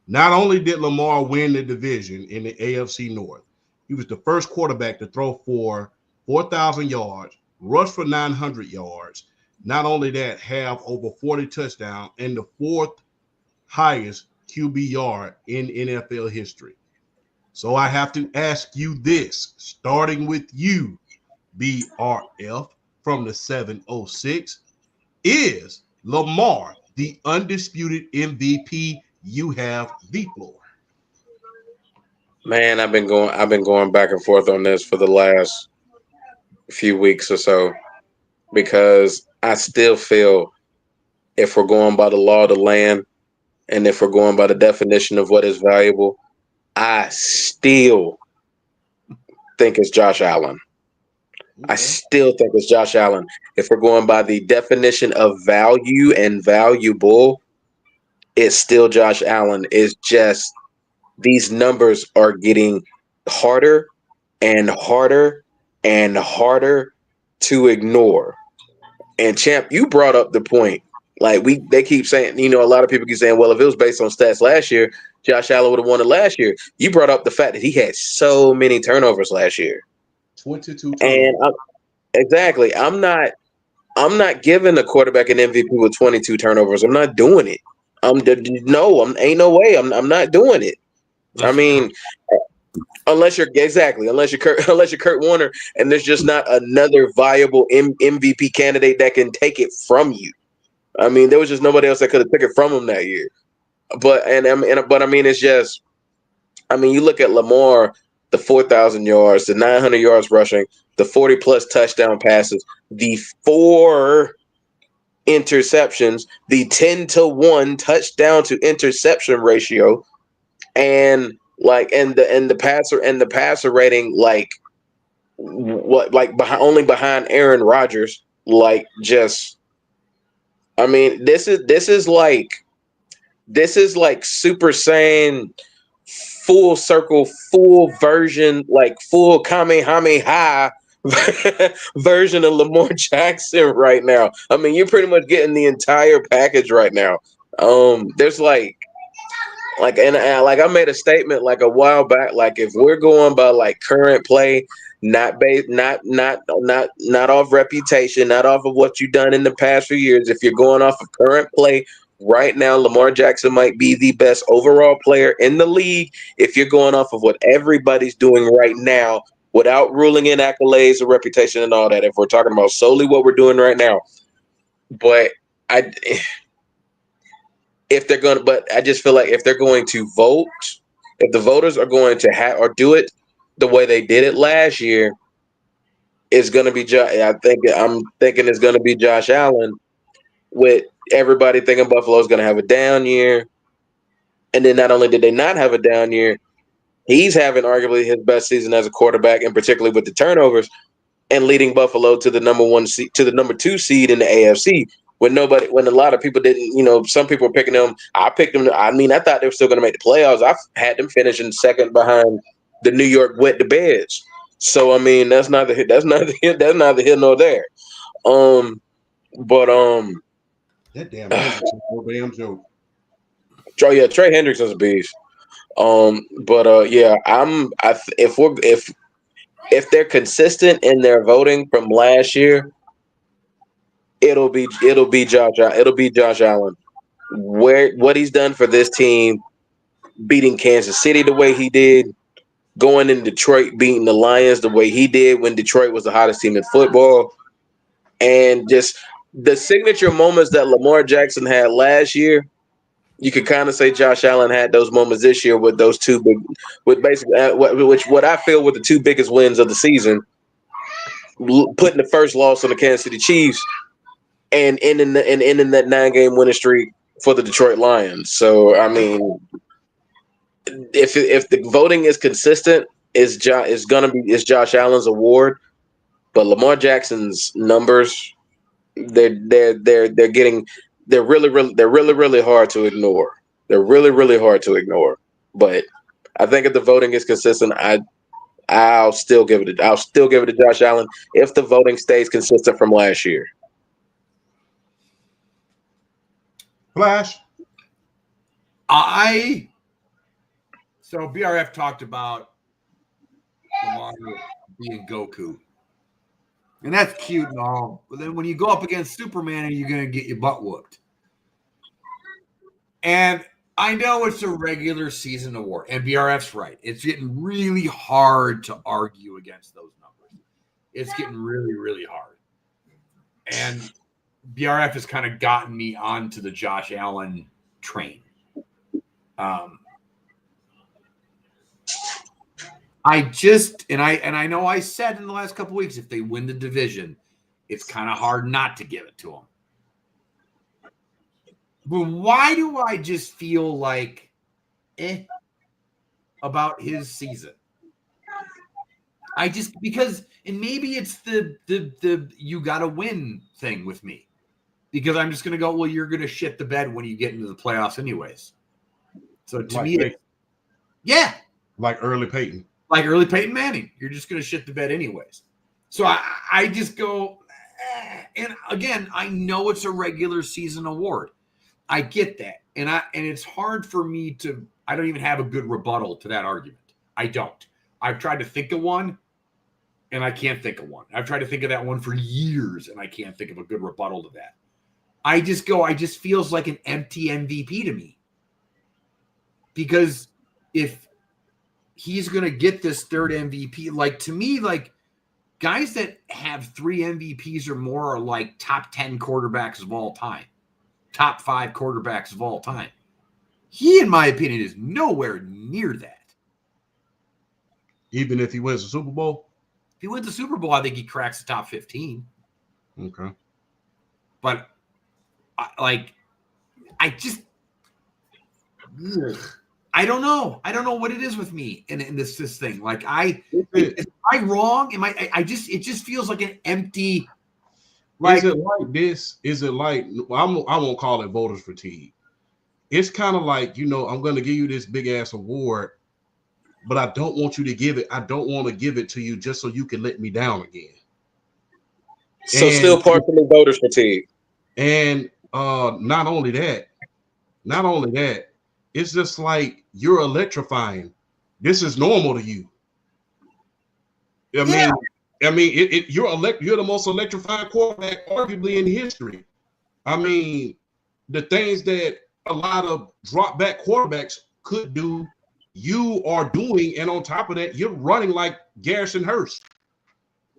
Not only did Lamar win the division in the AFC North, he was the first quarterback to throw for 4,000 yards, rush for 900 yards. Not only that, have over 40 touchdowns and the fourth highest QB yard in NFL history. So I have to ask you this, starting with you, BRF from the 706. Is Lamar the undisputed MVP? You have the floor. Man, I've been going back and forth on this for the last few weeks or so because I still feel if we're going by the law of the land and if we're going by the definition of what is valuable, I still think it's Josh Allen. I still think it's Josh Allen. If we're going by the definition of value and valuable, it's still Josh Allen. It's just these numbers are getting harder and harder and harder to ignore. And Champ, you brought up the point. Like they keep saying, a lot of people keep saying, well, if it was based on stats last year, Josh Allen would have won it last year. You brought up the fact that he had so many turnovers last year. 22 turnovers. And exactly, I'm not giving a quarterback an MVP with 22 turnovers. I'm not doing it. Ain't no way. I'm not doing it. I mean, unless you're Kurt Warner, and there's just not another viable MVP candidate that can take it from you. I mean, there was just nobody else that could have took it from him that year. But I mean, it's just, I mean, you look at Lamar, the 4,000 yards, the 900 yards rushing, the 40 plus touchdown passes, the 4 interceptions, the 10-to-1 touchdown to interception ratio, and the passer rating only behind Aaron Rodgers. Like, just, I mean, this is like Super Saiyan full circle, full version, like full Kamehameha version of Lamar Jackson right now. I mean, you're pretty much getting the entire package right now. There's like I made a statement like a while back, like if we're going by like current play, not off reputation, not off of what you've done in the past few years. If you're going off of current play right now, Lamar Jackson might be the best overall player in the league. If you're going off of what everybody's doing right now, without ruling in accolades or reputation and all that, if we're talking about solely what we're doing right now, but I just feel like if they're going to vote, if the voters are going to have or do it the way they did it last year, it's going to be I'm thinking it's going to be Josh Allen, with everybody thinking Buffalo's going to have a down year. And then not only did they not have a down year, he's having arguably his best season as a quarterback, and particularly with the turnovers, and leading Buffalo to the number 2 seed in the AFC. When a lot of people didn't, some people were picking them. I picked them. I mean, I thought they were still going to make the playoffs. I had them finishing second behind the New York Wet the Beds. So I mean, that's neither here nor there. That damn Hendrickson's no damn joke. Trey Hendrickson's a beast. If they're consistent in their voting from last year, it'll be Josh Allen. What he's done for this team, beating Kansas City the way he did, going in Detroit, beating the Lions the way he did when Detroit was the hottest team in football, and just the signature moments that Lamar Jackson had last year, you could kind of say Josh Allen had those moments this year with those two big, with basically what I feel were the 2 biggest wins of the season, putting the first loss on the Kansas City Chiefs and ending that 9-game winning streak for the Detroit Lions. So I mean, if the voting is consistent, it's Josh Allen's award. but Lamar Jackson's numbers, they're really hard to ignore. They're really hard to ignore. But I think if the voting is consistent, I'll still give it to Josh Allen if the voting stays consistent from last year. Flash. So BRF talked about Lamar being Goku. And that's cute and all. But then when you go up against Superman, you're going to get your butt whooped. And I know it's a regular season award. And BRF's right. It's getting really hard to argue against those numbers. It's getting really hard. And BRF has kind of gotten me onto the Josh Allen train. I know I said in the last couple of weeks, if they win the division, it's kind of hard not to give it to them. But why do I just feel like about his season? Because maybe it's the you gotta win thing with me. Because I'm just gonna go, well, you're gonna shit the bed when you get into the playoffs anyways. So to me, yeah. Like early Peyton. Like early Peyton Manning. You're just gonna shit the bed anyways. So I just go, and again, I know it's a regular season award. I get that. And it's hard for me I don't even have a good rebuttal to that argument. I don't. I've tried to think of one, and I can't think of one. I've tried to think of that one for years, and I can't think of a good rebuttal to that. I just feels like an empty MVP to me. Because if he's going to get this third MVP, like to me, like guys that have 3 MVPs or more are like top 10 quarterbacks of all time. Top 5 quarterbacks of all time. He, in my opinion, is nowhere near that. Even if he wins the Super Bowl? If he wins the Super Bowl, I think he cracks the top 15. Okay. But, I don't know. I don't know what it is with me in this thing. Like, am I wrong? It just feels like an empty... Is it like this? Is it like, I won't call it voters fatigue. It's kind of like, I'm going to give you this big ass award, but I don't want you to give it. I don't want to give it to you just so you can let me down again. So still partially voters fatigue. And not only that, it's just like you're electrifying. This is normal to you. I mean, you're the most electrifying quarterback arguably in history. I mean, the things that a lot of drop back quarterbacks could do, you are doing, and on top of that, you're running like Garrison Hurst.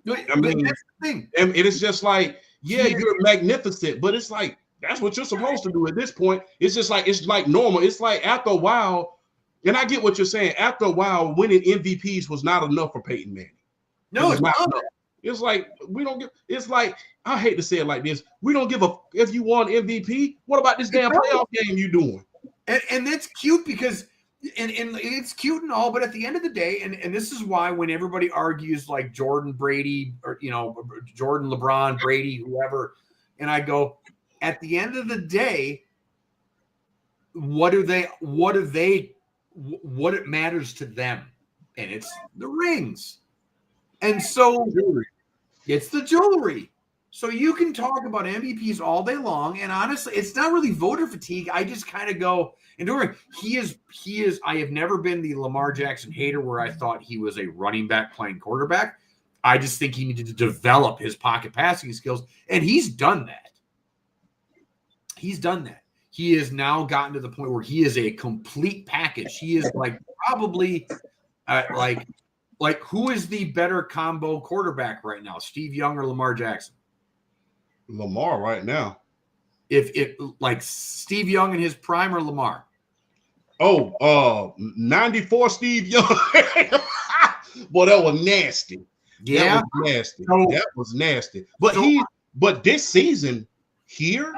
I mean, that's the thing. And it is just like, you're magnificent, but it's like that's what you're supposed to do at this point. It's just like it's like normal. It's like after a while, and I get what you're saying. After a while, winning MVPs was not enough for Peyton Manning. No, it's not. It's like we don't give. It's like I hate to say it like this. We don't give a if you won MVP. What about this damn playoff game you doing? And that's cute because and it's cute and all, but at the end of the day, and this is why when everybody argues like Jordan, Brady, or Jordan, LeBron, Brady, whoever, and I go, at the end of the day, what it matters to them, and it's the rings. And so it's the jewelry. So you can talk about MVPs all day long. And honestly, it's not really voter fatigue. I just kind of go, and don't worry, he is, I have never been the Lamar Jackson hater where I thought he was a running back playing quarterback. I just think he needed to develop his pocket passing skills. And he's done that. He has now gotten to the point where he is a complete package. He is like probably like who is the better combo quarterback right now, Steve Young or Lamar Jackson? Lamar right now. If like Steve Young in his prime or Lamar? 94 Steve Young. Boy, that was nasty. Yeah, that was nasty. But this season here,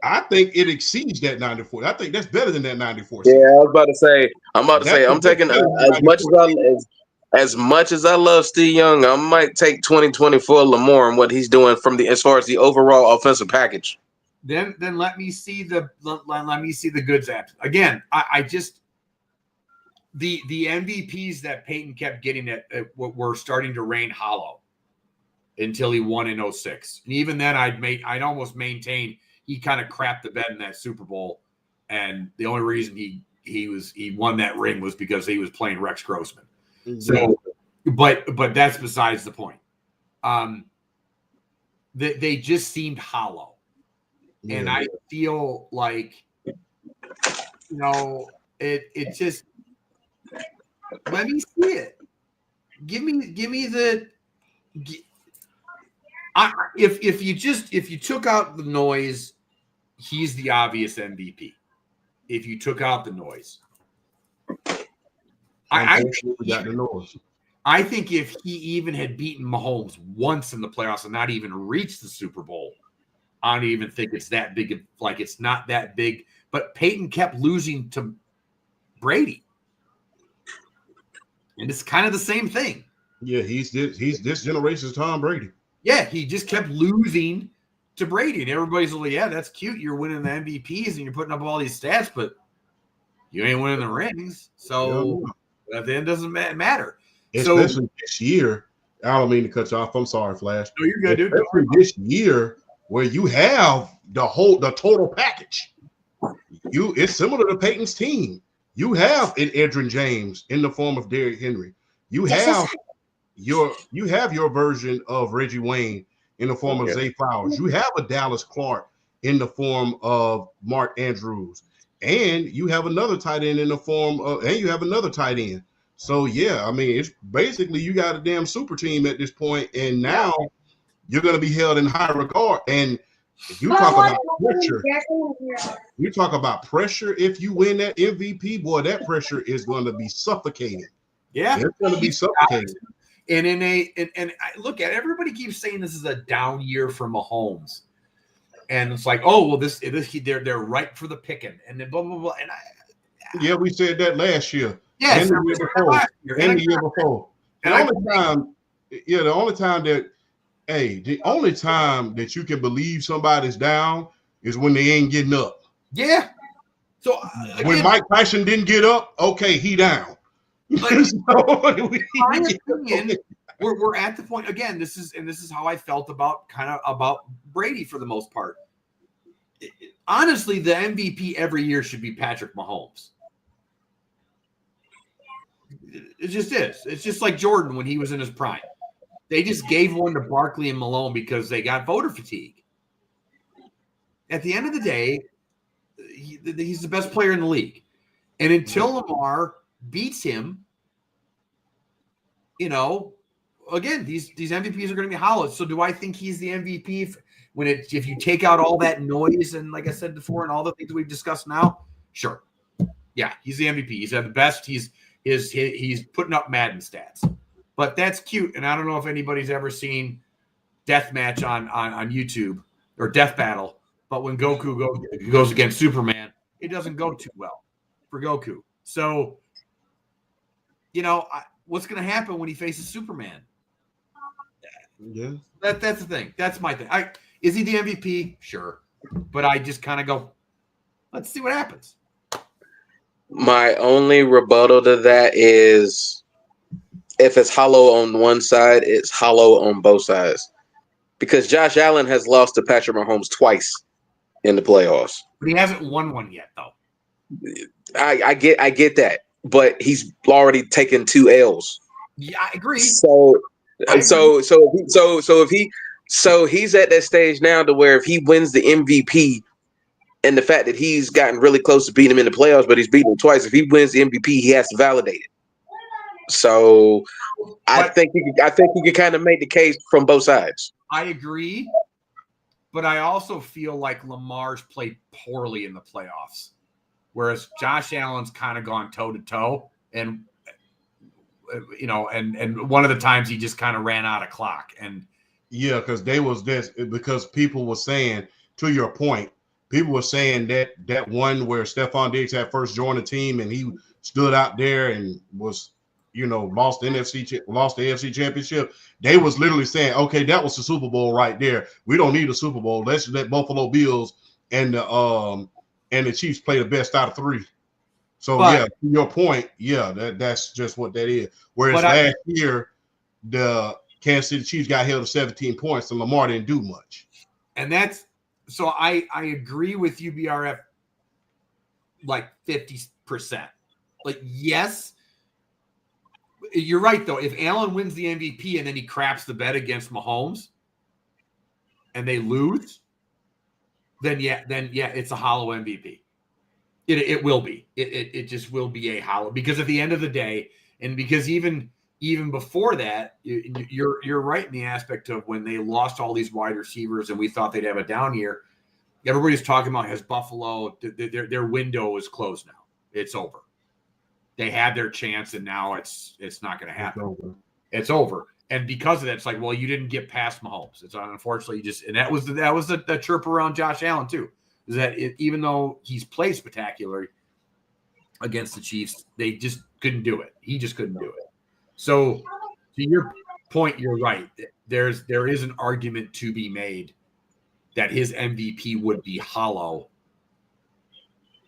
I think it exceeds that 94. I think that's better than that 94. Yeah, I was about to say. I'm taking as much as As much as I love Steve Young, I might take 2024 Lamar and what he's doing from the as far as the overall offensive package. Then let me see the goods apps again. I just the MVPs that Peyton kept getting were starting to rain hollow until he won in 06. And even then, I'd almost maintain he kind of crapped the bed in that Super Bowl, and the only reason he won that ring was because he was playing Rex Grossman. Mm-hmm. So, but that's besides the point. They just seemed hollow. Yeah. And I feel like, it just, let me see it. Give me the, if you took out the noise, he's the obvious MVP. If you took out the noise, I think if he even had beaten Mahomes once in the playoffs and not even reached the Super Bowl, I don't even think it's that big. Like, it's not that big. But Peyton kept losing to Brady, and it's kind of the same thing. Yeah, he's this generation's Tom Brady. Yeah, he just kept losing to Brady, and everybody's like, "Yeah, that's cute. You're winning the MVPs and you're putting up all these stats, but you ain't winning the rings. So at the end, doesn't matter." Especially this year. I don't mean to cut you off. I'm sorry, Flash. No, you're good, dude. Especially this year, where you have the total package. It's similar to Peyton's team. You have an Edgerrin James in the form of Derrick Henry. You have your version of Reggie Wayne in the form of Zay Flowers. You have a Dallas Clark in the form of Mark Andrews. And you have another tight end in the form of, and you have another tight end. So, yeah, I mean, it's basically you got a damn super team at this point, and now you're going to be held in high regard. And you talk about pressure. You talk about pressure. If you win that MVP, boy, that pressure is going to be suffocating. Yeah, it's going to be suffocating. And and I look at everybody keeps saying this is a down year for Mahomes, and it's like, oh well, they're ripe for the picking, and then blah blah blah. And we said that last year. Yeah, and the year before. The only time that you can believe somebody's down is when they ain't getting up. Yeah. So when Mike Tyson didn't get up, okay, he down. Like, my opinion, we're at the point again. This is how I felt about Brady for the most part. Honestly, the MVP every year should be Patrick Mahomes. It just is. It's just like Jordan when he was in his prime. They just gave one to Barkley and Malone because they got voter fatigue. At the end of the day, he's the best player in the league. And until Lamar beats him, again, these MVPs are going to be hollow. So do I think he's the MVP if you take out all that noise and, like I said before, and all the things we've discussed now? Sure. Yeah, he's the MVP. He's at the best. He's putting up Madden stats. But that's cute. And I don't know if anybody's ever seen Deathmatch on YouTube or Death Battle. But when Goku goes against Superman, it doesn't go too well for Goku. So, what's going to happen when he faces Superman? Yeah. That's the thing. That's my thing. Is he the MVP? Sure. But I just kind of go, let's see what happens. My only rebuttal to that is if it's hollow on one side, it's hollow on both sides. Because Josh Allen has lost to Patrick Mahomes twice in the playoffs. But he hasn't won one yet, though. I get that. But he's already taken 2 L's. Yeah, I agree. So he's at that stage now to where if he wins the MVP, and the fact that he's gotten really close to beating him in the playoffs, but he's beaten him twice. If he wins the MVP, he has to validate it. So I think you can kind of make the case from both sides. I agree, but I also feel like Lamar's played poorly in the playoffs, whereas Josh Allen's kind of gone toe to toe, and and one of the times he just kind of ran out of clock. And yeah, because people were saying, to your point. People were saying that one where Stephon Diggs had first joined the team and he stood out there and was, lost the AFC championship, they was literally saying, okay, that was the Super Bowl right there. We don't need a Super Bowl. Let's let Buffalo Bills and the Chiefs play the best out of 3. So to your point, that's just what that is. Whereas last year, the Kansas City Chiefs got held to 17 points, and Lamar didn't do much. And that's so I agree with you, BRF, like 50%. Like, yes, you're right, though. If Allen wins the MVP and then he craps the bet against Mahomes and they lose, then it's a hollow MVP. It will be. It just will be a hollow, because at the end of the day, and because even before that, you're right in the aspect of when they lost all these wide receivers and we thought they'd have a down year. Everybody's talking about, has Buffalo, their window is closed now. It's over. They had their chance, and now it's not going to happen. It's over. And because of that, it's like, well, you didn't get past Mahomes. It's unfortunately and that was the chirp around Josh Allen too. Is that even though he's played spectacular against the Chiefs, they just couldn't do it. He just couldn't do it. So to your point, you're right. There is an argument to be made that his MVP would be hollow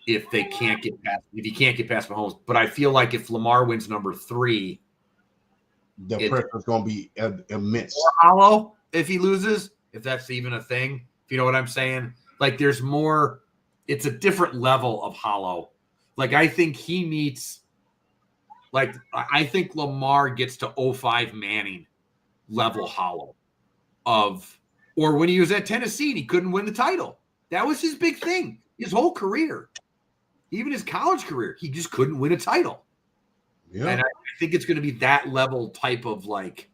if he can't get past Mahomes. But I feel like if Lamar wins number 3, the pressure is going to be immense. Or hollow if he loses, if that's even a thing. If you know what I'm saying? Like, there's more. It's a different level of hollow. Like, I think he meets. Like, I think Lamar gets to 05 Manning level hollow or when he was at Tennessee and he couldn't win the title. That was his big thing. His whole career, even his college career, he just couldn't win a title. Yeah. And I think it's going to be that level type of like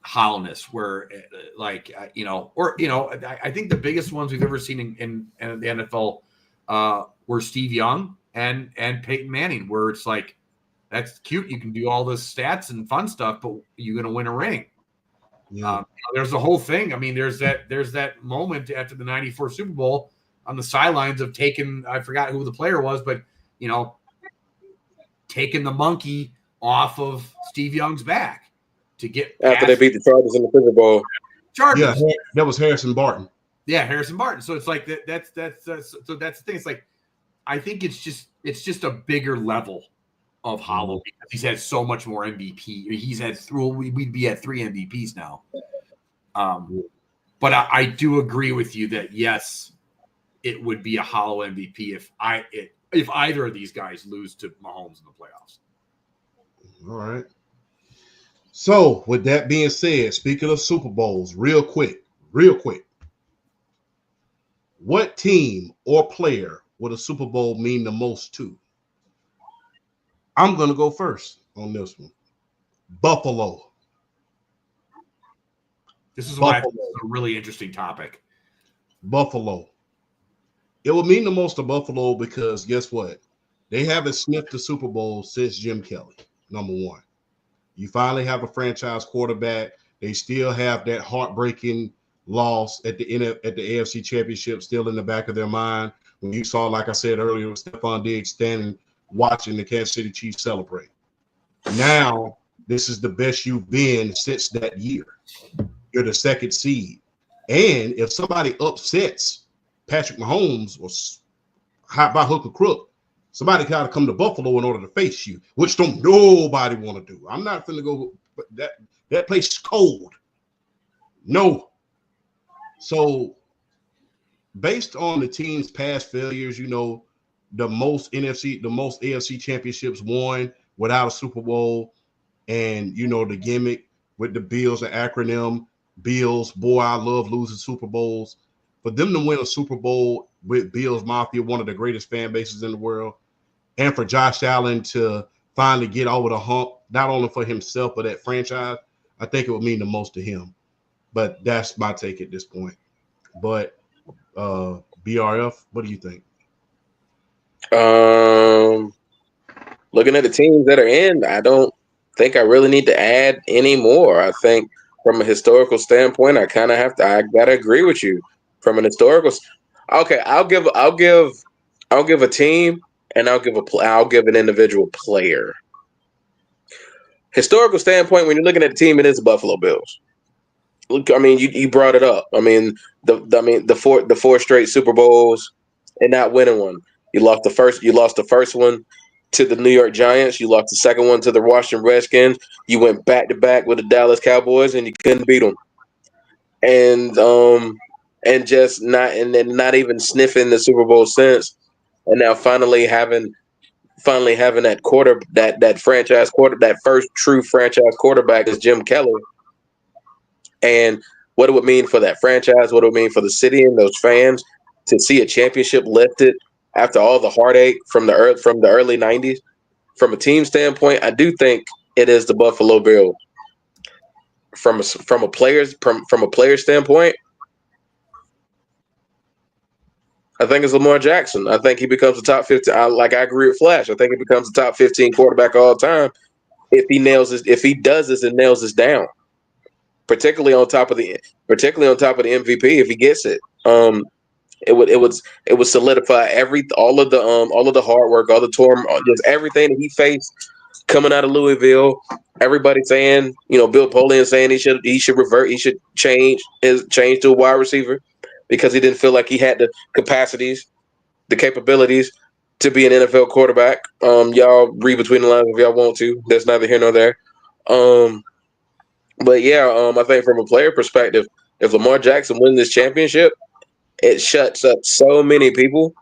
hollowness where I think the biggest ones we've ever seen in the NFL were Steve Young and Peyton Manning, where it's like, that's cute. You can do all this stats and fun stuff, but you're going to win a ring. Yeah. There's the whole thing. I mean, there's that moment after the 94 Super Bowl on the sidelines of taking, I forgot who the player was, but, taking the monkey off of Steve Young's back to get after they beat the Chargers in the Super Bowl. Chargers. Yeah, that was Harrison Barton. Yeah, Harrison Barton. So it's like that's so that's the thing. It's like, I think it's just a bigger level of hollow because he's had so much more MVP. He's had we'd be at 3 MVPs now. But I do agree with you that yes, it would be a hollow MVP if either of these guys lose to Mahomes in the playoffs. All right. So with that being said, speaking of Super Bowls, real quick, what team or player would a Super Bowl mean the most to? I'm going to go first on this one. Buffalo. This is why it's a really interesting topic. Buffalo. It will mean the most to Buffalo because guess what? They haven't sniffed the Super Bowl since Jim Kelly, number one. You finally have a franchise quarterback. They still have that heartbreaking loss at the AFC Championship still in the back of their mind. When you saw, like I said earlier, Stephon Diggs standing watching the Kansas City Chiefs celebrate. Now, this is the best you've been since that year. You're the second seed. And if somebody upsets Patrick Mahomes or by hook or crook, somebody got to come to Buffalo in order to face you, which don't nobody want to do. I'm not going to go, but that place is cold. No. So based on the team's past failures, the most AFC championships won without a Super Bowl, and the gimmick with the Bills, the acronym Bills. Boy, I love losing Super Bowls. For them to win a Super Bowl with Bills Mafia, one of the greatest fan bases in the world, and for Josh Allen to finally get over the hump, not only for himself but that franchise, I think it would mean the most to him. But that's my take at this point. But BRF, what do you think? Looking at the teams that are in, I don't think I really need to add any more. I think from a historical standpoint, I gotta agree with you. From an historical, okay, I'll give a team and I'll give an individual player. historical standpoint, when you're looking at the team, it is the Buffalo Bills. Look, I mean, you brought it up. I mean, the four straight Super Bowls and not winning one. You lost the first one to the New York Giants. You lost the second one to the Washington Redskins. You went back to back with the Dallas Cowboys, and you couldn't beat them. And just not, and then not even sniffing the Super Bowl since. And now finally having that franchise quarter, that first true franchise quarterback is Jim Kelly. And what it would mean for that franchise, what it would mean for the city and those fans to see a championship lifted after all the heartache from the early '90s. From a team standpoint, I do think it is the Buffalo Bills. From a player standpoint, I think it's Lamar Jackson. I think he becomes a top 15. I agree with Flash. I think he becomes a top 15 quarterback all time if he does this and nails this down. Particularly on top of the MVP if he gets it. It would solidify all of the hard work, all the torn, just everything that he faced coming out of Louisville. Everybody saying, Bill Polian saying he should revert, he should change to a wide receiver because he didn't feel like he had the capacities, the capabilities to be an NFL quarterback. Y'all read between the lines if y'all want to. That's neither here nor there. But yeah, I think from a player perspective, if Lamar Jackson wins this championship, it shuts up so many people,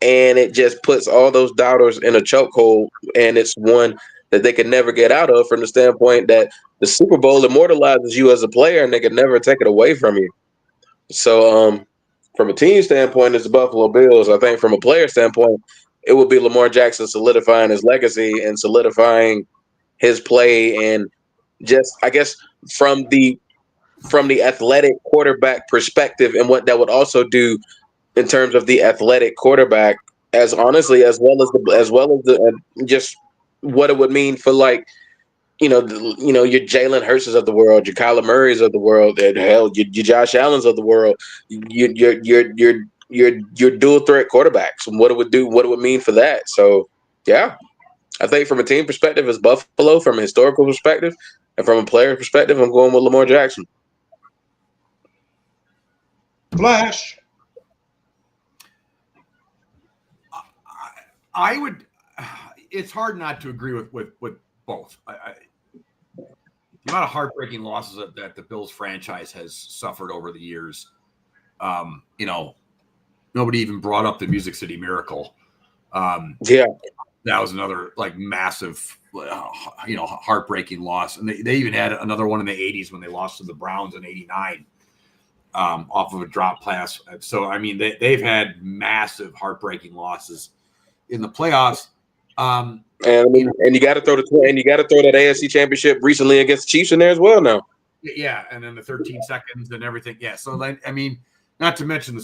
and it just puts all those doubters in a chokehold, and it's one that they could never get out of from the standpoint that the Super Bowl immortalizes you as a player, and they could never take it away from you. So, from a team standpoint, it's the Buffalo Bills. I think from a player standpoint, it would be Lamar Jackson solidifying his legacy and solidifying his play, and just, I guess, from the athletic quarterback perspective, and what that would also do in terms of the athletic quarterback, as honestly as well as just what it would mean for your Jalen Hurts of the world, your Kyler Murray's of the world, and hell, your Josh Allen's of the world, your dual threat quarterbacks, and what it would mean for that. So yeah, I think from a team perspective, it's Buffalo. From a historical perspective, and from a player perspective, I'm going with Lamar Jackson. Flash. I would. It's hard not to agree with both. The amount of heartbreaking losses that the Bills franchise has suffered over the years. Nobody even brought up the Music City Miracle. Yeah, that was another massive, heartbreaking loss. And they even had another one in the '80s when they lost to the Browns in '89. Off of a drop pass. So I mean, they've had massive heartbreaking losses in the playoffs. And you got to throw that AFC Championship recently against the Chiefs in there as well now. Yeah, and then the 13 seconds and everything. Yeah, so not to mention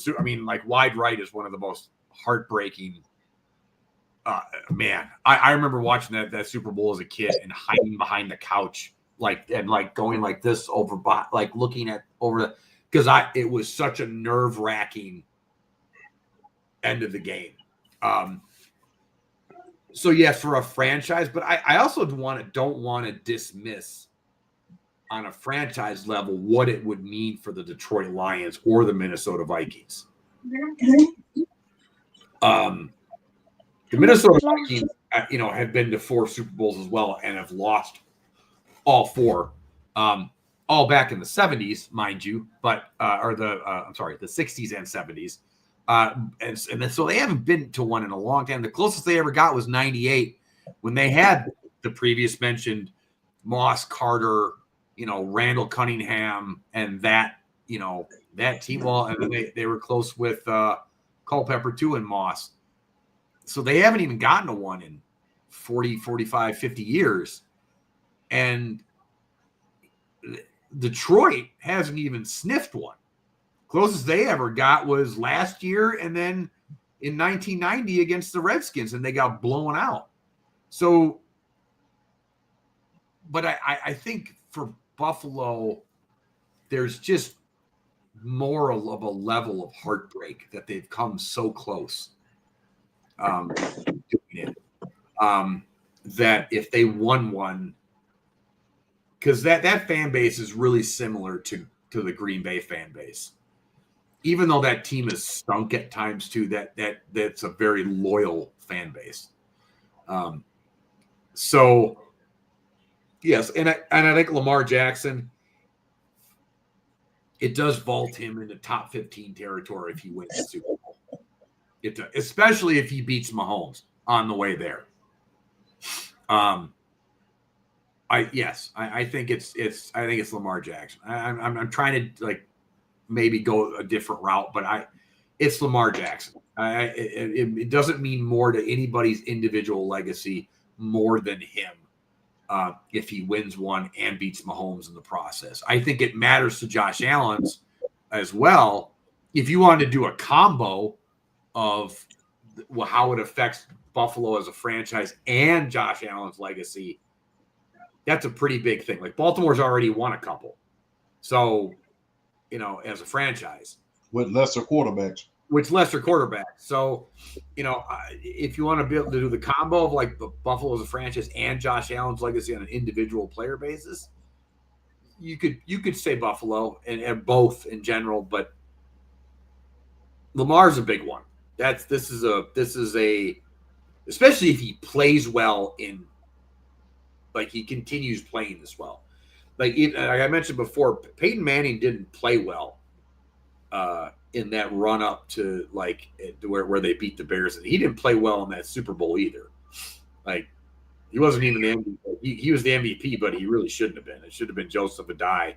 Wide Right is one of the most heartbreaking. Man, I remember watching that Super Bowl as a kid and hiding behind the couch, going like this over, looking at over because it was such a nerve-wracking end of the game. So yeah, for a franchise, but I also don't want to dismiss on a franchise level what it would mean for the Detroit Lions or the Minnesota Vikings. The Minnesota Vikings, have been to 4 Super Bowls as well and have lost all 4. All back in the 70s, mind you, but the 60s and 70s. And then so they haven't been to one in a long time. The closest they ever got was 98 when they had the previous mentioned Moss, Carter, Randall Cunningham, and that team. Well, and then they were close with Culpepper too and Moss. So they haven't even gotten to one in 40, 45, 50 years. And Detroit hasn't even sniffed one. Closest they ever got was last year and then in 1990 against the Redskins, and they got blown out. So, but I think for Buffalo, there's just more of a level of heartbreak that they've come so close doing it. That if they won one, because that fan base is really similar to the Green Bay fan base. Even though that team is stunk at times too, that's a very loyal fan base. So yes, and I think Lamar Jackson, it does vault him into top 15 territory if he wins the Super Bowl. It does, especially if he beats Mahomes on the way there. I think it's Lamar Jackson. I'm trying to like maybe go a different route, but it's Lamar Jackson. It doesn't mean more to anybody's individual legacy more than him if he wins one and beats Mahomes in the process. I think it matters to Josh Allen's as well. If you wanted to do a combo of how it affects Buffalo as a franchise and Josh Allen's legacy, that's a pretty big thing. Like Baltimore's already won a couple. So, as a franchise. With lesser quarterbacks. So, if you want to be able to do the combo of like the Buffalo as a franchise and Josh Allen's legacy on an individual player basis, you could say Buffalo and both in general, but Lamar's a big one. This is a especially if he plays well like he continues playing this well. Like I mentioned before, Peyton Manning didn't play well in that run up to like where they beat the Bears, and he didn't play well in that Super Bowl either. Like he wasn't even the MVP. He was the MVP, but he really shouldn't have been. It should have been Joseph Adai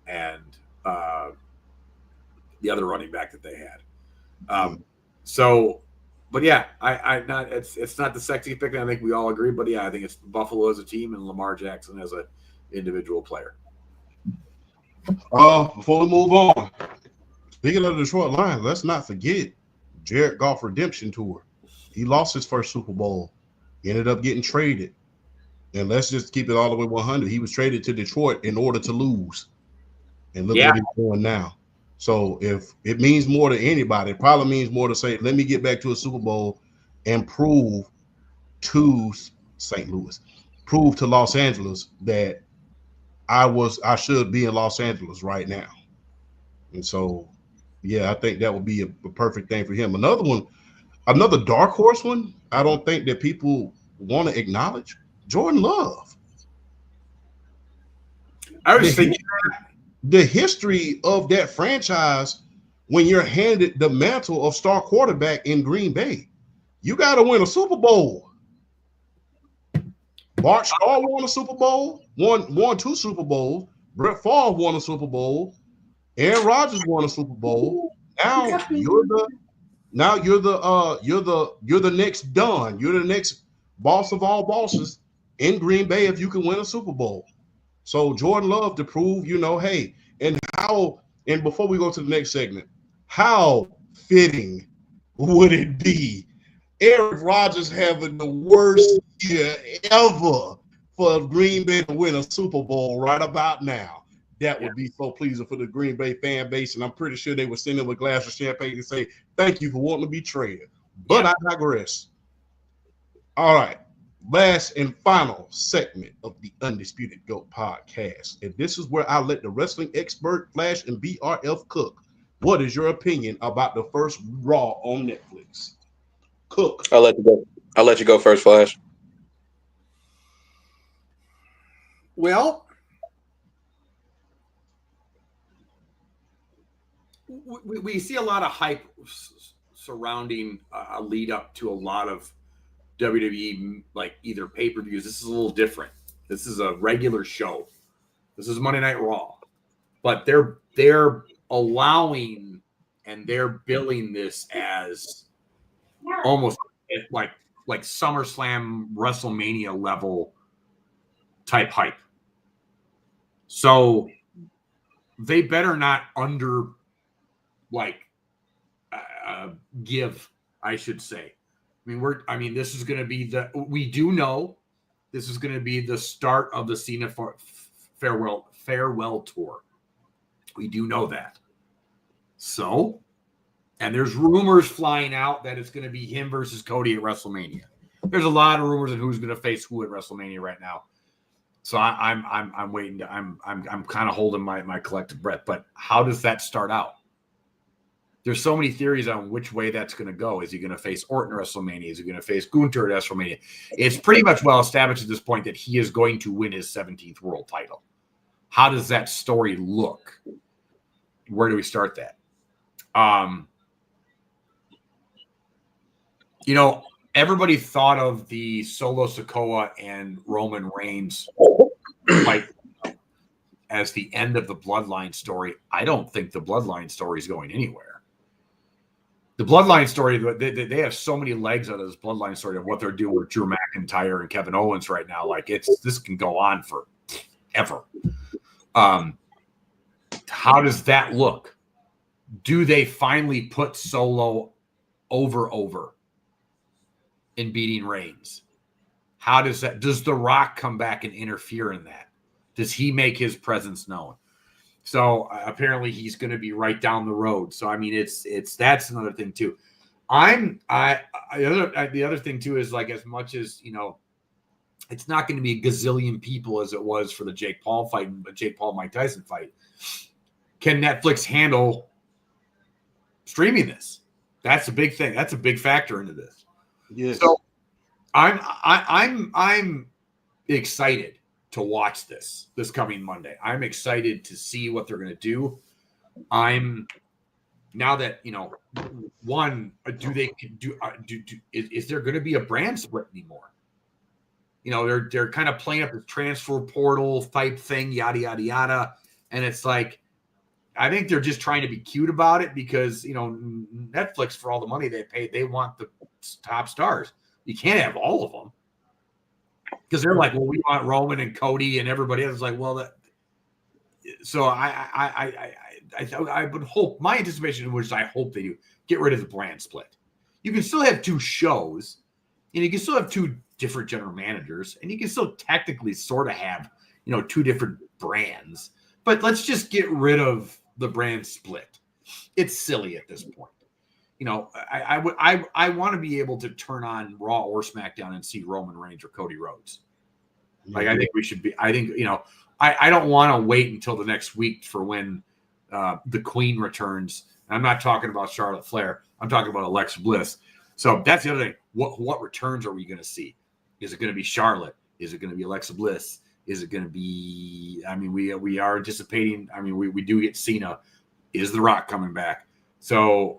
and the other running back that they had. But yeah, it's not the sexy pick. I think we all agree, but yeah, I think it's Buffalo as a team and Lamar Jackson as a individual player. Before we move on, speaking of the Detroit Lions, let's not forget Jared Goff redemption tour. He lost his first Super Bowl. He ended up getting traded. And let's just keep it all the way 100. He was traded to Detroit in order to lose. And look what he's doing now. So if it means more to anybody, it probably means more to say, let me get back to a Super Bowl and prove to St. Louis, prove to Los Angeles that I should be in Los Angeles right now. And so, yeah, I think that would be a perfect thing for him. Another dark horse one, I don't think that people want to acknowledge, Jordan Love. I was thinking the history of that franchise when you're handed the mantle of star quarterback in Green Bay. You got to win a Super Bowl. Bart Starr won a Super Bowl, won 2 Super Bowls. Brett Favre won a Super Bowl. Aaron Rodgers won a Super Bowl. Now you're the next Don. You're the next boss of all bosses in Green Bay if you can win a Super Bowl. So Jordan Love to prove, hey, and before we go to the next segment, how fitting would it be Aaron Rodgers having the worst year ever for Green Bay to win a Super Bowl right about now? That would be so pleasing for the Green Bay fan base, and I'm pretty sure they would send him a glass of champagne and say, thank you for wanting to be traded. But I digress. All right. Last and final segment of the Undisputed GOAT podcast. And this is where I let the wrestling expert Flash and BRF cook. What is your opinion about the first Raw on Netflix? Cook. I'll let you go first, Flash. Well, we see a lot of hype surrounding a lead up to a lot of WWE, like either pay-per-views. This is a little different. This is a regular show. This is Monday Night Raw, but they're allowing and they're billing this as almost like SummerSlam, WrestleMania level type hype. So they better not give, I should say. This is going to be we do know this is going to be the start of the Cena farewell tour. We do know that. So, and there's rumors flying out that it's going to be him versus Cody at WrestleMania. There's a lot of rumors of who's going to face who at WrestleMania right now. So I'm waiting. I'm kind of holding my collective breath. But how does that start out? There's so many theories on which way that's going to go. Is he going to face Orton at WrestleMania? Is he going to face Gunther at WrestleMania? It's pretty much well established at this point that he is going to win his 17th world title. How does that story look? Where do we start that? Everybody thought of the Solo Sikoa and Roman Reigns fight as the end of the Bloodline story. I don't think the Bloodline story is going anywhere. The Bloodline story, they have so many legs out of this Bloodline story of what they're doing with Drew McIntyre and Kevin Owens right now. Like this can go on forever. How does that look? Do they finally put Solo over in beating Reigns? How does that? Does The Rock come back and interfere in that? Does he make his presence known? So apparently he's going to be right down the road. So I mean, it's that's another thing too. The other thing too is like as much as it's not going to be a gazillion people as it was for the Jake Paul fight, Jake Paul Mike Tyson fight. Can Netflix handle streaming this? That's a big thing. That's a big factor into this. Yes. So I'm excited to watch this coming Monday. I'm excited to see what they're going to do. Now that one, is there going to be a brand split anymore? They're kind of playing up the transfer portal type thing, yada yada yada, and it's like I think they're just trying to be cute about it because Netflix, for all the money they pay, they want the top stars. You can't have all of them. Because they're like, well, we want Roman and Cody and everybody else. Like, well, so I would hope, my anticipation, which I hope they do, get rid of the brand split. You can still have two shows, and you can still have two different general managers, and you can still technically sort of have, two different brands. But let's just get rid of the brand split. It's silly at this point. I want to be able to turn on Raw or SmackDown and see Roman Reigns or Cody Rhodes. Like, I think we should be. I think I don't want to wait until the next week for when the Queen returns. And I'm not talking about Charlotte Flair. I'm talking about Alexa Bliss. So that's the other thing. What returns are we going to see? Is it going to be Charlotte? Is it going to be Alexa Bliss? Is it going to be? I mean, we are anticipating. I mean, we do get Cena. Is The Rock coming back? So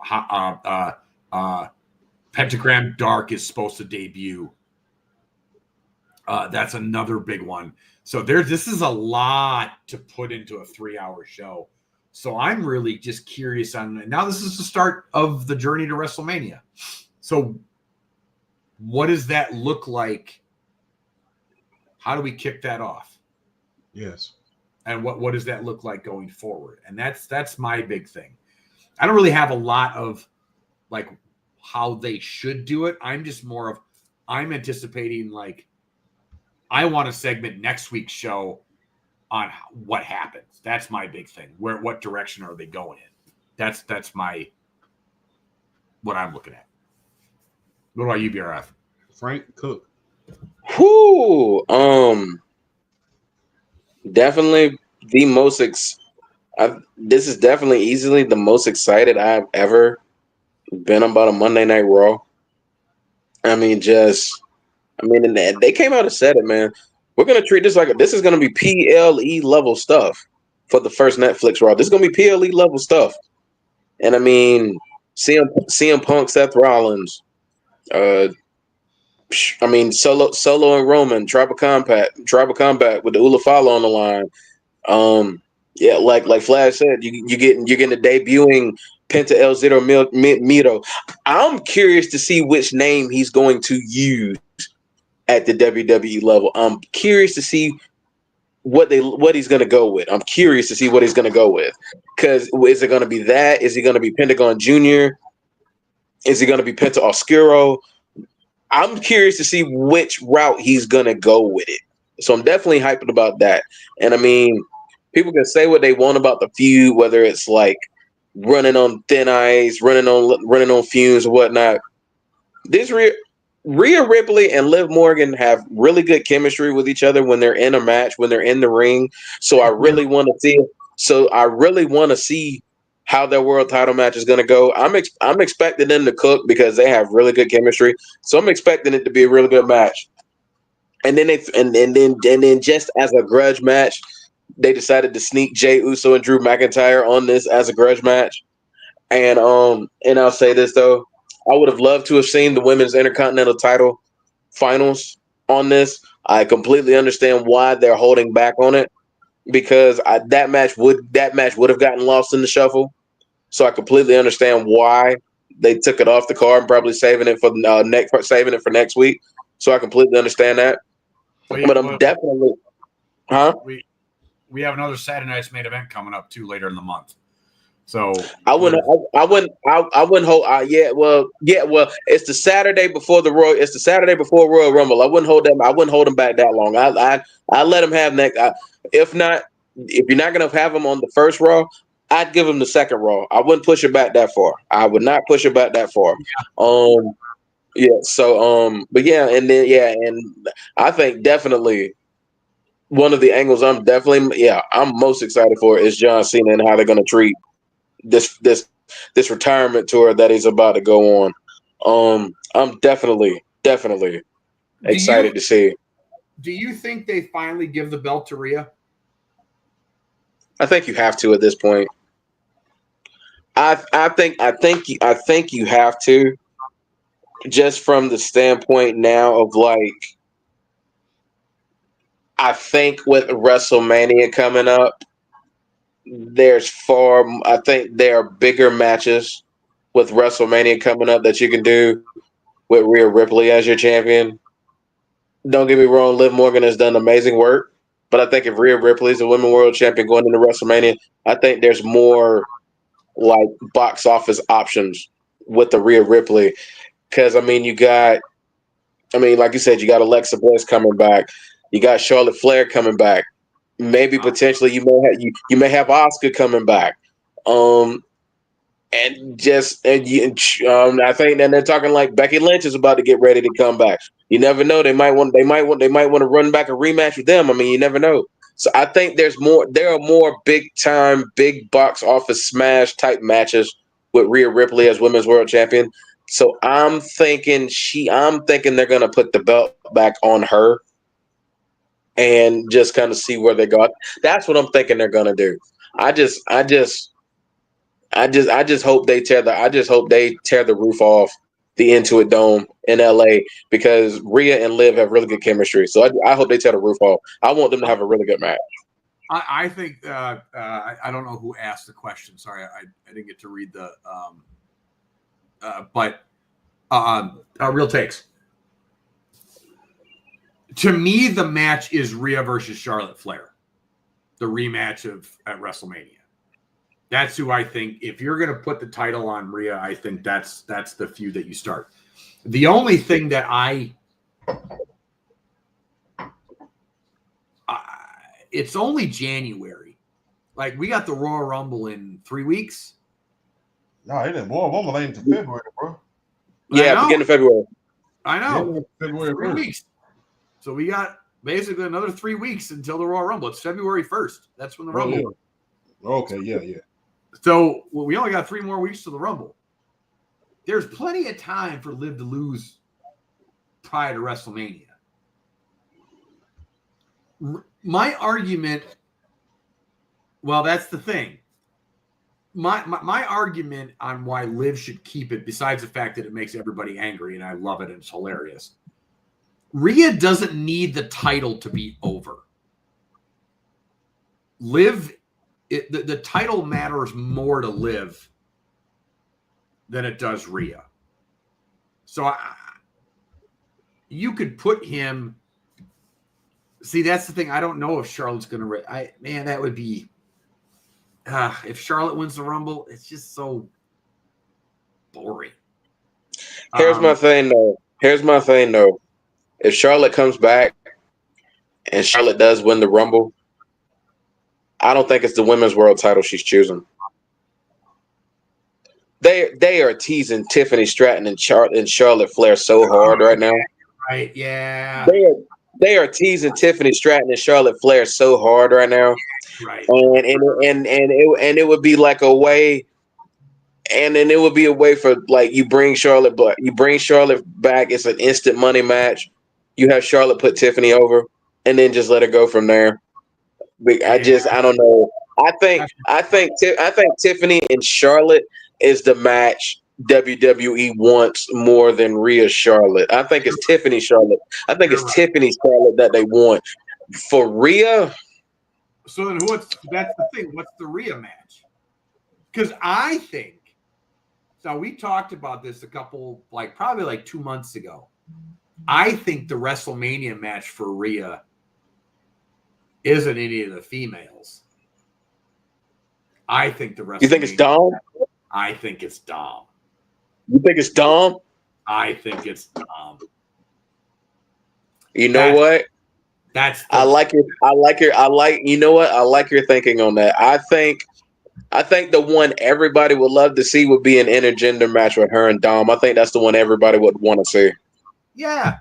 Pentagram Dark is supposed to debut. That's another big one. So this is a lot to put into a 3-hour show. So I'm really just curious on now. This is the start of the journey to WrestleMania. So what does that look like? How do we kick that off? Yes. And what does that look like going forward? And that's my big thing. I don't really have a lot of like how they should do it. I'm just more of I'm anticipating like I want to segment next week's show on what happens. That's my big thing. What direction are they going in? That's what I'm looking at. What about you, BRF? Frank Cook. Whoo, definitely the most. This is definitely easily the most excited I've ever been about a Monday Night Raw. I mean, and they came out and said it, man. We're gonna treat this like this is gonna be PLE level stuff for the first Netflix Raw. This is gonna be PLE level stuff, and I mean, CM Punk, Seth Rollins, Solo and Roman, Tribal Combat with the Ulafala on the line. Yeah, like Flash said, you're getting a debuting Penta El Zero Mito. I'm curious to see which name he's going to use at the WWE level. I'm curious to see what he's going to go with. I'm curious to see what he's going to go with. Because is it going to be that? Is he going to be Pentagon Jr.? Is he going to be Penta Oscuro? I'm curious to see which route he's going to go with it. So I'm definitely hyped about that. And I mean, people can say what they want about the feud, whether it's like running on thin ice, running on fumes or whatnot. Rhea Ripley and Liv Morgan have really good chemistry with each other when they're in a match, when they're in the ring. So I really want to see. So I really want to see how their world title match is going to go. I'm expecting them to cook because they have really good chemistry. So I'm expecting it to be a really good match. And then then just as a grudge match, they decided to sneak Jey Uso and Drew McIntyre on this as a grudge match. And I'll say this though, I would have loved to have seen the women's Intercontinental title finals on this. I completely understand why they're holding back on it because that match would have gotten lost in the shuffle. So I completely understand why they took it off the card and probably saving it for next week. So I completely understand that. But I'm definitely, we have another Saturday night's main event coming up too later in the month. So I wouldn't hold. Well, it's the Saturday before it's the Saturday before Royal Rumble. I wouldn't hold them back that long. I let them have next. If you're not gonna have them on the first Raw, I'd give them the second Raw. I wouldn't push it back that far. I would not push it back that far. Yeah. So but yeah, and I think definitely one of the angles I'm most excited for is John Cena and how they're gonna treat this retirement tour that he's about to go on. I'm definitely excited to see. Do you think they finally give the belt to Rhea? I think you have to at this point. I think you have to, just from the standpoint now of like, I think with WrestleMania coming up, I think there are bigger matches with WrestleMania coming up that you can do with Rhea Ripley as your champion. Don't get me wrong, Liv Morgan has done amazing work, but I think if Rhea Ripley is the Women's World Champion going into WrestleMania, I think there's more like box office options with the Rhea Ripley. Because like you said, you got Alexa Bliss coming back, you got Charlotte Flair coming back. Maybe potentially you may have Asuka coming back, I think then they're talking like Becky Lynch is about to get ready to come back. You never know; they might want to run back a rematch with them. I mean, you never know. So I think there are more big time, big box office smash type matches with Rhea Ripley as Women's World Champion. So I'm thinking they're gonna put the belt back on her and just kind of see where they go. That's what I'm thinking they're gonna do. I just hope they tear the roof off the Intuit Dome in LA because Rhea and Liv have really good chemistry. So I hope they tear the roof off. I want them to have a really good match. I think I don't know who asked the question. Sorry, I didn't get to read the real takes. To me, the match is Rhea versus Charlotte Flair, the rematch at WrestleMania. That's who I think. If you're going to put the title on Rhea, I think that's the feud that you start. The only thing that it's only January. Like we got the Royal Rumble in 3 weeks. No, it didn't. Royal Rumble ain't until February, bro. Yeah, beginning of February. I know. Yeah, February 3 weeks. So we got basically another 3 weeks until the Royal Rumble. It's February 1st. That's when the Rumble. Yeah. Okay, yeah. So we only got 3 more weeks to the Rumble. There's plenty of time for Liv to lose prior to WrestleMania. My argument, well, that's the thing. My argument on why Liv should keep it, besides the fact that it makes everybody angry, and I love it and it's hilarious. Rhea doesn't need the title to be over. The title matters more to Liv than it does Rhea. So you could put him. See, that's the thing. I don't know if Charlotte's going to. That would be. If Charlotte wins the Rumble, it's just so boring. Here's my thing, though. If Charlotte comes back and Charlotte does win the Rumble, I don't think it's the Women's World title she's choosing. they are teasing Tiffany Stratton and Charlotte Flair so hard right now. Right? Yeah. They are teasing Tiffany Stratton and Charlotte Flair so hard right now. Right. And it would be like a way. And then it would be a way for like you bring Charlotte back. It's an instant money match. You have Charlotte put Tiffany over, and then just let her go from there. I don't know. I think Tiffany and Charlotte is the match WWE wants more than Rhea Charlotte. I think it's Tiffany Charlotte. I think it's Tiffany Charlotte that they want. For Rhea. So then that's the thing. What's the Rhea match? Because I think. So we talked about this probably 2 months ago. I think the WrestleMania match for Rhea isn't any of the females. I think the WrestleMania. You think it's Dom? I think it's Dom. You think it's Dom? I think it's Dom. You know what? I like your thinking on that. I think the one everybody would love to see would be an intergender match with her and Dom. I think that's the one everybody would want to see. Yeah.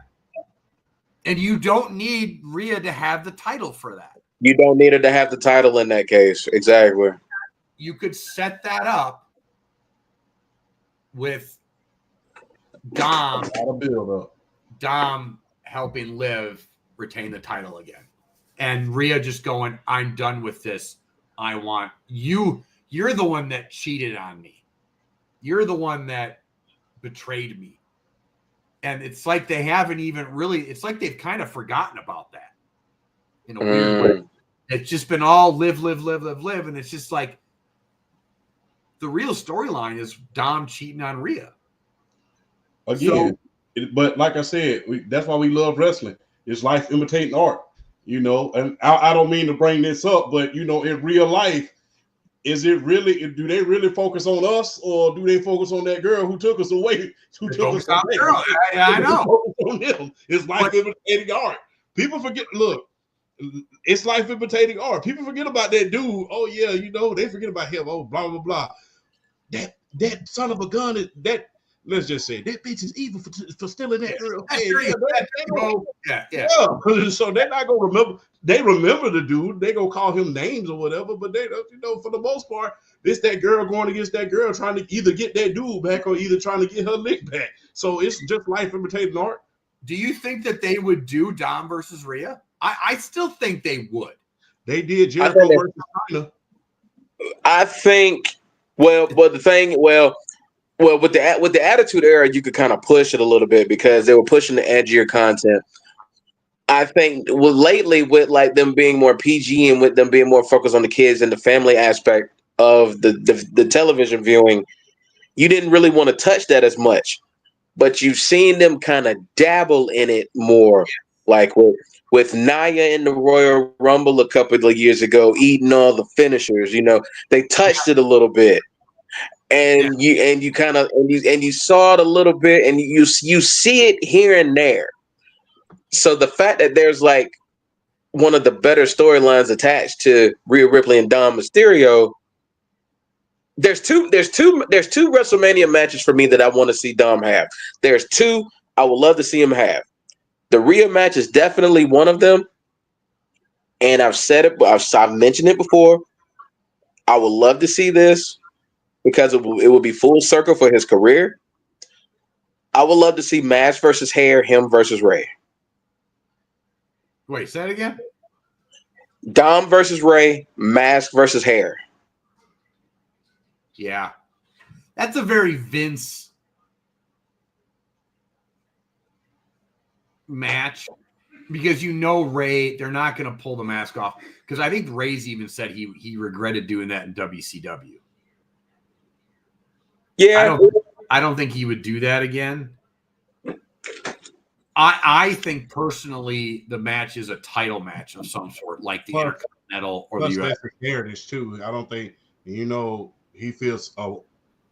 And you don't need Rhea to have the title for that. You don't need her to have the title in that case. Exactly. You could set that up with Dom helping Liv retain the title again. And Rhea just going, I'm done with this. I want you. You're the one that cheated on me. You're the one that betrayed me. And it's like they haven't even really, it's like they've kind of forgotten about that in a weird way. It's just been all live. And it's just like the real storyline is Dom cheating on Rhea. Again, but like I said, that's why we love wrestling. It's life imitating art, and I don't mean to bring this up, but, in real life, do they really focus on us, or do they focus on that girl who took us away? I know. On them. It's life imitating art. People forget, look, it's life imitating art. People forget about that dude. Oh, yeah, they forget about him. Oh, blah, blah, blah. That son of a gun is that. Let's just say that bitch is evil for stealing that girl. Yeah. So they're not gonna remember. They remember the dude. They gonna call him names or whatever. But they, for the most part, it's that girl going against that girl, trying to either get that dude back or either trying to get her lick back. So it's just life imitating art. Do you think that they would do Dom versus Rhea? I still think they would. They did Jericho versus China. I think. Well, with the Attitude Era, you could kind of push it a little bit because they were pushing the edgier content. I think lately with like them being more PG and with them being more focused on the kids and the family aspect of the television viewing, you didn't really want to touch that as much. But you've seen them kind of dabble in it more, like with Nia in the Royal Rumble a couple of years ago, eating all the finishers. They touched it a little bit. And you saw it a little bit, and you see it here and there. So the fact that there's like one of the better storylines attached to Rhea Ripley and Dom Mysterio, there's two WrestleMania matches for me that I want to see Dom have. There's two I would love to see him have. The Rhea match is definitely one of them, and I've said it, I've mentioned it before. I would love to see this. Because it will be full circle for his career. I would love to see Mask versus Hair, him versus Ray. Wait, say it again? Dom versus Ray, Mask versus Hair. Yeah. That's a very Vince match. Because Ray, they're not going to pull the mask off. Because I think Ray's even said he regretted doing that in WCW. Yeah, I don't think he would do that again. I think personally the match is a title match of some sort, like the Intercontinental or the US. That's the heritage too. I don't think he feels,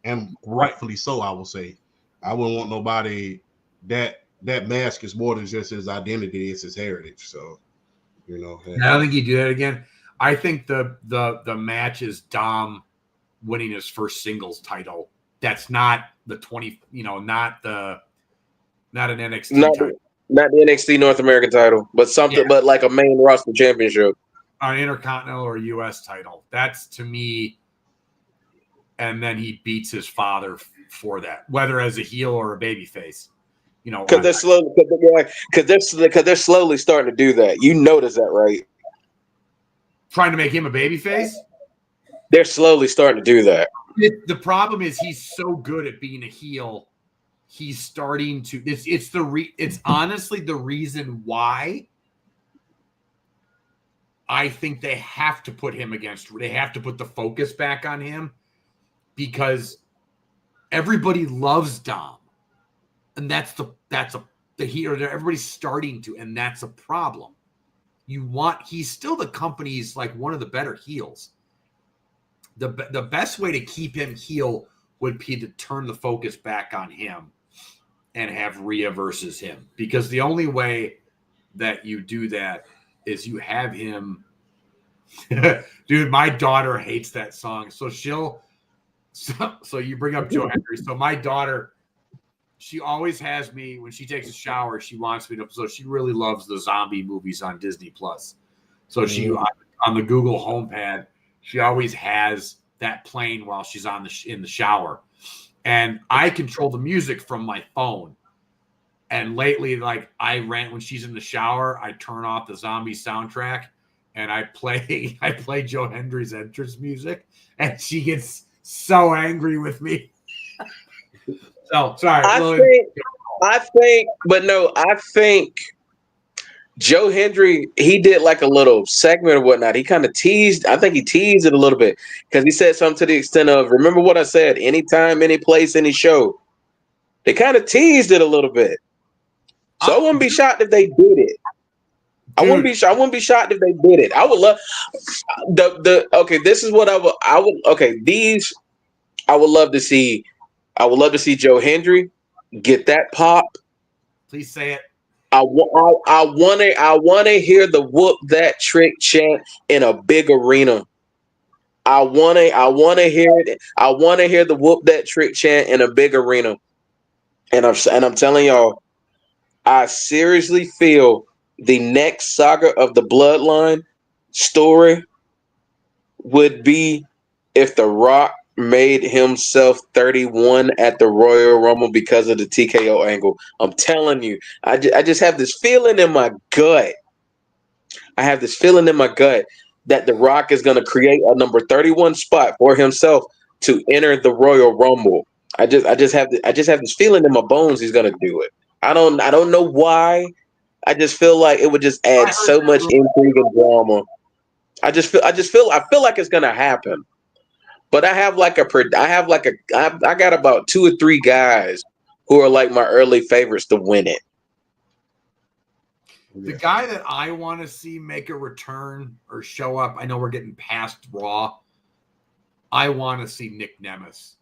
and rightfully so. I will say, I wouldn't want nobody that mask is more than just his identity; it's his heritage. So, I don't think he'd do that again. I think the match is Dom winning his first singles title that's not the 20, not an NXT Not title. not the NXT North American title, but something, but like a main roster championship. An Intercontinental or US title. That's to me. And then he beats his father for that, whether as a heel or a babyface. Because they're slowly starting to do that. You notice that, right? Trying to make him a babyface. They're slowly starting to do that. The problem is he's so good at being a heel. He's starting to. It's honestly the reason why I think they have to put him against. They have to put the focus back on him. Because everybody loves Dom, and everybody's starting to, and that's a problem. He's still the company's like one of the better heels. The best way to keep him heel would be to turn the focus back on him and have Rhea versus him, because the only way that you do that is you have him. Dude, my daughter hates that song, so she'll. So you bring up Joe Hendry. So my daughter, she always has me when she takes a shower. She wants me to. So she really loves the zombie movies on Disney Plus. So she on the Google HomePad, she always has that playing while she's in the shower, and I control the music from my phone. And lately, like when she's in the shower, I turn off the zombie soundtrack and I play Joe Hendry's entrance music, and she gets so angry with me. So sorry. I think Joe Hendry, he did like a little segment or whatnot. He kind of teased. I think he teased it a little bit because he said something to the extent of, remember what I said, anytime, any place, any show. They kind of teased it a little bit. So I wouldn't be shocked if they did it. I wouldn't be shocked if they did it. I would love this is what I would love to see. I would love to see Joe Hendry get that pop. Please say it. I want to hear the whoop that trick chant in a big arena. I want to hear it. I want to hear the whoop that trick chant in a big arena. And I'm telling y'all, I seriously feel the next saga of the Bloodline story would be if The Rock made himself 31 at the Royal Rumble because of the TKO angle. I'm telling you, I just have this feeling in my gut. I have this feeling in my gut that The Rock is going to create a number 31 spot for himself to enter the Royal Rumble. I just have this feeling in my bones he's going to do it. I don't know why. I just feel like it would just add so much intrigue and drama. I feel like it's going to happen. But I got about 2 or 3 guys who are like my early favorites to win it. The guy that I want to see make a return or show up, I know we're getting past Raw. I want to see Nick Nemeth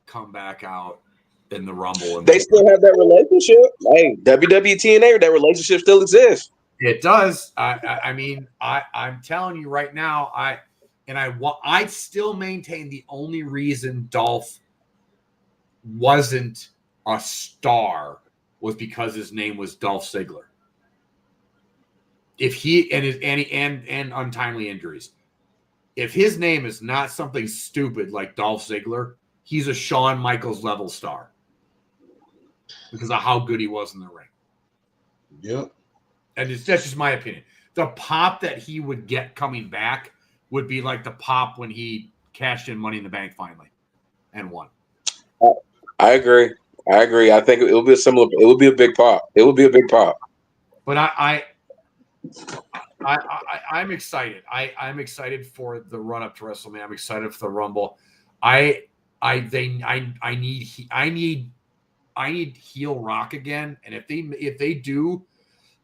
come back out in the Rumble. They still have that relationship. Hey, WWE TNA, that relationship still exists. It does. I mean, I'm telling you right now, I still maintain the only reason Dolph wasn't a star was because his name was Dolph Ziggler. If he and untimely injuries, if his name is not something stupid like Dolph Ziggler, he's a Shawn Michaels level star because of how good he was in the ring. Yep. And that's just my opinion. The pop that he would get coming back would be like the pop when he cashed in Money in the Bank finally and won. I agree. I think it will be similar. It will be a big pop. But I'm excited. I'm excited for the run up to WrestleMania. I'm excited for the Rumble. I need heel Rock again. And if they do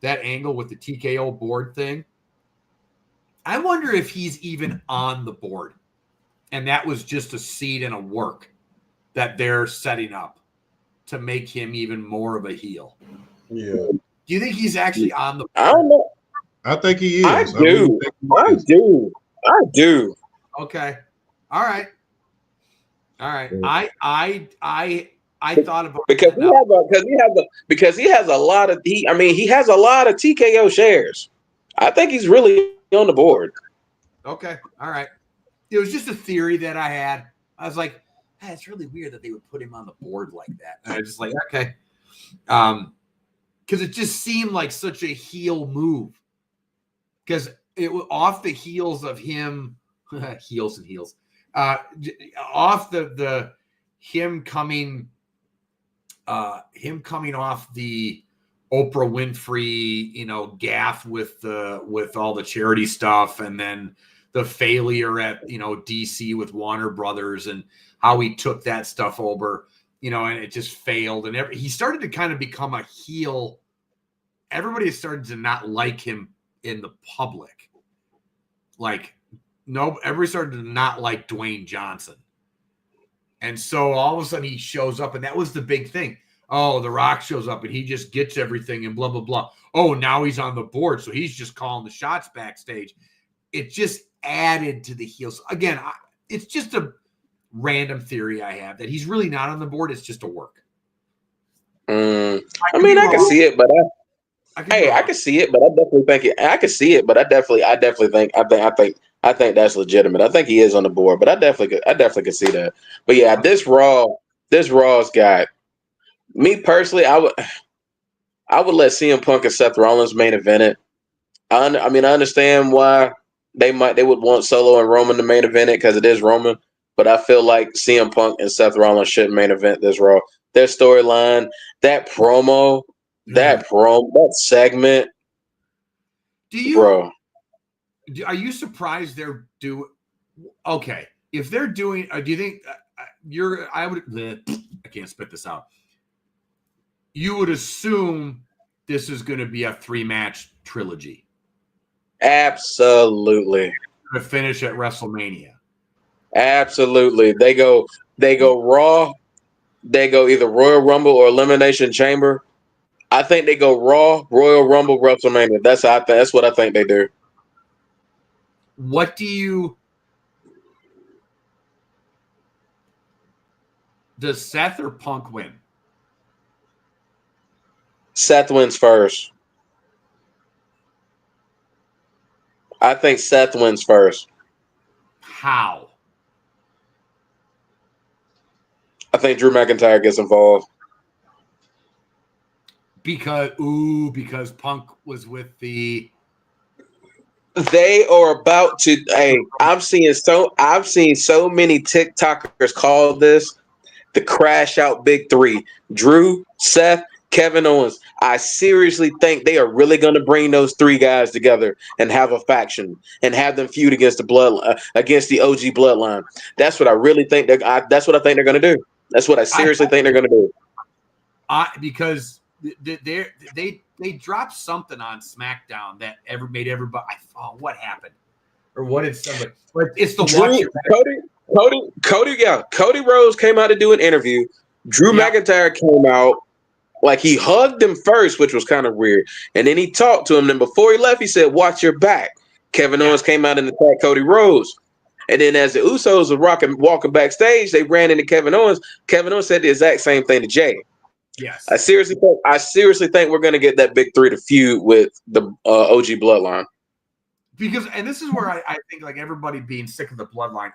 that angle with the TKO board thing, I wonder if he's even on the board. And that was just a seed and a work that they're setting up to make him even more of a heel. Yeah. Do you think he's actually on the board? I don't know. I think he is. I do. I do. I do. Okay. All right. All right. I thought about because that he has a lot of he has a lot of TKO shares. I think he's really on the board. Okay. All right. It was just a theory that I had. I was like, hey, it's really weird that they would put him on the board like that. And I was just like, okay. Because it just seemed like such a heel move. Because it was off the heels of him, heels, off the him coming off the Oprah Winfrey, gaff with all the charity stuff, and then the failure at DC with Warner Brothers and how he took that stuff over, and it just failed. And he started to kind of become a heel. Everybody started to not like him in the public. Everybody started to not like Dwayne Johnson. And so all of a sudden he shows up, and that was the big thing. Oh, The Rock shows up and he just gets everything and blah, blah, blah. Oh, now he's on the board, so he's just calling the shots backstage. It just added to the heels. Again, it's just a random theory I have that he's really not on the board. It's just a work. I can see it, but I can see it, but I definitely think it. I can see it, but I think that's legitimate. I think he is on the board, but I definitely could see that. But yeah, this Raw's got me personally. I would let CM Punk and Seth Rollins main event it. I understand why they would want Solo and Roman to main event it because it is Roman, but I feel like CM Punk and Seth Rollins should main event this Raw. Their storyline, that promo, that segment. Are you surprised they're doing? Okay, if they're doing, do you think I can't spit this out. You would assume this is going to be a 3-match trilogy. Absolutely. To finish at WrestleMania. Absolutely. They go Raw. They go either Royal Rumble or Elimination Chamber. I think they go Raw, Royal Rumble, WrestleMania. That's what I think they do. What do you? Does Seth or Punk win? Seth wins first. I think Seth wins first. How? I think Drew McIntyre gets involved. Because Punk was with the. They are about to. Hey, I've seen so many TikTokers call this the crash out big three: Drew, Seth, Kevin Owens. I seriously think they are really going to bring those three guys together and have a faction and have them feud against against the OG bloodline. That's what I really think. That's what I think they're going to do. That's what I seriously think they're going to do. Because they dropped something on SmackDown that made everybody. What happened? Or what did somebody? It's the Cody Rhodes came out to do an interview. Drew McIntyre came out. Like he hugged him first, which was kind of weird. And then he talked to him. Then before he left, he said, "Watch your back." Kevin Owens came out and attacked Cody Rhodes. And then as the Usos were walking backstage, they ran into Kevin Owens. Kevin Owens said the exact same thing to Jay. Yes. I seriously think we're going to get that big three to feud with the OG bloodline. And this is where I think like everybody being sick of the bloodline.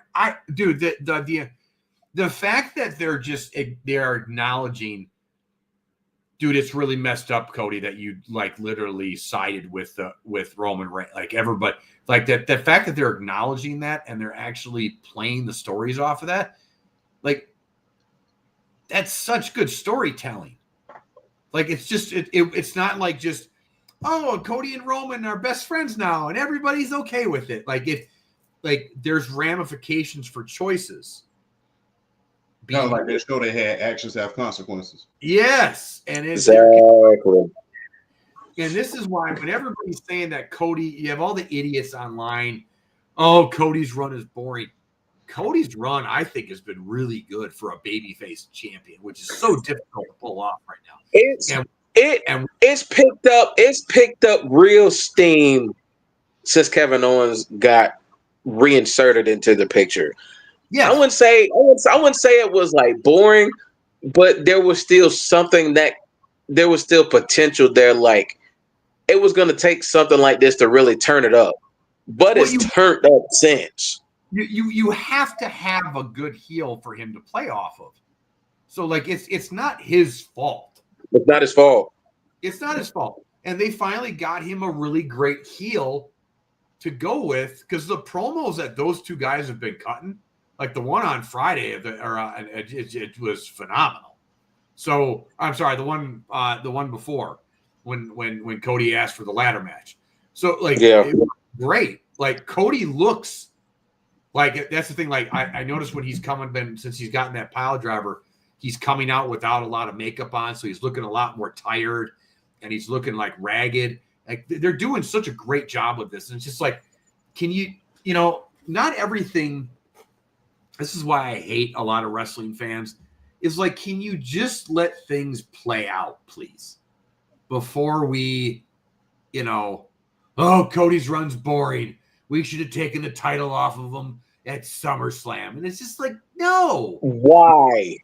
The fact that they're acknowledging. Dude, it's really messed up, Cody, that you like literally sided with Roman Reigns. Like everybody, like that. The fact that they're acknowledging that and they're actually playing the stories off of that, like that's such good storytelling. Like it's just it's not like just Cody and Roman are best friends now and everybody's okay with it. Like there's ramifications for choices. Kind of like they show they had actions have consequences. Yes. And exactly. And this is why when everybody's saying that Cody, you have all the idiots online. Oh, Cody's run is boring. Cody's run, I think, has been really good for a babyface champion, which is so difficult to pull off right now. It's picked up real steam since Kevin Owens got reinserted into the picture. Yeah, I wouldn't say it was like boring, but there was still something that there was still potential there. Like it was going to take something like this to really turn it up, but well, it's turned up since. you have to have a good heel for him to play off of. So like it's not his fault. It's not his fault. It's not his fault. And they finally got him a really great heel to go with because the promos that those two guys have been cutting, like the one on Friday, it was phenomenal. So I'm sorry, the one before when Cody asked for the ladder match. So like it was great. Like Cody looks like that's the thing. Like I noticed when he's since he's gotten that pile driver, he's coming out without a lot of makeup on, so he's looking a lot more tired, and he's looking like ragged. Like they're doing such a great job with this, and it's just like, can you not everything. This is why I hate a lot of wrestling fans. Is like, can you just let things play out, please, before we, Cody's run's boring. We should have taken the title off of him at SummerSlam, and it's just like, no. Why?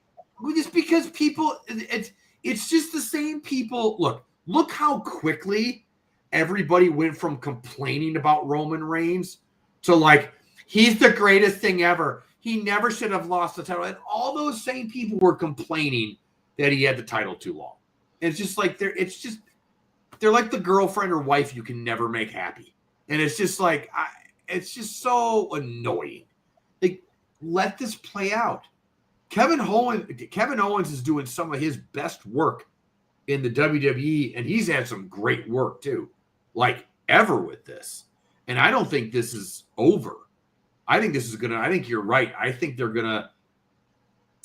Just because people, it's just the same people. Look how quickly everybody went from complaining about Roman Reigns to like, he's the greatest thing ever. He never should have lost the title. And all those same people were complaining that he had the title too long. And it's just like they're like the girlfriend or wife you can never make happy. And it's just like, it's just so annoying. Like, let this play out. Kevin Owens is doing some of his best work in the WWE, and he's had some great work too, like ever with this. And I don't think this is over. I think you're right. I think they're gonna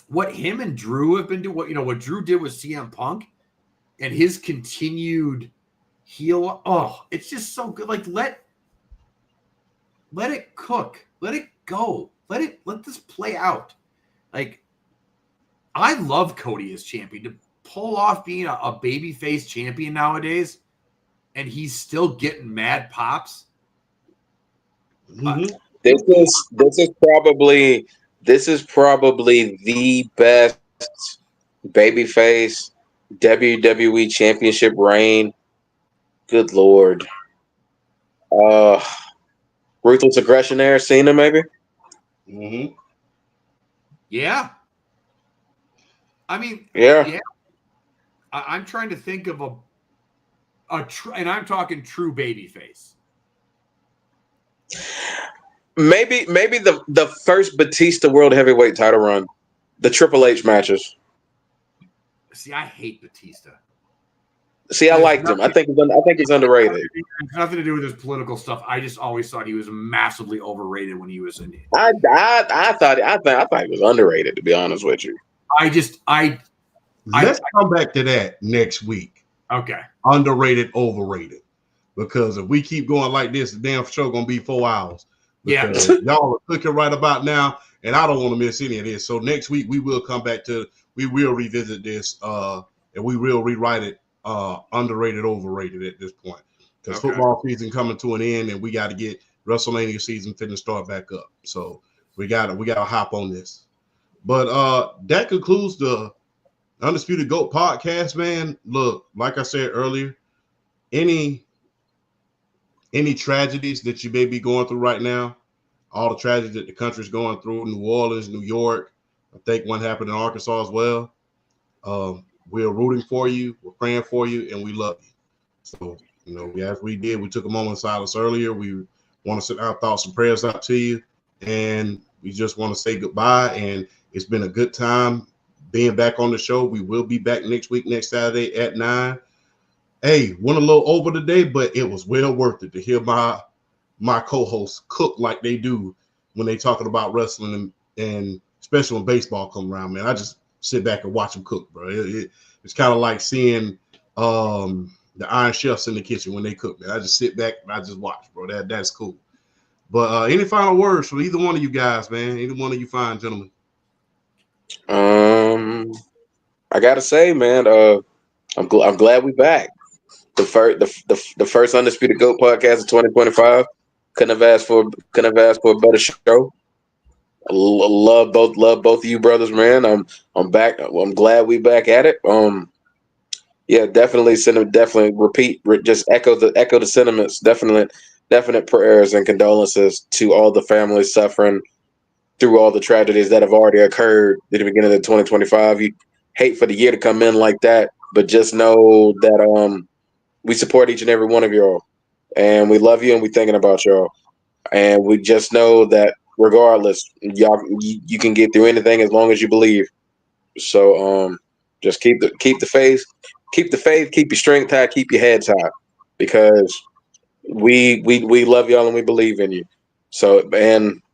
what him and Drew have been doing. What Drew did with CM Punk and his continued heel. Oh, it's just so good. Like let it cook. Let it go. Let this play out. Like, I love Cody as champion. To pull off being a babyface champion nowadays, and he's still getting mad pops. Mm-hmm. This is probably the best babyface WWE championship reign. Good Lord. Ruthless Aggression there, Cena maybe? Mm-hmm. Yeah. I mean, yeah. I'm trying to think of and I'm talking true babyface. Maybe the first Batista World Heavyweight title run, the Triple H matches. See, I hate Batista. See, I liked him. I think he's underrated. It has nothing to do with his political stuff. I just always thought he was massively overrated when he was in it. I thought he was underrated, to be honest with you. Let's come back to that next week. Okay. Underrated, overrated. Because if we keep going like this, the damn show gonna be 4 hours. Because y'all are cooking right about now, and I don't want to miss any of this. So next week we will come back we will revisit this, and we will rewrite it, underrated, overrated at this point. Because football season coming to an end, and we got to get WrestleMania season finna start back up. So we gotta hop on this. But that concludes the Undisputed GOAT podcast, man. Look, like I said earlier, any tragedies that you may be going through right now, all the tragedies that the country's going through, New Orleans, New York, I think one happened in Arkansas as well. We're rooting for you, we're praying for you, and we love you. So, as we did, we took a moment of silence earlier. We want to send our thoughts and prayers out to you, and we just want to say goodbye. And it's been a good time being back on the show. We will be back next week, next Saturday at 9. Hey, went a little over today, but it was well worth it to hear my co-hosts cook like they do when they talking about wrestling, and especially when baseball come around, man. I just sit back and watch them cook, bro. It's kind of like seeing the Iron Chefs in the kitchen when they cook, man. I just sit back and I just watch, bro. That's cool. But any final words from either one of you guys, man? Either one of you fine gentlemen? I gotta say, man, I'm glad we're back. The first Undisputed GOAT podcast of 2025. Couldn't have asked for a better show. Love both of you brothers, man. I'm back. I'm glad we back at it. Yeah, definitely repeat, just echo the sentiments. Definite prayers and condolences to all the families suffering through all the tragedies that have already occurred at the beginning of 2025. You hate for the year to come in like that, but just know that we support each and every one of y'all, and we love you, and we thinking about y'all, and we just know that regardless, you can get through anything as long as you believe. So just keep the faith, keep your strength high, keep your heads high, because we love y'all and we believe in you. So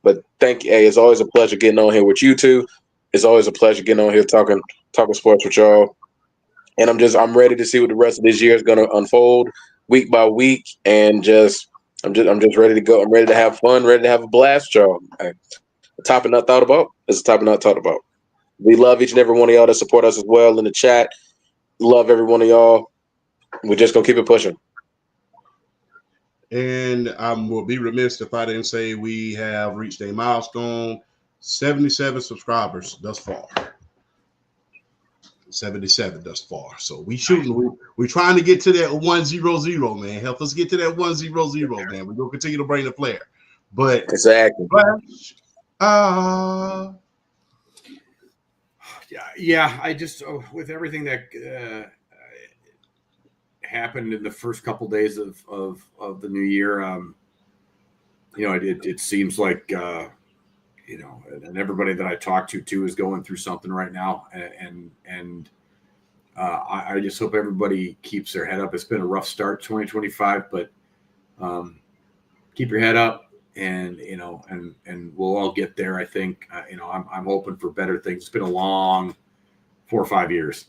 but thank you. Hey, it's always a pleasure getting on here with you two. It's always a pleasure getting on here talking sports with y'all. And I'm ready to see what the rest of this year is gonna unfold week by week, and I'm just ready to go. I'm ready to have fun, ready to have a blast, y'all. A topic not thought about is a topic not thought about. We love each and every one of y'all that support us as well in the chat. Love every one of y'all. We're just gonna keep it pushing. And I will be remiss if I didn't say we have reached a milestone, 77 subscribers thus far. 77 thus far. So we're trying to get to that 100, man. Help us get to that 100, man. We're gonna continue to bring the flair. But exactly. Yeah, I just with everything that happened in the first couple days of the new year, it seems like and everybody that I talk to too is going through something right now, and I just hope everybody keeps their head up. It's been a rough start 2025, but keep your head up, and we'll all get there. I think I'm hoping for better things. It's been a long 4 or 5 years,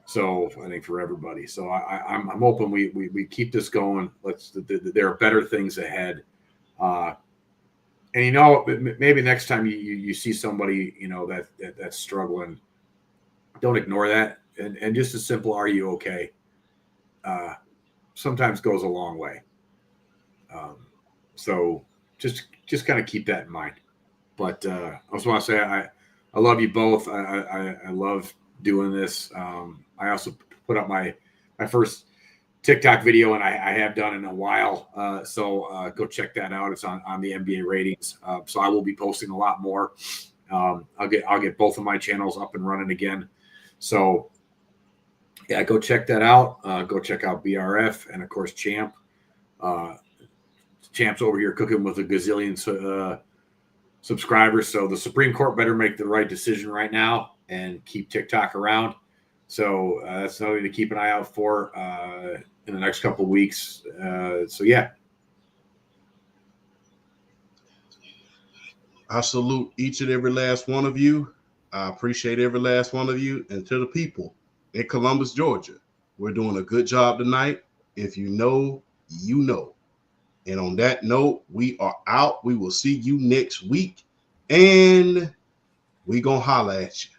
so I think for everybody. So I'm hoping we keep this going. There are better things ahead. And maybe next time you see somebody that's struggling, don't ignore that, and just a simple "Are you okay?" Sometimes goes a long way. So just kind of keep that in mind. But I just want to say I love you both. I love doing this. I also put up my first TikTok video, and I have done in a while. So go check that out. It's on the NBA ratings. So I will be posting a lot more. I'll get both of my channels up and running again. So yeah, go check that out. Go check out BRF and of course Champ. Champ's over here cooking with a gazillion subscribers. So the Supreme Court better make the right decision right now and keep TikTok around. So that's something to keep an eye out for in the next couple of weeks. So yeah. I salute each and every last one of you. I appreciate every last one of you. And to the people in Columbus, Georgia, we're doing a good job tonight. If you know, you know. And on that note, we are out. We will see you next week. And we gonna holla at you.